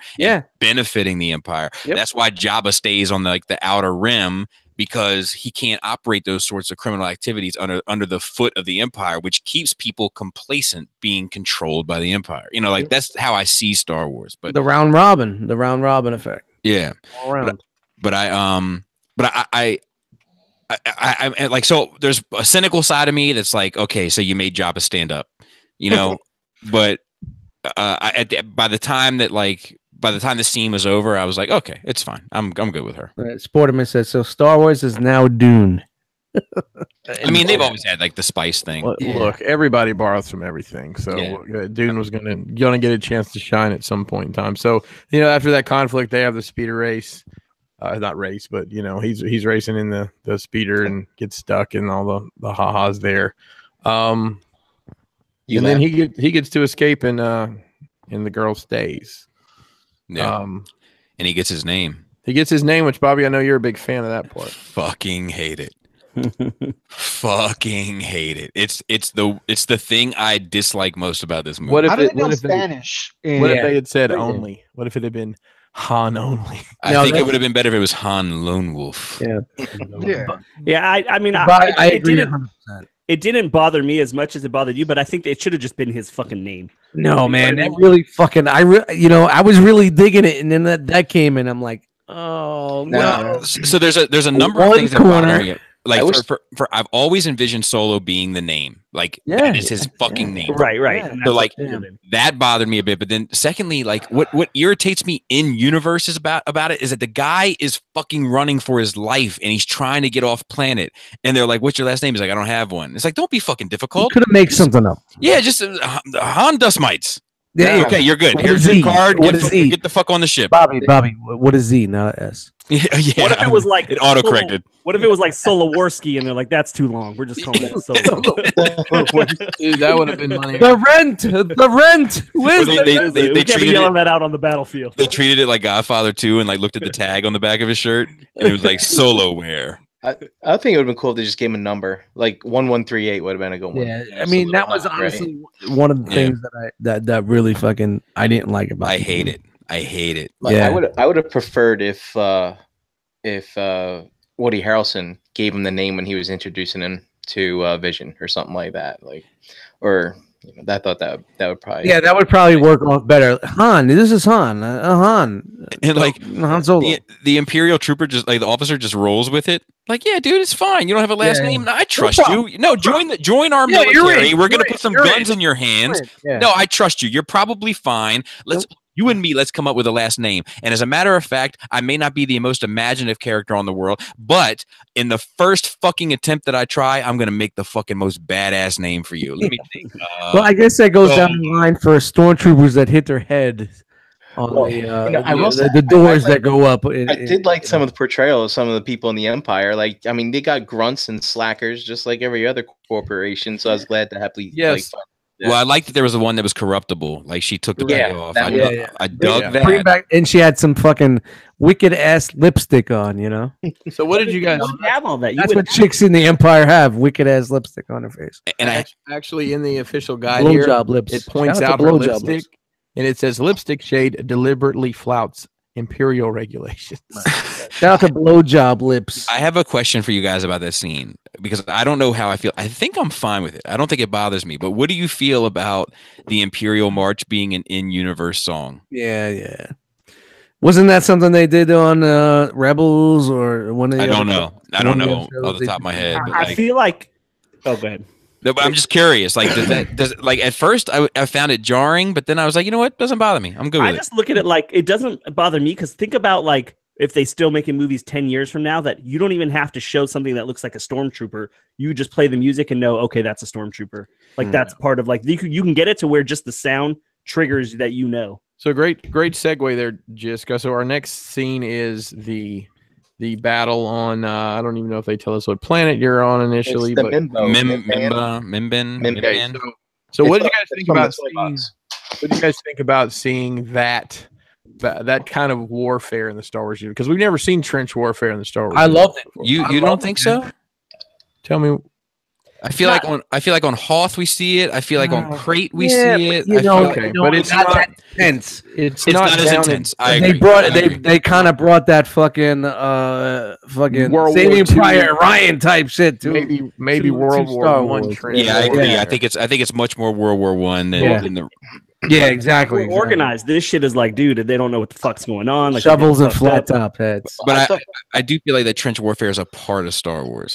benefiting the Empire. Yep. That's why Jabba stays on the outer rim, because he can't operate those sorts of criminal activities under the foot of the Empire, which keeps people complacent, being controlled by the Empire. That's how I see Star Wars. But the round robin effect. Yeah. All around. But I like, so there's a cynical side of me that's like, okay, so you made Jabba stand up, but by the time the scene was over, I was like, okay, it's fine. I'm good with her. Sporterman says, so Star Wars is now Dune. I mean, they've always had like the spice thing. Look, everybody borrows from everything. So Dune was gonna get a chance to shine at some point in time. So after that conflict, they have the speeder race. Not race, but he's racing in the speeder and gets stuck, and all the ha-has there. And then he gets to escape, and the girl stays. Yeah. And he gets his name. He gets his name, which, Bobby, I know you're a big fan of that part. Fucking hate it. Fucking hate it. It's the thing I dislike most about this movie. What if Spanish? What if they had said only? What if it had been Han only? I think it would have been better if it was Han Lone Wolf. Yeah. Yeah. I mean, I agree. it didn't bother me as much as it bothered you, but I think it should have just been his fucking name. No, man, that really fucking. I was really digging it, and then that came, and I'm like, oh no. So there's a number of things that bother me. Like I've always envisioned Solo being the name. Like that is his fucking name. Right. Yeah. So like that bothered me a bit. But then secondly, like what irritates me in universe is about it is that the guy is fucking running for his life and he's trying to get off planet. And they're like, "What's your last name?" He's like, "I don't have one." It's like, don't be fucking difficult. Could have made something up. Yeah, just Han dust mites. Yeah, okay, you're good. What Here's is your card. What is Z? Get the fuck on the ship. Bobby, what is Z, not an S? Yeah. What if it was like it auto-corrected? What if it was like Solowarski and they're like, that's too long. We're just calling it Solo. Dude, that would have been money. The rent. They kept yelling that out on the battlefield. They treated it like Godfather 2 and like looked at the tag on the back of his shirt and it was like Solo wear. I think it would have been cool if they just gave him a number, like 1138 would have been a good one. Yeah, I mean that was honestly one of the things that really fucking I didn't like about. I hate it. Like, I would have preferred if Woody Harrelson gave him the name when he was introducing him to Vision or something like that, I thought that would probably that would probably work off better. Han, this is Han. Han. And like Han Solo. The Imperial trooper just like the officer just rolls with it. Like, yeah, dude, it's fine. You don't have a last name. No, I trust you. No, join our military. We're gonna put some guns in your hands. No, I trust you. You're probably fine. You and me, let's come up with a last name. And as a matter of fact, I may not be the most imaginative character on the world, but in the first fucking attempt that I try, I'm going to make the fucking most badass name for you. Let me think. Well, I guess that goes down the line for stormtroopers that hit their head on the doors that go up. I did like some of the portrayal of some of the people in the Empire. Like, I mean, they got grunts and slackers just like every other corporation. So I was glad to happily Well, I liked that there was the one that was corruptible. Like she took the bag off. I dug that. Bring back, and she had some fucking wicked ass lipstick on. So what did you guys have all that? That's what chicks in the Empire have: wicked ass lipstick on her face. And I actually in the official guide here, it points out her lipstick, and it says lipstick shade deliberately flouts Imperial regulations. Shout out to blowjob lips. I have a question for you guys about that scene because I don't know how I feel. I think I'm fine with it. I don't think it bothers me. But what do you feel about the Imperial March being an in-universe song? Yeah. Wasn't that something they did on Rebels or one of the? I don't know off the top of my head. But I feel like. Oh, go ahead. No, but I'm just curious. Like, does like at first I found it jarring, but then I was like, you know what? It doesn't bother me. I'm good with it. I just look at it like it doesn't bother me because think about like if they still making movies 10 years from now that you don't even have to show something that looks like a stormtrooper. You just play the music and know, okay, that's a stormtrooper. Like that's part of like you can get it to where just the sound triggers that you know. So great segue there, Jiska. So our next scene is the battle on I don't even know if they tell us what planet you're on initially, it's the but Mimban. So what do you guys think about seeing? What do you guys think about seeing that kind of warfare in the Star Wars universe? Because we've never seen trench warfare in the Star Wars. I loved it. You don't think so? Tell me. I feel like on Hoth we see it. I feel like on Crate we see it. But it's not that intense. It's not as intense. They kind of brought that fucking World Saving War II. Private Ryan type shit too. Maybe World War One. Yeah, I agree. Yeah. I think it's much more World War One than the. Yeah, exactly. Organized. This shit is like, dude, they don't know what the fuck's going on. Like shovels and flat top heads. But I do feel like that trench warfare is a part of Star Wars.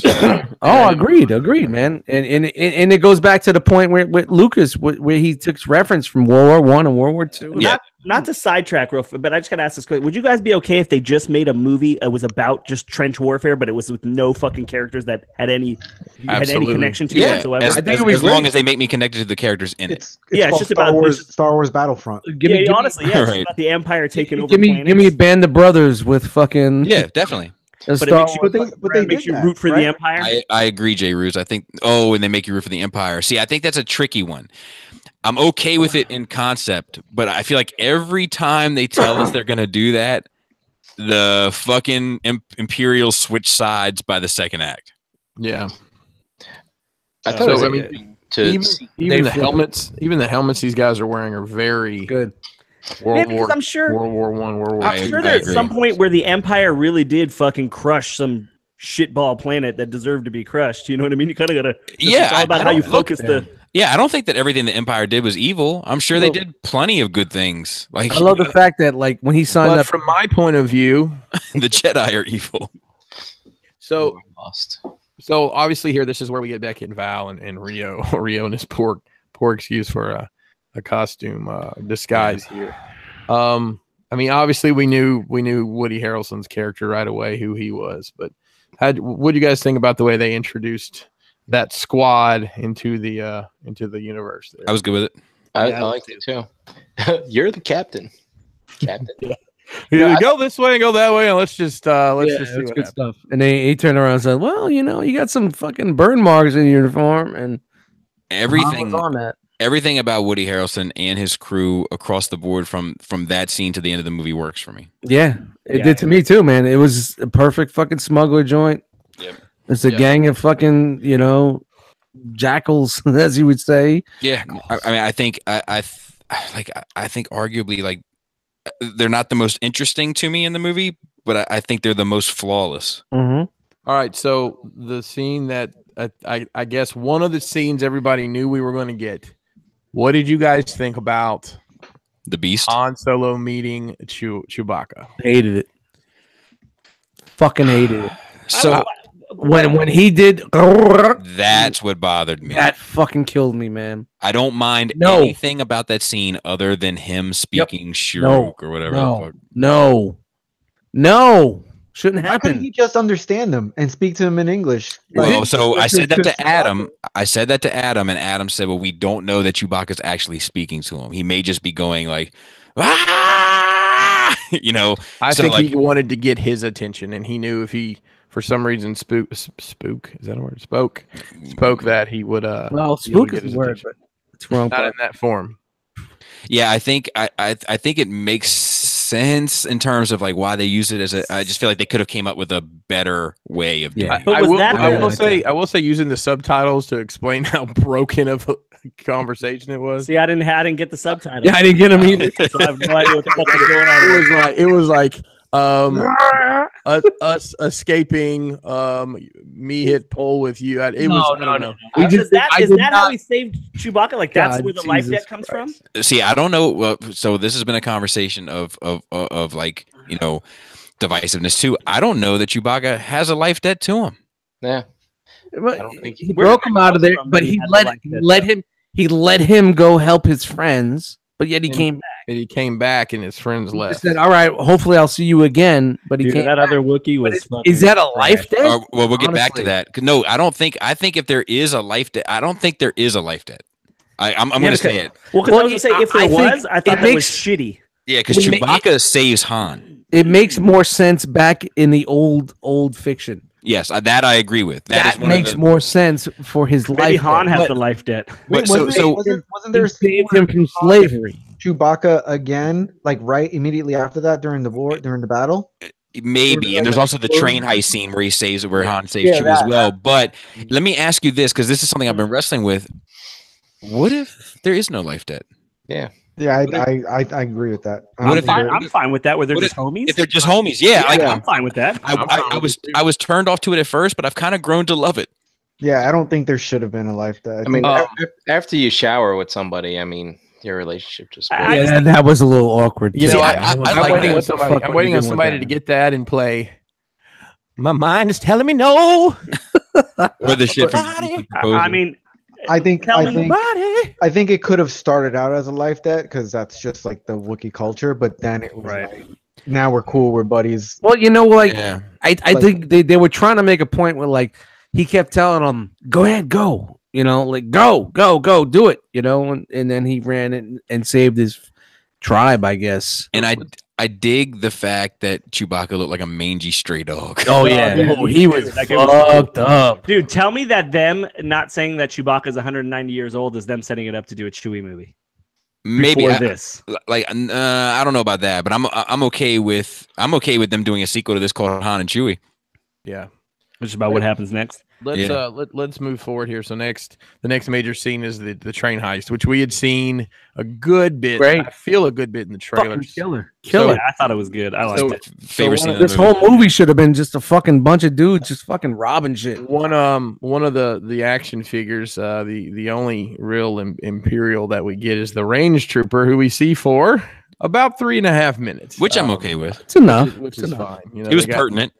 Agreed, man. And it goes back to the point where with Lucas, where he took reference from World War I and World War II. Yeah. Not to sidetrack, but I just gotta ask this question: would you guys be okay if they just made a movie that was about just trench warfare, but it was with no fucking characters that had any connection to whatsoever? As long as they make me connected to the characters in it. It's just about Star Wars Battlefront. Honestly, it's about the Empire taking over. Give me a band of brothers with fucking. Yeah, definitely. But they make you root for the Empire. I agree, Jay Ruse. I think. And they make you root for the Empire. See, I think that's a tricky one. I'm okay with it in concept, but I feel like every time they tell us they're gonna do that, the fucking Imperials switch sides by the second act. Yeah. I thought even the helmets these guys are wearing are very good. World War I'm sure World War I, World War I'm sure there's some point where the Empire really did fucking crush some shitball planet that deserved to be crushed. You know what I mean? You kind of gotta. Yeah, it's all about I how you don't- look, focus the. Yeah, I don't think that everything the Empire did was evil. I'm sure they Well- did plenty of good things. Like I love the fact that like when he signed But up, from my point of view, the Jedi are evil. so Lost. so obviously here, this is where we get Beckett and Val and Rio. Rio and his poor excuse for a costume disguise here. I mean, obviously we knew Woody Harrelson's character right away, who he was. But what do you guys think about the way they introduced that squad into the universe? There? I was good with it. I Yeah, liked it too. You're the captain. Captain. Yeah, go this way, go that way, and let's just see it's what good happens. stuff. And he turned around and said, "Well, you know, you got some fucking burn marks in your uniform," and Everything Han was on that. everything about Woody Harrelson and his crew across the board from that scene to the end of the movie works for me. Yeah, it Yeah. did to me too, man. It was a perfect fucking smuggler joint. Yep. It's a Yep. gang of fucking, you know, jackals, as you would say. Yeah, I mean, I think I think arguably like they're not the most interesting to me in the movie, but I think they're the most flawless. Mm-hmm. All right, so the scene that I guess one of the scenes everybody knew we were going to get. What did you guys think about The Beast. Han Solo meeting Chewbacca? Hated it. Fucking hated it. So When he did that's what bothered me. that, fucking killed me, man. I don't mind No. anything about that scene other than him speaking Shiruk or whatever. the No, fuck. no, shouldn't How could happen. he just understand them and speak to them in English? Well, so I said that to Chewbacca- Adam. I said that to Adam, and Adam said, "Well, we don't know that Chewbacca's actually speaking to him. He may just be going like, ah! you know." I So, think like- he wanted to get his attention, and he knew if he, for some reason, spoke is that a word? Spoke that he would. Well, he would spook get is his the word, attention. but it's wrong. Not in that form. Yeah, I think I think it makes sense in terms of like why they use it as a. I just feel like they could have came up with a better way of doing Yeah. it. But I was will, that I the- will say using the subtitles to explain how broken of a conversson it was. See, I didn't get the subtitles. Yeah, I didn't get him either. So I have no idea what the fuck is going on. It was like us escaping me hit pole with you. I don't know. We Is just- that I is did that how not- he saved Chewbacca? Like that's God, where the life Jesus debt comes from? See, I don't know. Well, so this has been a conversation of like divisiveness too. I don't know that Chewbacca has a life debt to him. Yeah. But don't think- he Where broke did him that out of come there, from but that he he had to let like that let stuff? him he let him go help his friends, but yet he And- came back. And he came back, and his friends He left. said, "All right, hopefully I'll see you again." But he Dude, came. that other Wookiee But was. is that a life debt? Well, we'll get back to Honestly. that. No, I don't think. I think if there is a life debt, I don't think there is a life debt. I'm going to say it. Well, because I was gonna say if there I think was, I it thought that was makes- shitty. Yeah, because It ma- Chewbacca saves Han. It makes more sense back in the old fiction. Yes, that I agree with. That is one of makes the- more sense for his Maybe life. Han debt. has the life debt. But so wasn't He there a scene saved where him from slavery. Chewbacca again, like right immediately after that during the battle? maybe, and there's also the train heist scene where he saves where Han saves Yeah, Chewie as that- well. But let me ask you this, because this is something I've been wrestling with. What if there is no life debt? Yeah, I agree with that. What if I'm fine with that. Where they're what just homies. If they're just homies, yeah. Like, I'm fine with that. I was turned off to it at first, but I've kind of grown to love it. Yeah, I don't think there should have been a life debt. I mean, Oh. after you shower with somebody, I mean, your relationship just. I Yeah, just- that was a little awkward. You too. know, I I'm like waiting that. on What the somebody. fuck I'm were waiting you on doing somebody with to get that and play. My mind is telling me no. Or the shit from I mean, I think Tell I me think I think it could have started out as a life debt because that's just like the Wookiee culture, but then it was like, now we're cool, we're buddies. Well, you know, like yeah. I think they were trying to make a point where like he kept telling him, "Go ahead, go," you know, like go, do it, you know, and then he ran it and saved his tribe, I guess. And I dig the fact that Chewbacca looked like a mangy stray dog. Oh yeah, Oh, he was like, it was- fucked up. dude, tell me that them not saying that Chewbacca is 190 years old is them setting it up to do a Chewie movie. Maybe Before I, this. I don't know about that, but I'm okay with them doing a sequel to this called Han and Chewie. Yeah. Which is about what happens next. let's move forward here. So the next major scene is the train heist, which we had seen a good bit. Great. I feel a good bit in the Fucking trailers. killer. Yeah, I thought it was good. I liked it. Favorite scene of This the movie. whole movie should have been just a fucking bunch of dudes just fucking robbing shit. One of the action figures, the only real imperial that we get is the range trooper, who we see for about 3.5 minutes, Which I'm okay with. It's enough. which It's is enough. fine. You know, It was they got- pertinent.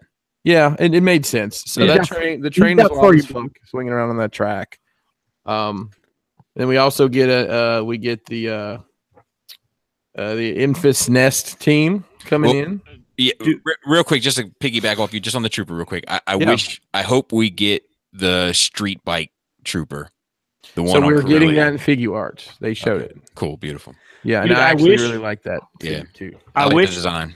Yeah, it made sense. So Yeah. the train is got long for as you, fuck, swinging around on that track. Then we also get the Infus Nest team coming Well, in. Yeah, real quick, just to piggyback off you, just on the trooper, real quick. Yeah. I hope we get the street bike trooper. The one So on we were getting Corellia. that in figure arts. They showed it. Cool, beautiful. Yeah, and Dude, I I actually wish- really like that. Yeah. too. I like wish- the design.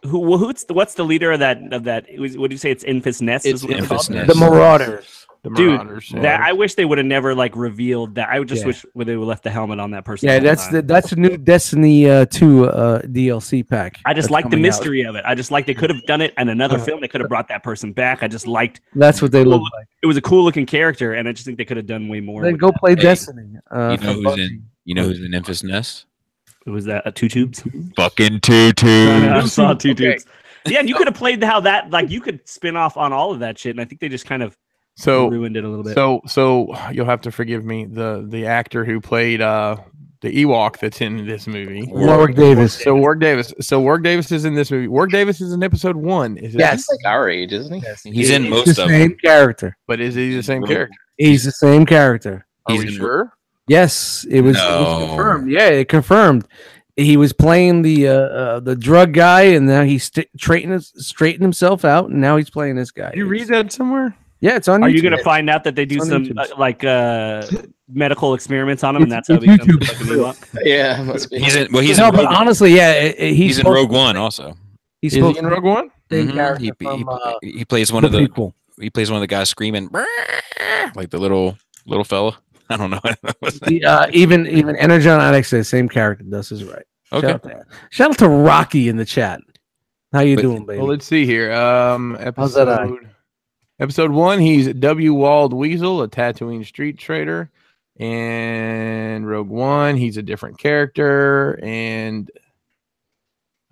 What's the leader of that? What do you say? It's Infus Nest. It's is what Infus called? Nest. The Marauders. The Dude, Marauders. That I wish they would have never like revealed that. I would just Yeah. wish they would left the helmet on that person. Yeah, all the that's time. the new Destiny 2 DLC pack. I just that's like the coming out. mystery of it. I just like they could have done it in another film. They could have brought that person back. I just liked That's what they look like. it was a cool looking character, and I just think they could have done way more. Then with go that. play Hey, Destiny. You for know who's Bungie. in? You know who's in Memphis Nest? Was that two tubes? Fucking Tutu. I saw two Okay. tubes. Yeah, and you could have played how that like you could spin off on all of that shit, and I think they just kind of So ruined it a little bit. So you'll have to forgive me. The actor who played the Ewok that's in this movie. Warwick Davis. So Warwick Davis is in this movie. Warwick Davis is in episode 1. Is it? Yes. He's like our age, isn't he? He's in He's most the of same them. character. But is he the same character? He's the same character. Are He's we in- sure? Yes, it was No. confirmed. Yeah, it confirmed. He was playing the drug guy, and now he's straightened himself out, and now he's playing this guy. Did you read that somewhere? Yeah, it's on. Are YouTube. you going to find out that they do It's on some YouTube. medical experiments on him, and It's- that's how he it's becomes YouTube. like a new Ewok? Yeah, must be. He's in. Well, he's No, in. but Rogue, honestly, yeah, he's in Rogue One also. He's Is he supposed in to Rogue One? be the same Mhm. character from He plays one the of the. prequel. He plays one of the guys screaming like the little fella. I don't know. Even Energon Addict says same character. This is right. Okay. Shout out to Rocky in the chat. How you doing, baby? Well, let's see here. How's that eye? Episode 1, he's W. Walled Weasel, a Tatooine street trader. And Rogue One, he's a different character. And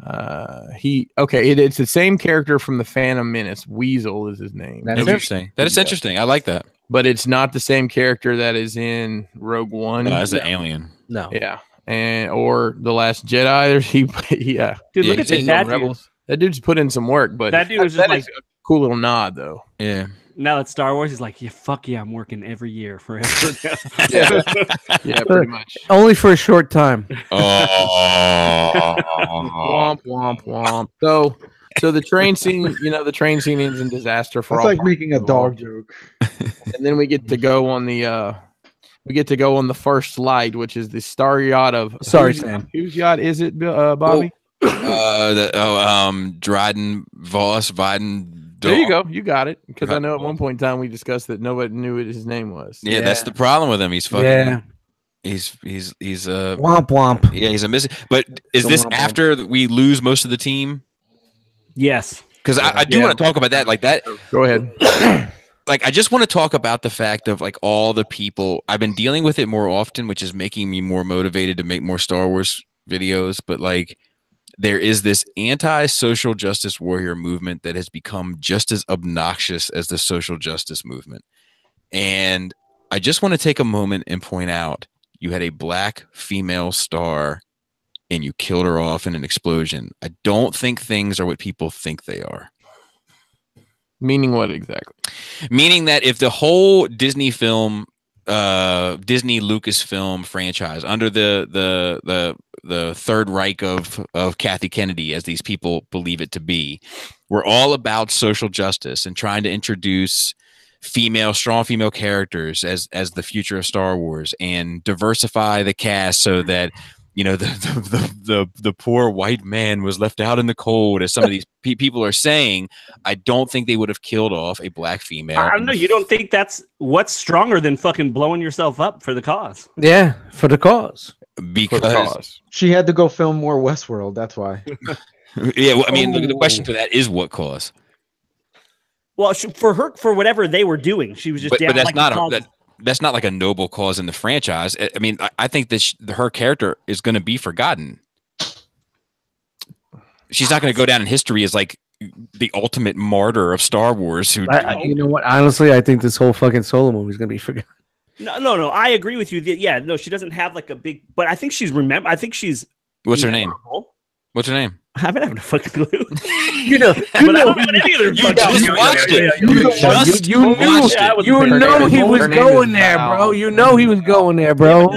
it's the same character from the Phantom Menace. Weasel is his name. That's it. Interesting. That is interesting. I like that. But it's not the same character that is in Rogue One. No, as an alien. No. Yeah. And or The Last Jedi. Yeah. Dude, Yeah, look at he's in that dude. Rebels. That dude's put in some work, but That dude was just that is a cool little nod though. Yeah. Now that Star Wars, he's like, yeah, fuck yeah, I'm working every year forever. Yeah, pretty much. Only for a short time. Oh. Womp womp womp. So the train scene, the train scene ends in disaster for It's all like parties making a involved. dog joke. And then we get to go on the first light, which is the star yacht of Sorry, whose- Sam. Whose yacht is it, Bobby? Dryden Voss Viden. There you go. You got it. Because I know at one point in time we discussed that nobody knew what his name was. Yeah, that's the problem with him. He's fucking. Yeah. He's Womp womp. yeah, he's a missing. But is So this womp womp. after we lose most of the team? Yes. Because I do want to talk about that. Like that. Go ahead. Like I just want to talk about the fact of like all the people I've been dealing with it more often, which is making me more motivated to make more Star Wars videos. But like there is this anti-social justice warrior movement that has become just as obnoxious as the social justice movement. And I just want to take a moment and point out you had a black female star and you killed her off in an explosion. I don't think things are what people think they are. Meaning what exactly? Meaning that if the whole Disney film, Disney Lucasfilm franchise under the Third Reich of Kathy Kennedy, as these people believe it to be, were all about social justice and trying to introduce strong female characters as the future of Star Wars and diversify the cast so that the poor white man was left out in the cold, as some of these people are saying, I don't think they would have killed off a black female. I don't know. You don't think that's what's stronger than fucking blowing yourself up for the cause? Yeah, for the cause. Because She had to go film more Westworld. That's why. yeah, well, I mean, the question to that is what cause. Well, for whatever they were doing, she was just But down. that's like not that's not like a noble cause in the franchise. I mean, I think that her character is going to be forgotten. She's not going to go down in history as like the ultimate martyr of Star Wars. You know what? Honestly, I think this whole fucking Solo movie is gonna be forgotten. No. I agree with you. Yeah, no, she doesn't have like a big. But I think she's remember. I think she's. What's her name? What's her name? I haven't had a fucking clue. You know, but I don't know any of their You just watched it. You know he was going there, bro. You know he was going there, bro.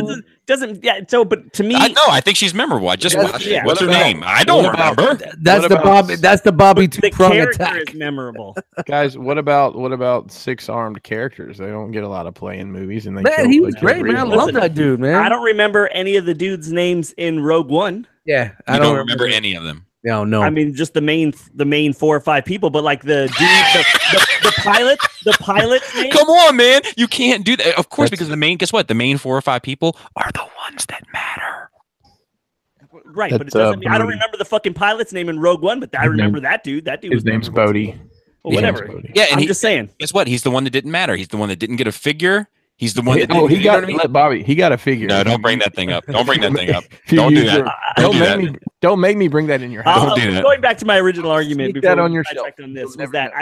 Doesn't yeah. So, but to me, I think she's memorable. I just watched it. What's her name? I don't remember. That's the Bobby the two-prong character attack. is memorable. Guys, what about six-armed characters? They don't get a lot of play in movies, and Man, he was great, man. I love that dude, man. I don't remember any of the dudes' names in Rogue One. Yeah, I don't remember any of them. No. I mean, just the main 4 or 5 people, but like the dude, the pilot name. Come on, man, you can't do that. Of course, because guess what? The main 4 or 5 people are the ones that matter. Right, but it doesn't mean I don't remember the fucking pilot's name in Rogue One, but I remember that dude. That dude. His name's Bodhi. Well, whatever. Yeah, and I'm just saying. Guess what? He's the one that didn't matter. He's the one that didn't get a figure. He's the one that. He got let Bobby. He got a figure. No, don't bring that thing up. Don't bring that thing up. Don't do that. Don't make me bring that in your house. Don't do that. Going back to my original argument Keep before that on your I shelf. checked on this was that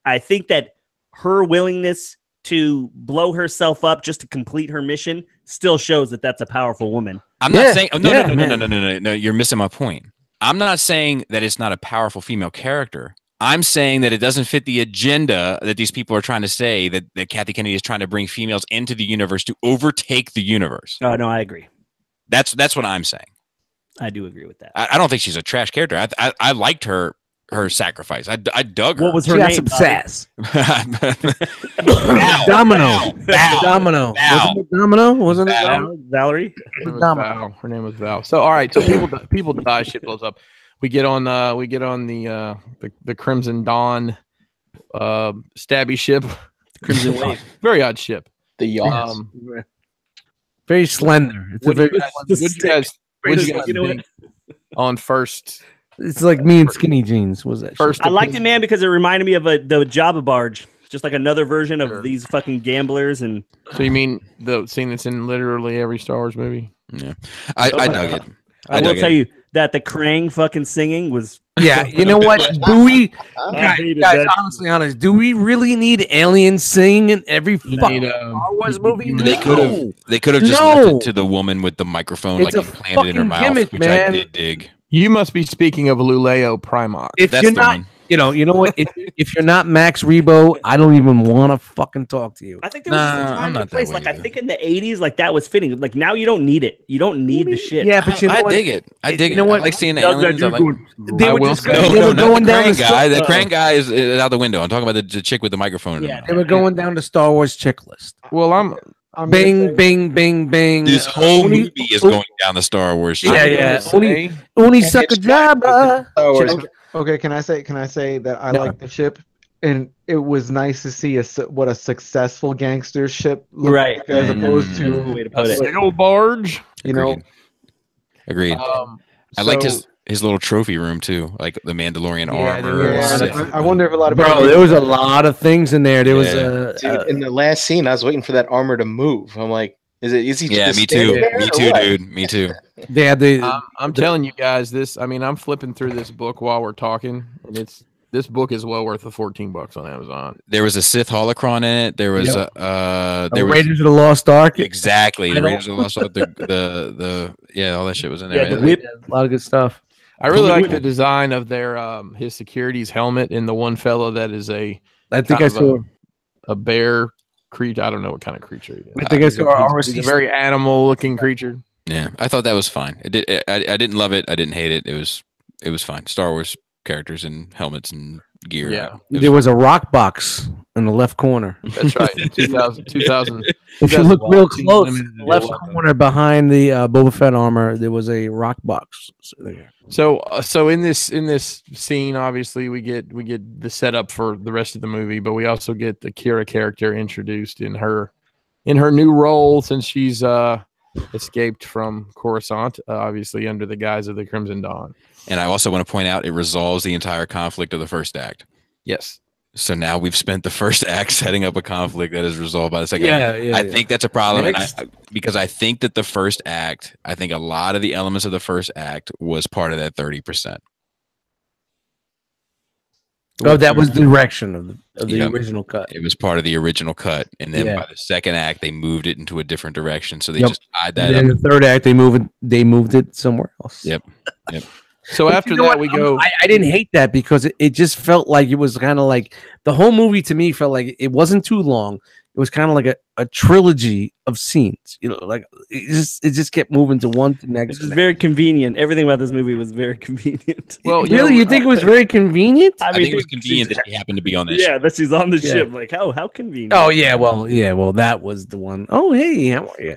I think that her willingness to blow herself up just to complete her mission still shows that that's a powerful woman. I'm not saying. No. You're missing my point. I'm not saying that it's not a powerful female character. I'm saying that it doesn't fit the agenda that these people are trying to say that Kathy Kennedy is trying to bring females into the universe to overtake the universe. Oh, no, I agree. That's what I'm saying. I do agree with that. I don't think she's a trash character. I liked her sacrifice. I dug her. What was her name? Some sass. Domino. Domino. Wasn't it Domino? Wasn't it Valerie? Her name was Val. So all right, so people die, shit blows up. We get on the Crimson Dawn stabby ship. Crimson Wave. Very odd ship. The yacht. very slender. It's a very. What you guys think on first? It's like me and skinny jeans. Was that first? I liked it, man, because it reminded me of the Jabba barge, just like another version of these fucking gamblers. And so you mean the scene that's in literally every Star Wars movie? Yeah, I dug it. I will tell you that the Krang fucking singing was. Yeah, you know what? Do we, guys, honestly, honest, do we really need aliens singing in every fucking Star Wars movie? They could have just left it to the woman with the microphone, It's like a planted in her mouth, gimmick, which man. I did dig. You must be speaking of Luleo Primarch. If That's you're the not, one. you know what? If you're not Max Rebo, I don't even want to fucking talk to you. I think there was a Nah, time I'm and not that place. way Like I either. think in the '80s, like that was fitting. Like now you don't need it. You don't need the shit. Yeah, but you know I what? dig it. I dig You know it. what? I like seeing the Does that aliens. dude I like, going- They I were will just say- they were going down the the guy. The Krang guy is out the window. I'm talking about the chick with the microphone. Yeah. They were going down the Star Wars checklist. Well, I'm Bing, bing, bing, bing. This whole movie is going down the Star Wars. Yeah, checklist. yeah. Only suck a job. Star Wars. Okay, can I say that I like the ship, and it was nice to see what a successful gangster ship looked Right. like, as opposed Way to to put it. sail barge. you know. Agreed. I liked his little trophy room too, like the Mandalorian armor. Yeah, I wonder if a lot of Bro, there was a lot of things in there. There was Dude, in the last scene, I was waiting for that armor to move. I'm like, is he? Yeah, just me standing too. there Me or too, what? dude. Me too. they had the I'm telling you guys this. I mean, I'm flipping through this book while we're talking, and this book is well worth the $14 on Amazon. There was a Sith holocron in it. There was there was Raiders of the Lost Ark. exactly the Raiders of the Lost Ark. The yeah, all that shit was in there. Yeah, the whip. A lot of good stuff. I really like the design of their his security's helmet and the one fellow that is I think kind I of saw. a bear creature. I don't know what kind of creature he is. I think I saw R.O.C. He's a very animal looking creature. Yeah, I thought that was fine. I didn't love it. I didn't hate it. It was fine. Star Wars characters and helmets and gear. Yeah. There was a rock box in the left corner. That's right. 2000. If you look real close, limited left edition. corner behind the Boba Fett armor, there was a rock box. So in this scene, obviously we get the setup for the rest of the movie, but we also get the Kira character introduced in her new role since she's escaped from Coruscant, obviously under the guise of the Crimson Dawn. And I also want to point out it resolves the entire conflict of the first act. Yes. So now we've spent the first act setting up a conflict that is resolved by the second Yeah, act. yeah. I think that's a problem, and Next. because I think that the first act, I think a lot of the elements of the first act was part of that 30%. Oh, that was the direction of the Yep. original cut. It was part of the original cut, and then Yeah. by the second act, they moved it into a different direction. So they Yep. just tied And that then up. the third act, they moved it somewhere else. Yep. So But after you know that, what? we go. I didn't hate that because it just felt like it was kind of like the whole movie to me felt like it wasn't too long. It was kind of like a trilogy of scenes, you know, like it just kept moving to one to next. It's just very convenient. Everything about this movie was very convenient. Well, Really, you think it was very convenient? I think it was convenient that he happened to be on this. Yeah, that she's on the Yeah. ship. Like, how convenient. Oh yeah, well, that was the one. Oh hey, how are you?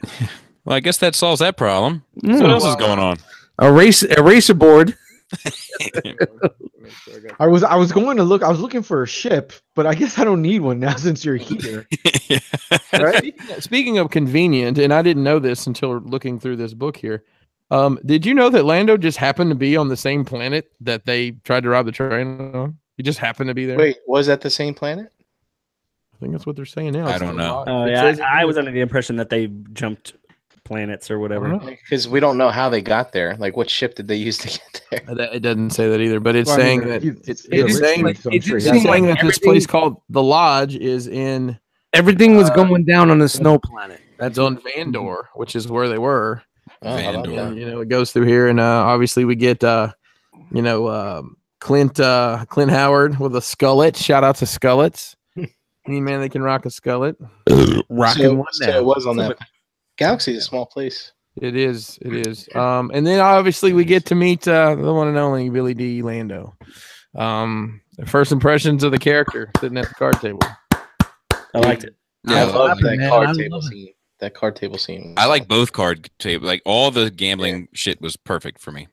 Well, I guess that solves that problem. Mm. What else is going on? A racer board. I was going to look. I was looking for a ship, but I guess I don't need one now since you're here. Right? Speaking of convenient, and I didn't know this until looking through this book here. Did you know that Lando just happened to be on the same planet that they tried to rob the train on? He just happened to be there. Wait, was that the same planet? I think that's what they're saying now. I don't know. Oh It yeah, says- I was under the impression that they jumped planets or whatever. Because we don't know how they got there. Like, what ship did they use to get there? It doesn't say that either, but it's Well, I saying mean, that he's- it's he's a rich saying dude, so I'm it sure he did has it's seem saying like that this everything- place called the Lodge is in Everything was going down on a snow planet. that's on Vandor, which is where they were. Oh, how about Vandor. that? And, it goes through here, and obviously we get Clint Howard with a skullet. Shout out to skullets. Any man that can rock a skullet. Rocking one So down. it was on that. Galaxy is a small place. It is. And then obviously we get to meet the one and only Billy D. Lando. The first impressions of the character sitting at the card table. I liked it. Yeah, I love that man, I card love table it. scene. That card table scene. I like both card table. Like all the gambling shit was perfect for me.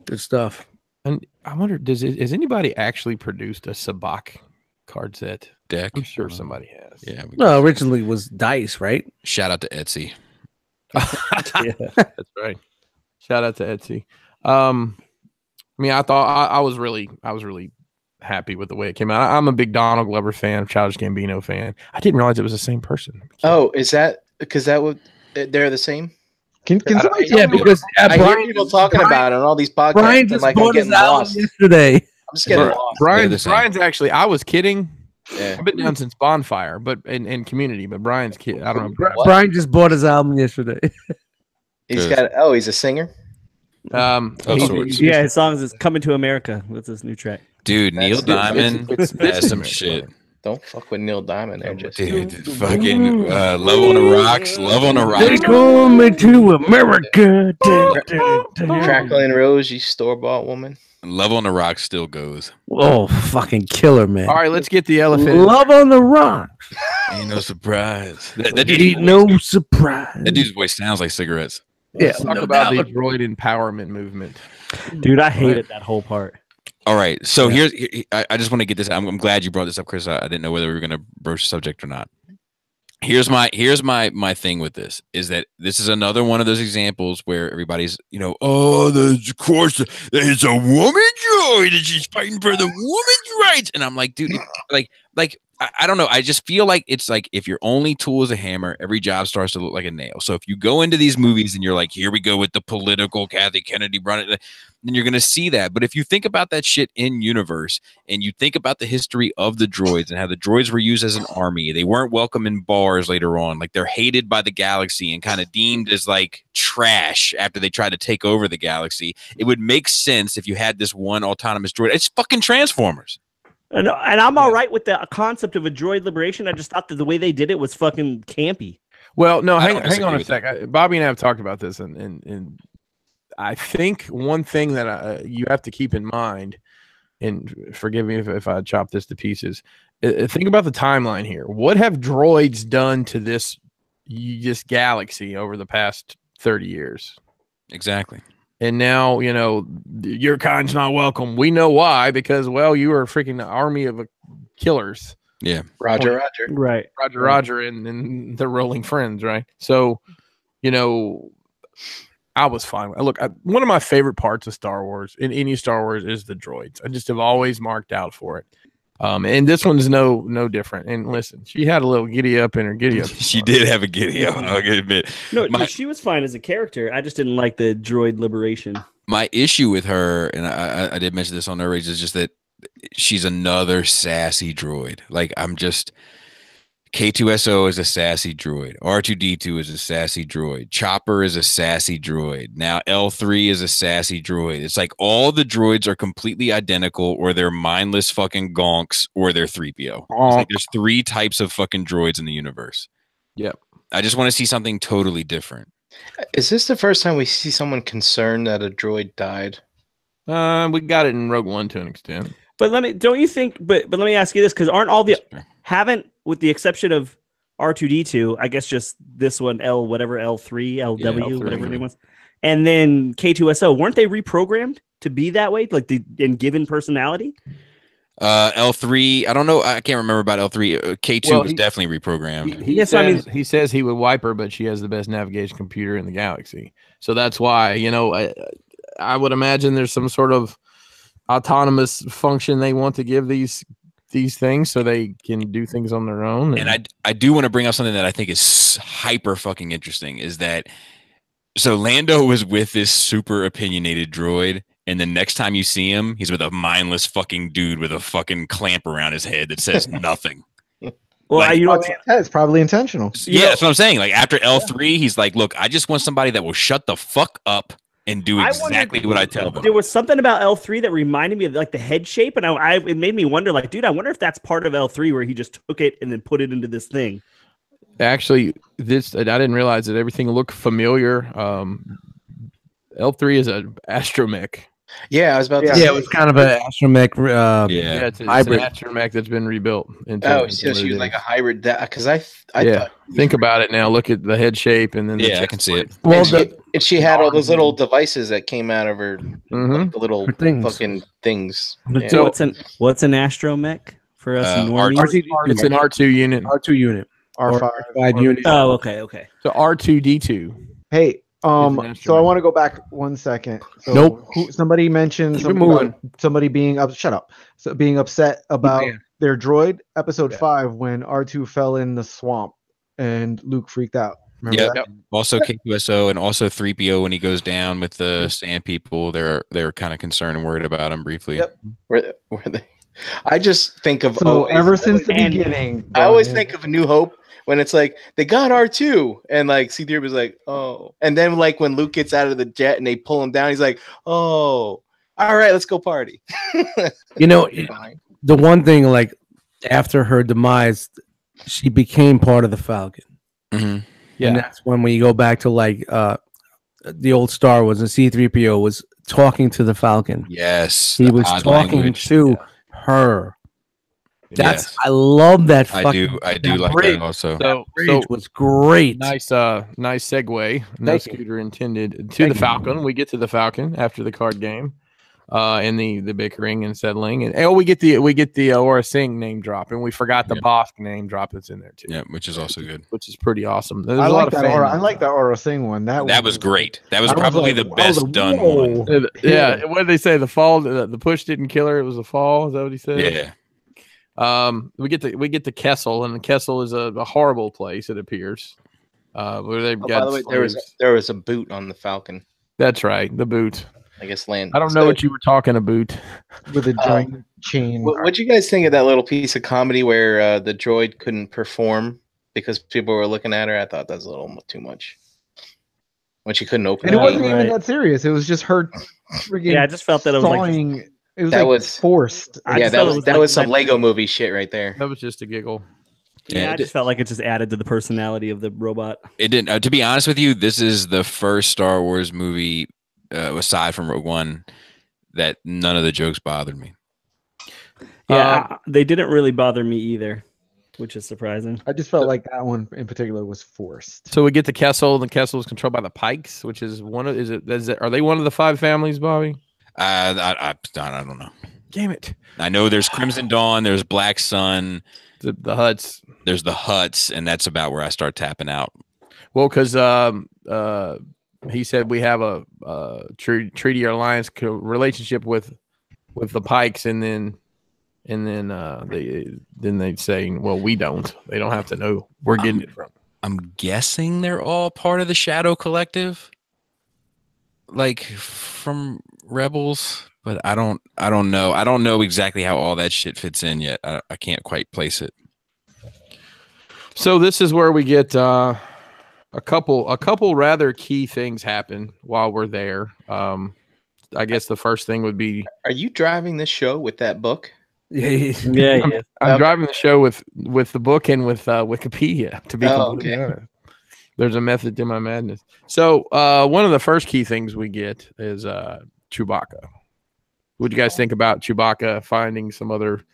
Good stuff. And I wonder, has anybody actually produced a Sabak card set? Deck. I'm sure somebody has. Yeah. No, originally it was dice, right? Shout out to Etsy. That's right. Shout out to Etsy. I mean, I thought I was really happy with the way it came out. I'm a big Donald Glover fan, Childish Gambino fan. I didn't realize it was the same person. Oh, is that because that would they're the same? Can somebody Yeah, tell me? because I hear Brian, people talking about it on all these podcasts. Brian and, just like, I'm bought his getting album lost. yesterday. I'm just getting lost. They're the same. Brian's actually. I was kidding. Yeah. I've been down since Bonfire, but in Community. But Brian's kid. I don't know. What? Brian just bought his album yesterday. He's Good. got. Oh, he's a singer. Of sorts. Yeah, his songs is "Coming to America" with this new track. Dude, Neil That's- Diamond it's has some America. shit. Don't fuck with Neil Diamond there, just Dude, fucking Love on the Rocks. Love on the They Rocks. call me to America. Crackling Rose, you store bought woman. Love on the Rocks still goes. Oh, fucking killer, man. All right, let's get the elephant. Love on the rock. Ain't no surprise. That Ain't no surprise. That dude's voice sounds like cigarettes. Yeah, Let's talk no about doubt. the droid empowerment movement. Dude, I hated that whole part. All right, so here's. I just want to get this. I'm glad you brought this up, Chris. I didn't know whether we were going to broach the subject or not. Here's my thing with this is that this is another one of those examples where everybody's of course it's a woman droid and she's fighting for the woman's rights, and I'm like, dude, like I don't know. I just feel like it's like if your only tool is a hammer, every job starts to look like a nail. So if you go into these movies and you're like, here we go with the political Kathy Kennedy run it, then you're going to see that. But if you think about that shit in universe and you think about the history of the droids and how the droids were used as an army, they weren't welcome in bars later on. Like they're hated by the galaxy and kind of deemed as like trash after they tried to take over the galaxy. It would make sense if you had this one autonomous droid. It's fucking Transformers. And I'm all right with the concept of a droid liberation. I just thought that the way they did it was fucking campy. Well, no, I hang don't on disagree a with sec. Bobby and I have talked about this, and I think one thing that you have to keep in mind, and forgive me if I chop this to pieces. Think about the timeline here. What have droids done to this galaxy over the past 30 years? Exactly. And now, your kind's not welcome. We know why, because, well, you are a freaking army of killers. Yeah. Roger. Right. Roger, and the Rolling Friends, right? So, I was fine. Look, one of my favorite parts of Star Wars, in any Star Wars, is the droids. I just have always marked out for it. And this one's no different. And listen, she had a little giddy up in her giddy up. She did have a giddy up, I'll admit. No, she was fine as a character. I just didn't like the droid liberation. My issue with her, and I did mention this on her rage, is just that she's another sassy droid. Like, I'm just... K2SO is a sassy droid. R2D2 is a sassy droid. Chopper is a sassy droid. Now L3 is a sassy droid. It's like all the droids are completely identical, or they're mindless fucking gonks, or they're 3PO. It's like there's 3 types of fucking droids in the universe. Yep. I just want to see something totally different. Is this the first time we see someone concerned that a droid died? We got it in Rogue One to an extent. But let me ask you this, because aren't all the with the exception of R2D2, I guess just this one, L3, LW, whatever her name was, and then K2SO, weren't they reprogrammed to be that way, like and given personality? L3, I don't know. I can't remember about L3. K2 was definitely reprogrammed. He says he would wipe her, but she has the best navigation computer in the galaxy. So that's why, I would imagine there's some sort of autonomous function they want to give these things so they can do things on their own. And I do want to bring up something that I think is hyper fucking interesting, is that so Lando was with this super opinionated droid, and the next time you see him, he's with a mindless fucking dude with a fucking clamp around his head that says nothing. Well, it's probably intentional. Yeah, that's what I'm saying. Like, after L3, he's like, look, I just want somebody that will shut the fuck up and do exactly what I tell them. There was something about L3 that reminded me of like the head shape, and it made me wonder, like, dude, I wonder if that's part of L3 where he just took it and then put it into this thing. Actually, I didn't realize that everything looked familiar. L3 is an astromech. Yeah, I was about to say. Yeah, it was kind of an astromech it's hybrid. an astromech that's been rebuilt. So she was like a hybrid. Because I thought, think about it now. Look at the head shape, and then I can see it. Well, and she had all those little devices that came out of her, like the little fucking things. Yeah. So what's an astromech for us normies? It's an R2 unit. R2 unit. R5 unit. Oh, okay. So R2D2. Hey, so I want to go back 1 second. So Nope. Somebody mentioned somebody being being upset about their droid. Episode 5, when R2 fell in the swamp and Luke freaked out. Remember that? Also K2SO and also 3PO, when he goes down with the sand people, they're kind of concerned and worried about him briefly. Yep. Were they? I just think of ever since the beginning. I always think of A New Hope when it's like they got R2 and like C3 was like, oh, and then like when Luke gets out of the jet and they pull him down, he's like, oh, all right, let's go party. The one thing, like, after her demise, she became part of the Falcon. Mm-hmm. Yeah, and that's when you go back to like the old Star Wars, and C3PO was talking to the Falcon. Yes, he was talking to her. I love that. I do like that also. So was great. Nice segue. No scooter intended to the Falcon. We get to the Falcon after the card game, and the bickering and settling, and we get the Aura Singh name drop, and we forgot the Bosk name drop that's in there too. Yeah, which is also good. Which is pretty awesome. I like that Aura Singh one. That was great. That was probably the best done one. Yeah. What did they say? The fall, the push didn't kill her. It was a fall. Is that what he said? Yeah. We get to Kessel, and Kessel is a horrible place, it appears. Where they've got. By the way, there was a boot on the Falcon. That's right, the boot. I guess land. I don't know what you were talking about. With a giant chain. What'd you guys think of that little piece of comedy where the droid couldn't perform because people were looking at her? I thought that was a little too much. When she couldn't open it. And it wasn't even that serious. It was just her freaking I just felt that it was like it was forced. That was some Lego movie shit right there. That was just a giggle. Yeah, I just felt like it just added to the personality of the robot. It didn't. To be honest with you, this is the first Star Wars movie, aside from Rogue One, that none of the jokes bothered me. Yeah, they didn't really bother me either, which is surprising. I just felt like that one in particular was forced. So we get to Kessel, and Kessel is controlled by the Pikes, which is are they one of the 5 families, Bobby? I don't know. Damn it! I know there's Crimson Dawn, there's Black Sun, the Hutts. There's the Hutts, and that's about where I start tapping out. Well, because he said we have a treaty or alliance relationship with the Pikes, and then and then they say, well, we don't. They don't have to know. We're getting it from. I'm guessing they're all part of the Shadow Collective, like from Rebels, but I don't know. I don't know exactly how all that shit fits in yet. I can't quite place it. So this is where we get a couple rather key things happen while we're there. I guess the first thing would be, Are you driving this show with that book? Yeah. I'm driving the show with the book and with Wikipedia, to be completely honest. There's a method to my madness. So one of the first key things we get is Chewbacca. What do you guys think about Chewbacca finding some more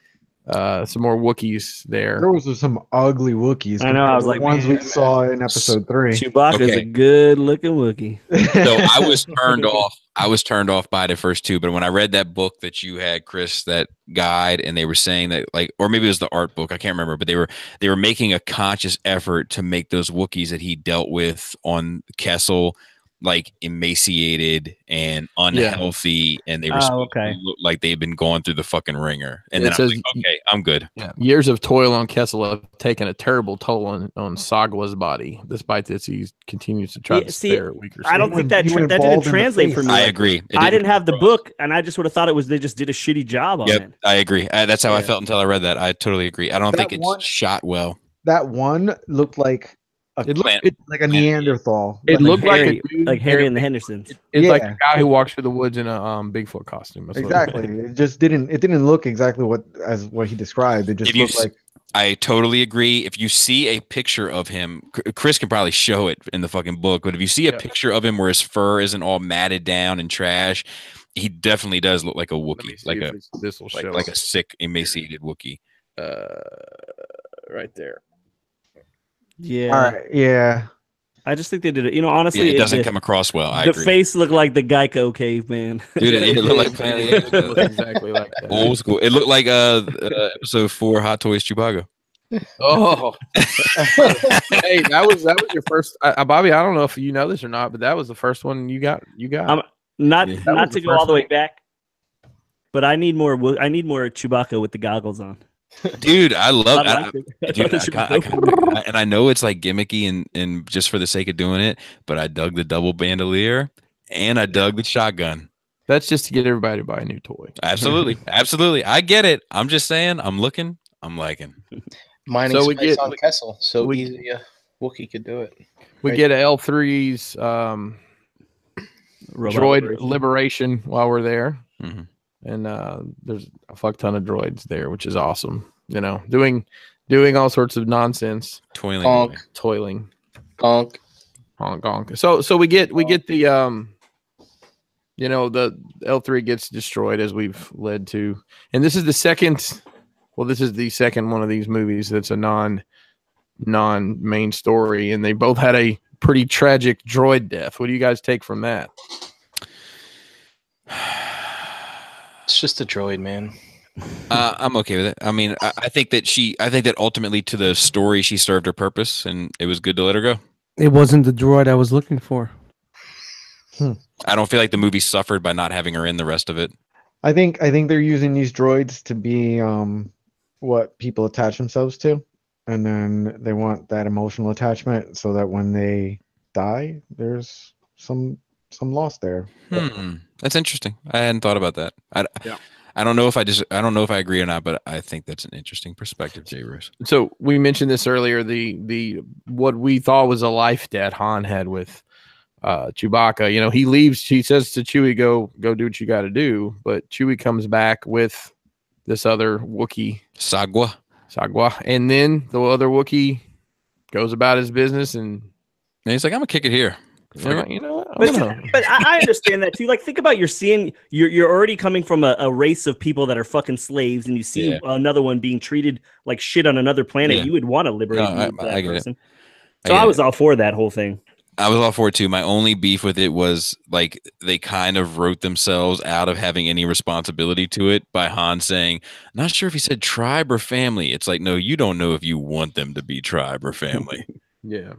Wookiees there? There was some ugly Wookiees. I know. I was the like, ones we saw in episode 3. Chewbacca's a good looking Wookiee. So I was turned off. I was turned off by the first two, but when I read that book that you had, Chris, that guide, and they were saying that, like, or maybe it was the art book, I can't remember, but they were making a conscious effort to make those Wookiees that he dealt with on Kessel like emaciated and unhealthy, and they were supposed to look like they've been going through the fucking ringer. And then I was like, okay, I'm good. Yeah. Years of toil on Kessel have taken a terrible toll on Sagwa's body. Despite this, he continues to try to stare at weaker. I don't think that didn't translate for me. I agree. I didn't have the book, and I just would have thought it was they just did a shitty job on it. I agree. That's how I felt until I read that. I totally agree. I don't think it's shot well. That one looked like like a Neanderthal. It looked like Harry and the Hendersons. It's like a guy who walks through the woods in a Bigfoot costume. Exactly. It just didn't look exactly what he described. It just looked like. I totally agree. If you see a picture of him, Chris can probably show it in the fucking book, but if you see a picture of him where his fur isn't all matted down and trash, he definitely does look like a Wookiee, like a sick, emaciated Wookiee. Right there. Yeah. All right. Yeah. I just think they did it. You know, honestly, it doesn't come across well. I the agree. face looked like the Geico caveman. Dude, it looked like exactly like that. Old school. It looked like episode 4 Hot Toys Chewbacca. Oh, hey, that was your first, Bobby. I don't know if you know this or not, but that was the first one you got. Not to go all the way back, but I need more. I need more Chewbacca with the goggles on. Dude, I love it. And I know it's like gimmicky and just for the sake of doing it, but I dug the double bandolier and I dug the shotgun. That's just to get everybody to buy a new toy. Absolutely. Absolutely. I get it. I'm just saying, I'm looking, I'm liking. Mining space on Kessel. So easy Wookiee could do it. We get a L3's droid liberation while we're there. Mm-hmm. And there's a fuck ton of droids there, which is awesome. You know, doing all sorts of nonsense, toiling. Honk. So we get the you know, the L3 gets destroyed as we've led to, and this is the second. Well, this is the second one of these movies that's a non-main story, and they both had a pretty tragic droid death. What do you guys take from that? It's just a droid, man. I'm okay with it. I mean, I think that ultimately to the story she served her purpose, and it was good to let her go. It wasn't the droid I was looking for. I don't feel like the movie suffered by not having her in the rest of it. I think they're using these droids to be what people attach themselves to, and then they want that emotional attachment so that when they die, there's some loss there. That's interesting. I hadn't thought about that. I don't know if I agree or not, but I think that's an interesting perspective, Jay Bruce. So we mentioned this earlier. The what we thought was a life debt Han had with Chewbacca. You know, he leaves. He says to Chewie, "Go do what you got to do." But Chewie comes back with this other Wookiee, Sagwa, and then the other Wookiee goes about his business, and he's like, "I'm gonna kick it here." You know, but I understand that too. Like, think about you're already coming from a race of people that are fucking slaves, and you see another one being treated like shit on another planet. You would want to liberate that person. So I was all for that whole thing. I was all for it too. My only beef with it was like they kind of wrote themselves out of having any responsibility to it by Han saying, "Not sure if he said tribe or family." It's like, no, you don't know if you want them to be tribe or family. Yeah.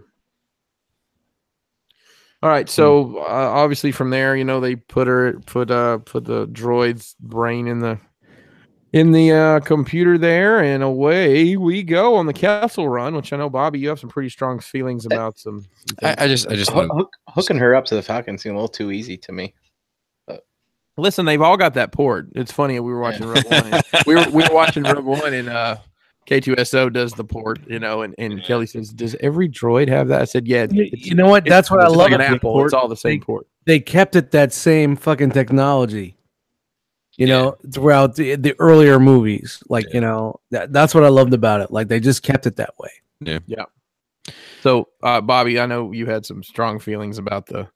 All right, so obviously from there, you know, they put the droid's brain in in the computer there, and away we go on the Kessel Run, which I know, Bobby, you have some pretty strong feelings about some things. I just Hooking her up to the Falcon seemed a little too easy to me. Listen, they've all got that port. It's funny, we were watching Rogue One. And we were watching Rogue One, and K2SO does the port, and Kelly says, "Does every droid have that?" I said, "Yeah." You know what? That's what I love. Like an about Apple. port. It's all the same port. They kept it that same fucking technology. Throughout the earlier movies, that's what I loved about it. Like they just kept it that way. Yeah. So, Bobby, I know you had some strong feelings about the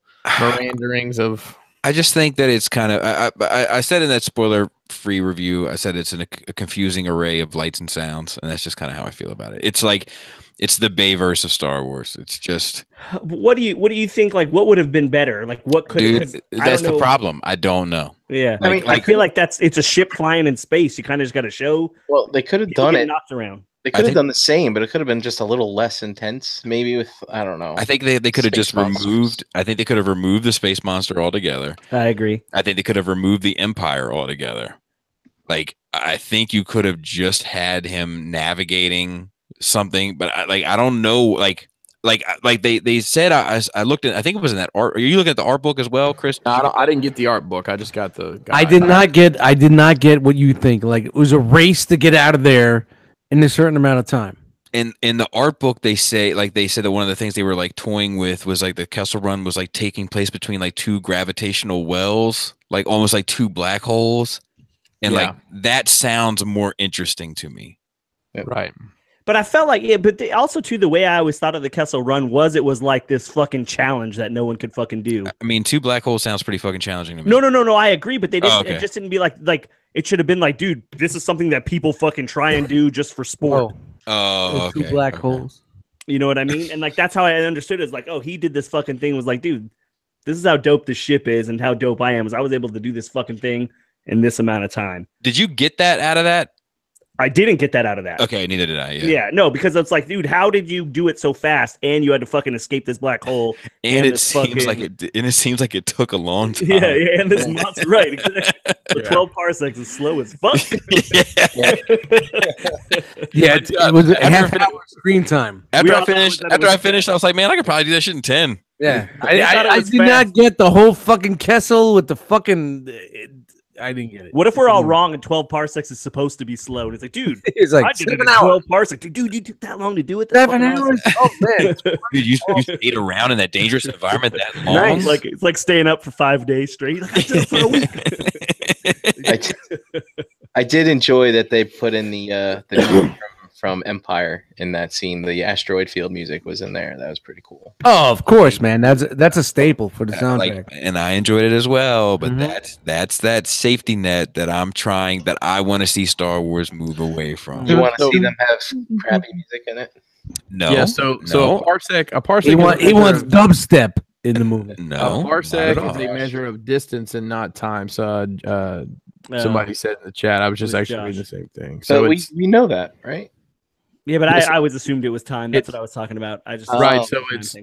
meanderings of. I just think that it's kind of. I said in that spoiler-free review, I said it's a confusing array of lights and sounds, and that's just kind of how I feel about it. It's like it's the Bayverse of Star Wars. It's just. What do you think? Like, what would have been better? Like, what could? Dude, that's the problem. I don't know. Yeah, I feel like it's a ship flying in space. You kind of just got to show. Well, they could have done it. Knocked around. They could have done the same, but it could have been just a little less intense, maybe with I don't know. I think they could have just removed. I think they could have removed the space monster altogether. I agree. I think they could have removed the Empire altogether. Like I think you could have just had him navigating something, but I don't know. Like they said. I looked at. I think it was in that art. Are you looking at the art book as well, Chris? No, I didn't get the art book. I just got the. Guide. I did not get what you think. Like it was a race to get out of there in a certain amount of time. In the art book, they said that one of the things they were like toying with was like the Kessel Run was like taking place between like two gravitational wells, like almost like two black holes, and like that sounds more interesting to me. Right. But I felt like, also too, the way I always thought of the Kessel Run was it was like this fucking challenge that no one could fucking do. I mean, two black holes sounds pretty fucking challenging to me. No, I agree, but they didn't. It just didn't be like it should have been like, dude, this is something that people fucking try and do just for sport. Two black holes. You know what I mean? And like that's how I understood it. It's like, oh, he did this fucking thing. Was like, dude, this is how dope this ship is, and how dope I am. Is I was able to do this fucking thing in this amount of time. Did you get that out of that? I didn't get that out of that. Okay, neither did I. Yeah, no, because it's like, dude, how did you do it so fast? And you had to fucking escape this black hole. And it seems like it took a long time. Yeah, and this monster, right? The 12 parsecs is slow as fuck. It was half an hour screen time. After I finished, I was like, man, I could probably do that shit in 10. Yeah, I did not get the whole fucking Kessel with the fucking. I didn't get it. What if we're all wrong and 12 parsecs is supposed to be slow? And it's like, dude, it's like I did it in 12 parsecs. Dude, you took that long to do it? 7 hours? Oh, man. Dude, you stayed around in that dangerous environment that long? Nice. It's like staying up for 5 days straight. I did it for a week. I did enjoy that they put in the music from Empire in that scene. The asteroid field music was in there. That was pretty cool. Oh, of course, man. That's a staple for the soundtrack. And I enjoyed it as well. But that's that safety net that I want to see Star Wars move away from. Do you want to see them have crappy music in it? No. Yeah. So a parsec. He wants dubstep in the movie. No. A parsec is a measure of distance and not time. So somebody said in the chat. I was just actually reading the same thing. So we know that, right? Yeah, but I always assumed it was time. That's what I was talking about. I just right. So it's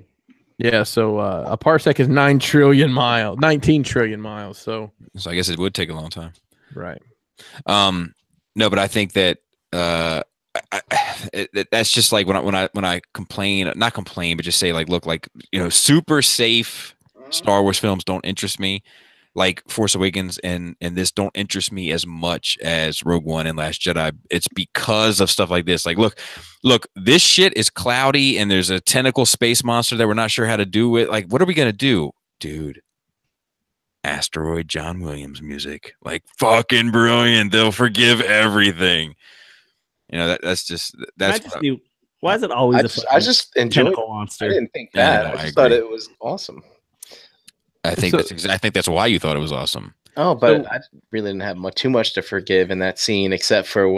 So a parsec is 19 trillion miles. So I guess it would take a long time. Right. No, but I think that that's just like when I complain, not complain, but just say like, look, like super safe Star Wars films don't interest me. Like Force Awakens and this don't interest me as much as Rogue One and Last Jedi. It's because of stuff like this. Like, look, this shit is cloudy and there's a tentacle space monster that we're not sure how to do with. Like, what are we gonna do, dude? Asteroid John Williams music, like fucking brilliant. They'll forgive everything. That's why is it always? I just enjoyed tentacle monster. I didn't think that. I just thought it was awesome. I think that's why you thought it was awesome. Oh, but I really didn't have too much to forgive in that scene, except for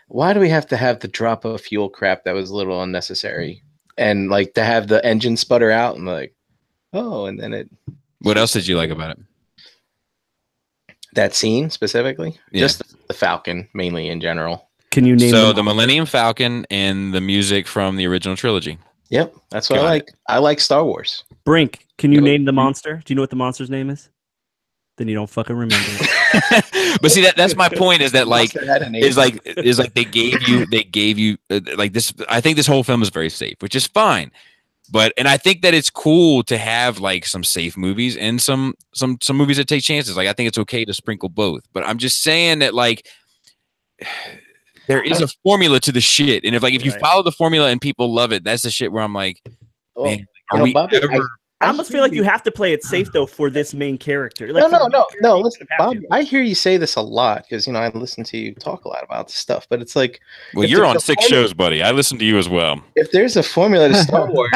why do we have to have the drop of fuel crap that was a little unnecessary, and like to have the engine sputter out and like, and then it. What else did you like about it? That scene specifically, just the Falcon mainly in general. Can you name the Millennium Falcon and the music from the original trilogy? Yep, that's what I like. I like Star Wars. Brink, can you name the monster? Do you know what the monster's name is? then you don't fucking remember it. But see, that's my point. Is that like Must have had an is like they gave you like this. I think this whole film is very safe, which is fine. And I think that it's cool to have like some safe movies and some movies that take chances. Like I think it's okay to sprinkle both. But I'm just saying that like there is a formula to the shit, and if you follow the formula and people love it, that's the shit where I'm like, man, are we Bobby, ever? I almost feel like you have to play it safe though for this main character. Like, no. Listen, Bob, I hear you say this a lot because I listen to you talk a lot about this stuff. But it's like, well, you're on 6 shows, buddy. I listen to you as well. If there's a formula to Star Wars,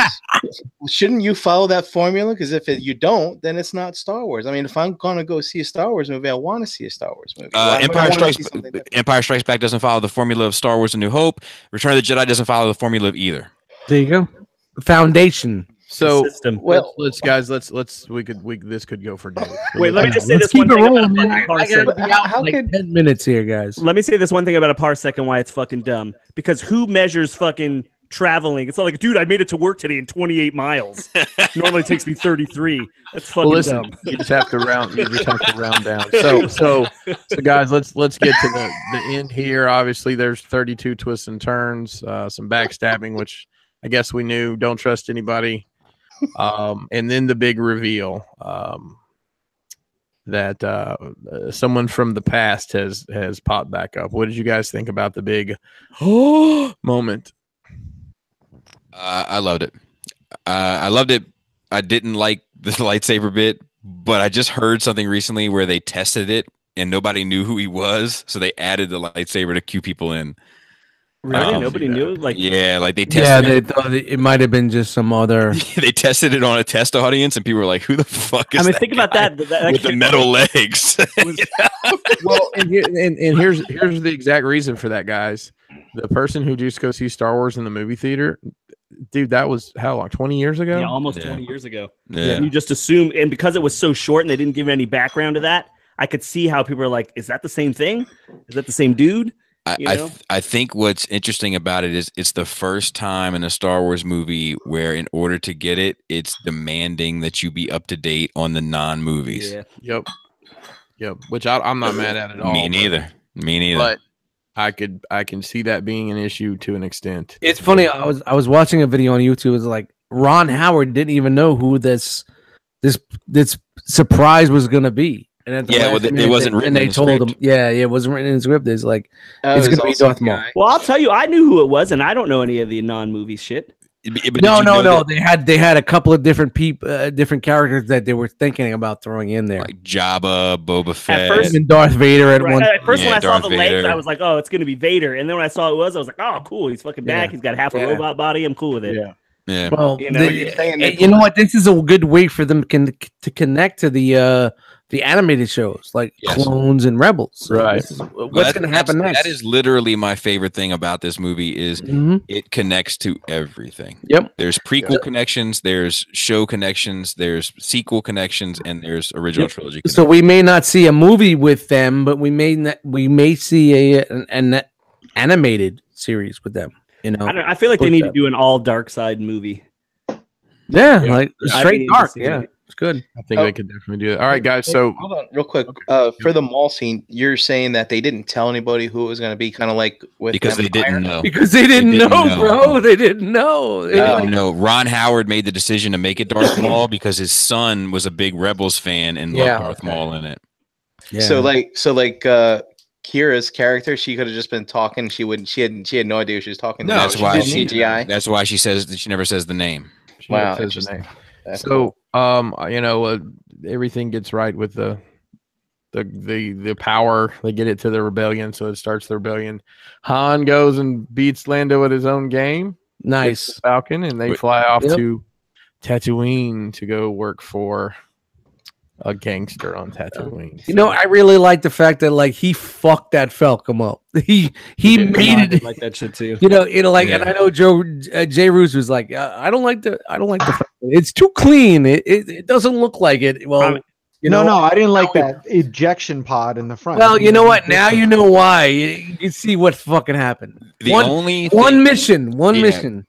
shouldn't you follow that formula? Because if you don't, then it's not Star Wars. I mean, if I'm gonna go see a Star Wars movie, I want to see a Star Wars movie. Empire Strikes Back doesn't follow the formula of Star Wars: A New Hope. Return of the Jedi doesn't follow the formula of either. There you go. Foundation. So well, this could go for days. Wait, let me just say Let's this one keep it thing rolling, about man. I Parsec. gotta be out in like 10 minutes here, guys. Let me say this one thing about a Parsec and why it's fucking dumb. Because who measures fucking traveling? It's not like, dude, I made it to work today in 28 miles. Normally it takes me 33. That's fucking dumb. You just have to round. You just have to round down. So guys, let's get to the end here. Obviously, there's 32 twists and turns, some backstabbing, which I guess we knew. Don't trust anybody. And then the big reveal that someone from the past has popped back up. What did you guys think about the big moment? I loved it. I loved it. I didn't like the lightsaber bit, but I just heard something recently where they tested it and nobody knew who he was, so they added the lightsaber to cue people in. Really? Nobody knew? Like, yeah, like they tested they thought it might have been just some other. They tested it on a test audience, and people were like, "Who the fuck is?" think about that with the metal legs. Well, and here's the exact reason for that, guys. The person who just go see Star Wars in the movie theater, dude, that was how long? 20 years ago? Yeah, almost 20 years ago. Yeah. You just assume, and because it was so short and they didn't give any background to that, I could see how people are like, "Is that the same thing? Is that the same dude?" I think what's interesting about it is it's the first time in a Star Wars movie where in order to get it, it's demanding that you be up to date on the non-movies. Yeah. Yep. Which I'm not mad at all. Me neither. But I can see that being an issue to an extent. It's funny. I was watching a video on YouTube. It was like Ron Howard didn't even know who this surprise was going to be. And it wasn't written. And they told him, it wasn't written in the script. It's like it's going to be Darth Maul. Well, I'll tell you, I knew who it was, and I don't know any of the non-movie shit. No. They had a couple of different different characters that they were thinking about throwing in there, like Jabba, Boba Fett, first, and Darth Vader. At first, when I saw Darth the legs, Vader. I was like, "Oh, it's going to be Vader." And then when I saw it was, I was like, "Oh, cool, he's fucking back. He's got half a robot body. I'm cool with it." Yeah. Well, you know, you know what? This is a good way for them to connect to the animated shows like Clones and Rebels. Right. What's going to happen next? That is literally my favorite thing about this movie is it connects to everything. Yep. There's prequel connections, there's show connections, there's sequel connections, and there's original trilogy connections. So we may not see a movie with them, but we may see an animated series with them. You know, I feel like they need to do an all dark side movie. Yeah, like straight dark. Yeah. It's good. I think they could definitely do that. All right, guys. So hold on, real quick. For the mall scene, you're saying that they didn't tell anybody who it was going to be, kind of like with because they didn't know. Because they didn't know, bro. They didn't know. No, Ron Howard made the decision to make it Darth Maul because his son was a big Rebels fan and loved Darth Maul in it. Yeah. So Kira's character, she could have just been talking. She had no idea who she was talking to. No, that's why CGI. That's why she says that she never says the name. Wow. Says the name. So everything gets right with the power. They get it to the rebellion, so it starts the rebellion. Han goes and beats Lando at his own game. Nice. Falcon, and they fly off to Tatooine to go work for a gangster on Tatooine. You know, I really like the fact that like he fucked that Falcon up. He made it like that shit too. You know, and I know Jay Roos was like, I don't like the Falcon. It's too clean. It doesn't look like it. Well, no, I didn't like that ejection pod in the front. Well, you know what? Now you know why. You see what fucking happened. One mission.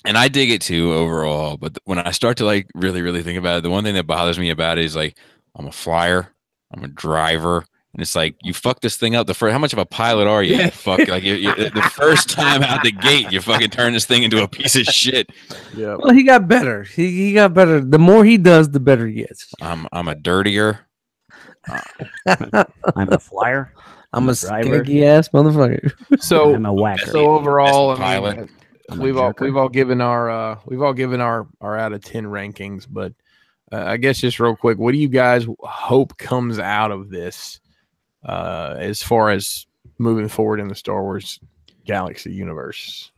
And I dig it too overall, but when I start to like really, really think about it, the one thing that bothers me about it is like I'm a flyer. I'm a driver. And it's like, you fucked this thing up. How much of a pilot are you? You fuck, like the first time out the gate, you fucking turn this thing into a piece of shit. Yeah. Well, he got better. He got better. The more he does, the better he gets. I'm a dirtier. I'm a flyer. I'm a driver. skanky ass motherfucker. So I'm a whacker. So overall, Best I mean, pilot. we've all given our out of 10 rankings, but I guess just real quick, what do you guys hope comes out of this as far as moving forward in the Star Wars Galaxy universe?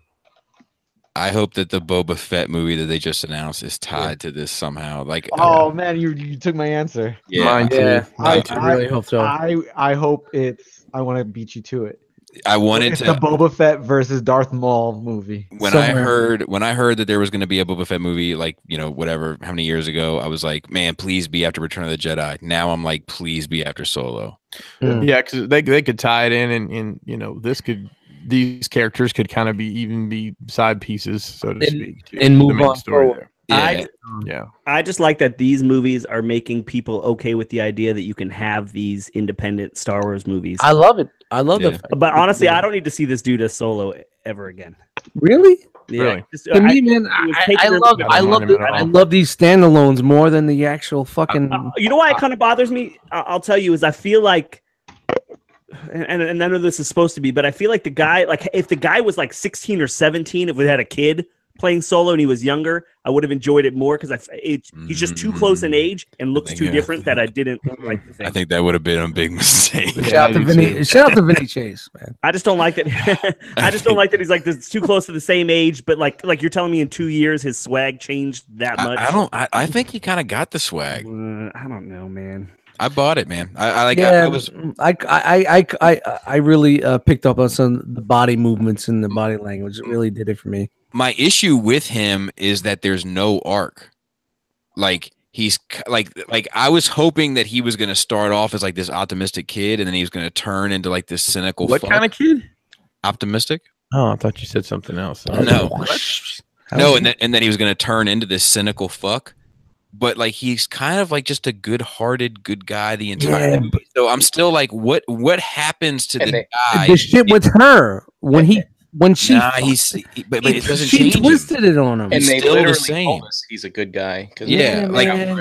I hope that the Boba Fett movie that they just announced is tied to this somehow. Like, Oh man, you took my answer. yeah, Mine too. Yeah, Mine I really hope so. I hope it's. I want to beat you to it. I wanted It's to. the Boba Fett versus Darth Maul movie. When I heard that there was going to be a Boba Fett movie, like, you know, whatever, how many years ago, I was like, man, please be after Return of the Jedi. Now I'm like, please be after Solo. Yeah, because they could tie it in, and you know, these characters could kind of be side pieces, so to speak, to and the move main on story forward. there. Yeah. I just like that these movies are making people okay with the idea that you can have these independent Star Wars movies. I love it. I love Yeah. the. But honestly, I don't need to see this dude as Solo ever again. Really. Yeah, Really? just- To me, man, it was I taking love I I don't love mind him at I all. love these standalones more than the actual fucking. you know why it kind of bothers me? I'll tell you, is I feel like, and none of this is supposed to be, but I feel like the guy, like if the guy was like 16 or 17, if we had a kid playing Solo and he was younger, I would have enjoyed it more because he's just too close in age and looks too different that I didn't like the thing. I think that would have been a big mistake. Shout out to Vinny. Shout out to Vinny Chase, man. I just don't like that. I just don't like that he's like this too close to the same age, but like you're telling me in 2 years his swag changed that much. I think he kind of got the swag. I don't know, man. I bought it, man. I really picked up on some of the body movements and the body language. It really did it for me. My issue with him is that there's no arc. Like he's like I was hoping that he was going to start off as like this optimistic kid, and then he was going to turn into like this cynical. What kind of kid? Optimistic? Oh, I thought you said something else. No, no, and then he was going to turn into this cynical fuck. But like he's kind of like just a good-hearted, good guy the entire movie. So I'm still like, what happens to the guy? The shit with her when she but it doesn't she change him. twisted it on him. And they still the literally same. told us he's a good guy. Yeah, like man.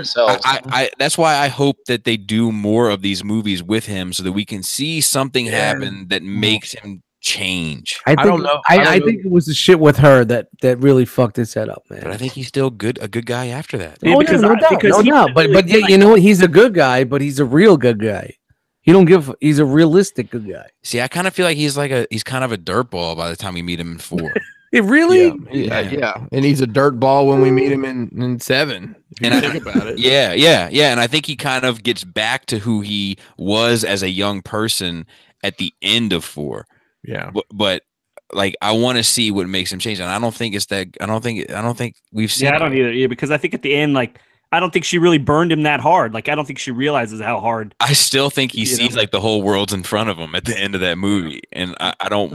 that's why I hope that they do more of these movies with him so that we can see something happen that makes him change. I don't know. I think it was the shit with her that really fucked his head up, man. But I think he's still a good guy after that. Yeah, Oh, because no doubt. because he But really yeah, you know what? He's a good guy, but he's a real good guy. He's a realistic good guy. See, I kind of feel like he's kind of a dirtball by the time we meet him in 4. It really? Yeah. And he's a dirt ball when we meet him in 7. If you think about it. Yeah. And I think he kind of gets back to who he was as a young person at the end of 4. Yeah. But like I want to see what makes him change, and I don't think it's that. I don't think we've seen. Yeah, I don't either. Yeah, because I think at the end, like, I don't think she really burned him that hard. Like, I don't think she realizes how hard. I still think he sees like the whole world's in front of him at the end of that movie, and I don't.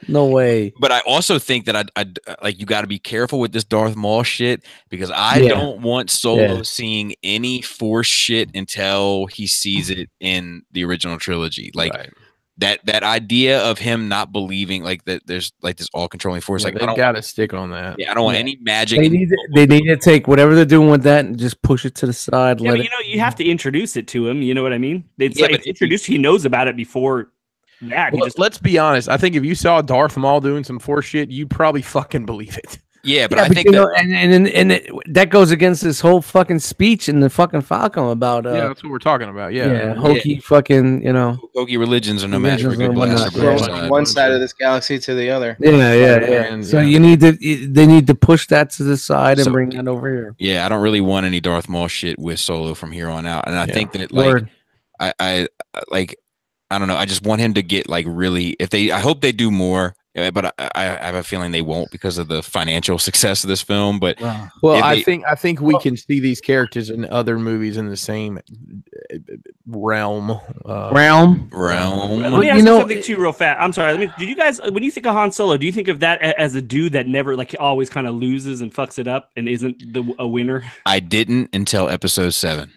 No way. But I also think that I like you got to be careful with this Darth Maul shit because I don't want Solo seeing any Force shit until he sees it in the original trilogy. Like. Right. That idea of him not believing like that there's like this all controlling force, like they gotta stick on that. Yeah, I don't want any magic. They need to take whatever they're doing with that and just push it to the side. Yeah, but you have to introduce it to him. You know what I mean? It's introduced. He knows about it before that. Well, let's be honest. I think if you saw Darth Maul doing some Force shit, you probably fucking believe it. Yeah, but I think that goes against this whole fucking speech in the fucking Falcon about that's what we're talking about. hokey fucking hokey religions are no match for a good blaster. One side of this galaxy to the other. Yeah. So they need to push that to the side and bring that over here. Yeah, I don't really want any Darth Maul shit with Solo from here on out, and I think that like I don't know. I just want him to get like really. I hope they do more. But I have a feeling they won't because of the financial success of this film. But I think we can see these characters in other movies in the same realm. Realm. Let me ask you something too, real fast. I'm sorry. Did you guys, when you think of Han Solo, do you think of that as a dude that never, like, always kind of loses and fucks it up and isn't a winner? I didn't until Episode 7.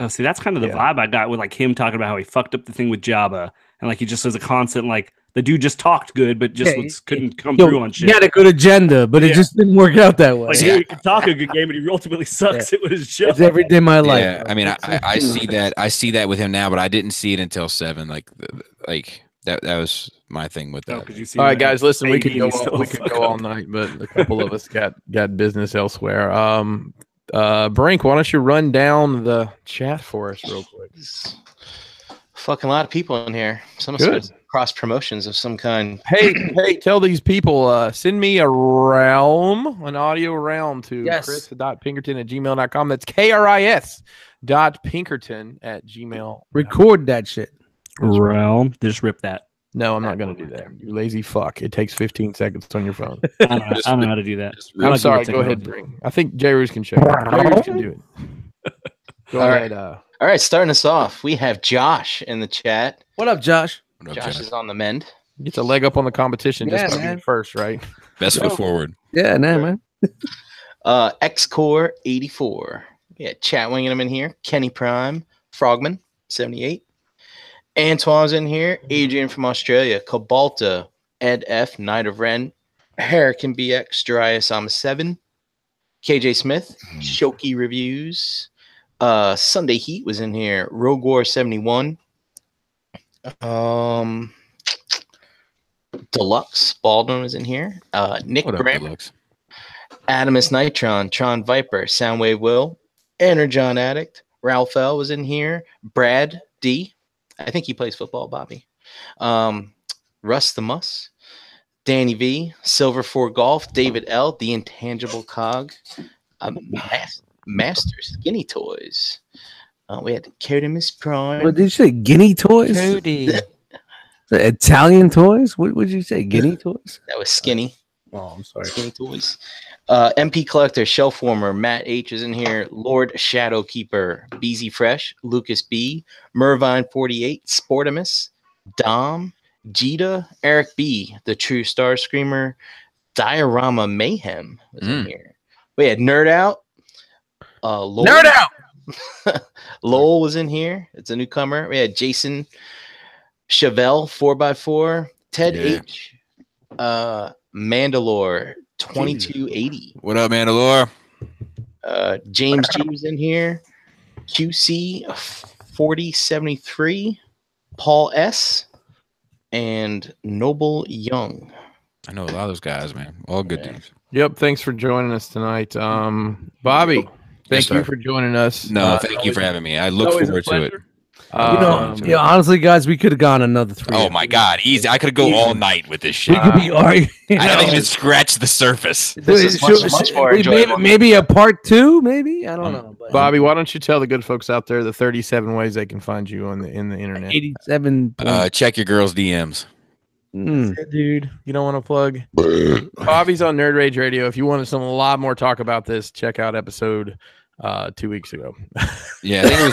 Oh, see, that's kind of the vibe I got with like him talking about how he fucked up the thing with Jabba, and like he just has a constant like the dude just talked good, but just couldn't come through on shit. He had a good agenda, but it just didn't work out that way. Like he could talk a good game, but he ultimately sucks at his job. It's every day of my life. Yeah, I mean, I see that. I see that with him now, but I didn't see it until 7. Like that was my thing with that. All right, guys, listen, we could go all night, but a couple of us got business elsewhere. Brink, why don't you run down the chat for us real quick? Fucking lot of people in here. Some cross promotions of some kind. Hey, tell these people, send me an audio realm to chris.pinkerton@gmail.com. That's KRIS.pinkerton@gmail. Record that shit. Realm. Just rip that. No, I'm not going to do that. You lazy fuck. It takes 15 seconds on your phone. I don't know how to do that. I'm sorry. Go ahead, Bring. I think J-Roos can show you. J-Roos can do it. Go ahead. All right, starting us off, we have Josh in the chat. What up, Josh? Josh is on the mend. Gets a leg up on the competition just by being first, right? Best foot forward. Yeah, man. Xcore 84. Yeah, chat winging him in here. Kenny Prime, Frogman 78. Antoine's in here. Adrian from Australia. Cobalta, Ed F, Knight of Ren, Hurricane BX, Darius Ama 7. KJ Smith, Shoki Reviews. Sunday Heat was in here. Rogue War 71. Deluxe Baldwin was in here. Nick Graham, Adamus Nitron, Tron Viper, Soundwave Will, Energon Addict, Ralph L was in here. Brad D, I think he plays football, Bobby. Russ the Muss, Danny V, Silver 4 Golf, David L, The Intangible Cog, Master Skinny Toys. We had Cardamus Prime. What did you say? Guinea toys? Cody. Italian toys? What would you say? Guinea toys? That was Skinny. Oh, I'm sorry. Skinny Toys. MP Collector, Shelf Warmer, Matt H is in here. Lord Shadowkeeper, BZ Fresh, Lucas B, Mervine 48, Sportimus, Dom, Jita, Eric B, The True Star Screamer, Diorama Mayhem was in here. We had Nerd Out. Lowell. Nerd Out! Lowell was in here. It's a newcomer. We had Jason Chevelle 4x4, Ted H, Mandalore 2280. What up, Mandalore? James G was in here. QC 4073, Paul S, and Noble Young. I know a lot of those guys, man. All good dudes. Yep. Thanks for joining us tonight. Bobby, thank you for joining us. No, thank you for having me. I look forward to it. Honestly, guys, we could have gone another 3. Oh my god, easy! I could go all night with this shit. We could be arguing. I haven't even scratched the surface. This is much more enjoyable. Maybe a part 2, maybe? I don't know. But Bobby, why don't you tell the good folks out there the 37 ways they can find you on in the internet? 87. Check your girls' DMs. Dude, you don't want to plug? Bobby's on Nerd Rage Radio. If you want a lot more talk about this, check out episode 2 weeks ago. Yeah, I think it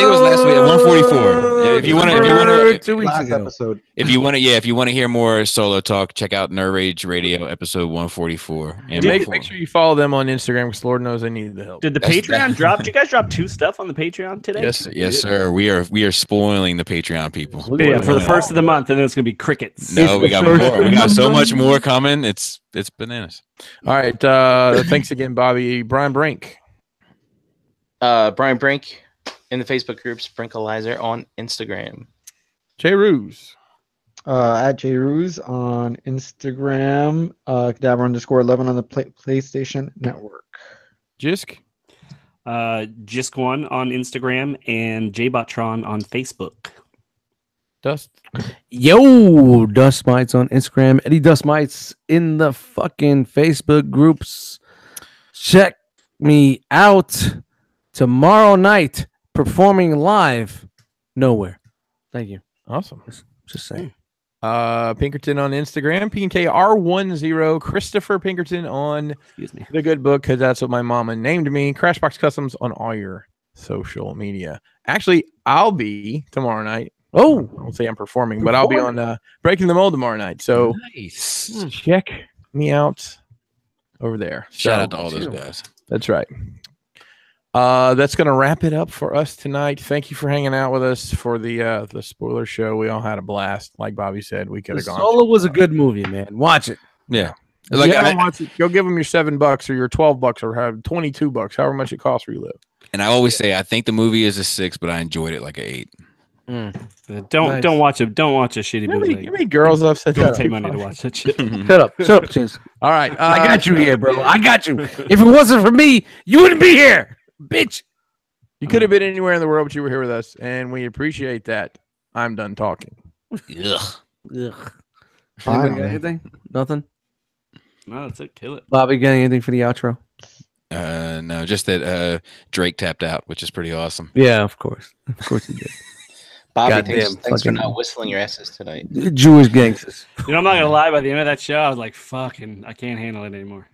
was last week at 144. Yeah, if you want to 2 weeks ago. Episode. if you want to hear more solo talk, check out Nerd Rage Radio episode 144. And make sure you follow them on Instagram because Lord knows they need the help. Did the Patreon drop? Did you guys drop 2 stuff on the Patreon today? Yes, sir. We are spoiling the Patreon people. Yeah, for the first of the month, and then it's gonna be crickets. No, we got more. We got so much more coming. It's bananas. All right. Thanks again, Bobby. Brian Brink. Brian Brink in the Facebook groups, Brinkalizer on Instagram. J-Roos. At JRuse on Instagram. Cadaver_11 on the PlayStation Network. Jisk. Jisk1 on Instagram and Jbotron on Facebook. Dust. Yo, Dust Mites on Instagram. Eddie Dust Mites in the fucking Facebook groups. Check me out tomorrow night, performing live nowhere. Thank you. Awesome. Just saying. Pinkerton on Instagram, PNKR10, Christopher Pinkerton on The Good Book, because that's what my mama named me. Crashbox Customs on all your social media. Actually, I'll be tomorrow night. Oh, I won't say I'm performing, but I'll be on Breaking the Mold tomorrow night. So Nice. check me out over there. Shout out to all those guys. That's right. That's gonna wrap it up for us tonight. Thank you for hanging out with us for the spoiler show. We all had a blast. Like Bobby said, we could The have gone. Solo was a good movie, man. Watch it. Yeah. Like, Like, go give them your $7 or your $12 or have $22, however much it costs for you live. and I always say I think the movie is a 6, but I enjoyed it like an 8. Don't watch it. Don't watch a shitty How bootleg. many girls I've said Don't that? pay money to watch that shit. Shut up, Chance. All right, I got you here, bro. I got you. If it wasn't for me, you wouldn't be here, bitch. You could have been anywhere in the world, but you were here with us, and we appreciate that. I'm done talking. Ugh. Ugh. Fine, Anybody got man. anything? Nothing. No, that's it. Kill it. Bobby, got anything for the outro? No, just that Drake tapped out, which is pretty awesome. Yeah, of course. Of course he did. Bobby, Goddamn thanks for fucking- not whistling your asses tonight. Jewish gangsters. You know, I'm not gonna lie. By the end of that show, I was like, "Fucking, I can't handle it anymore."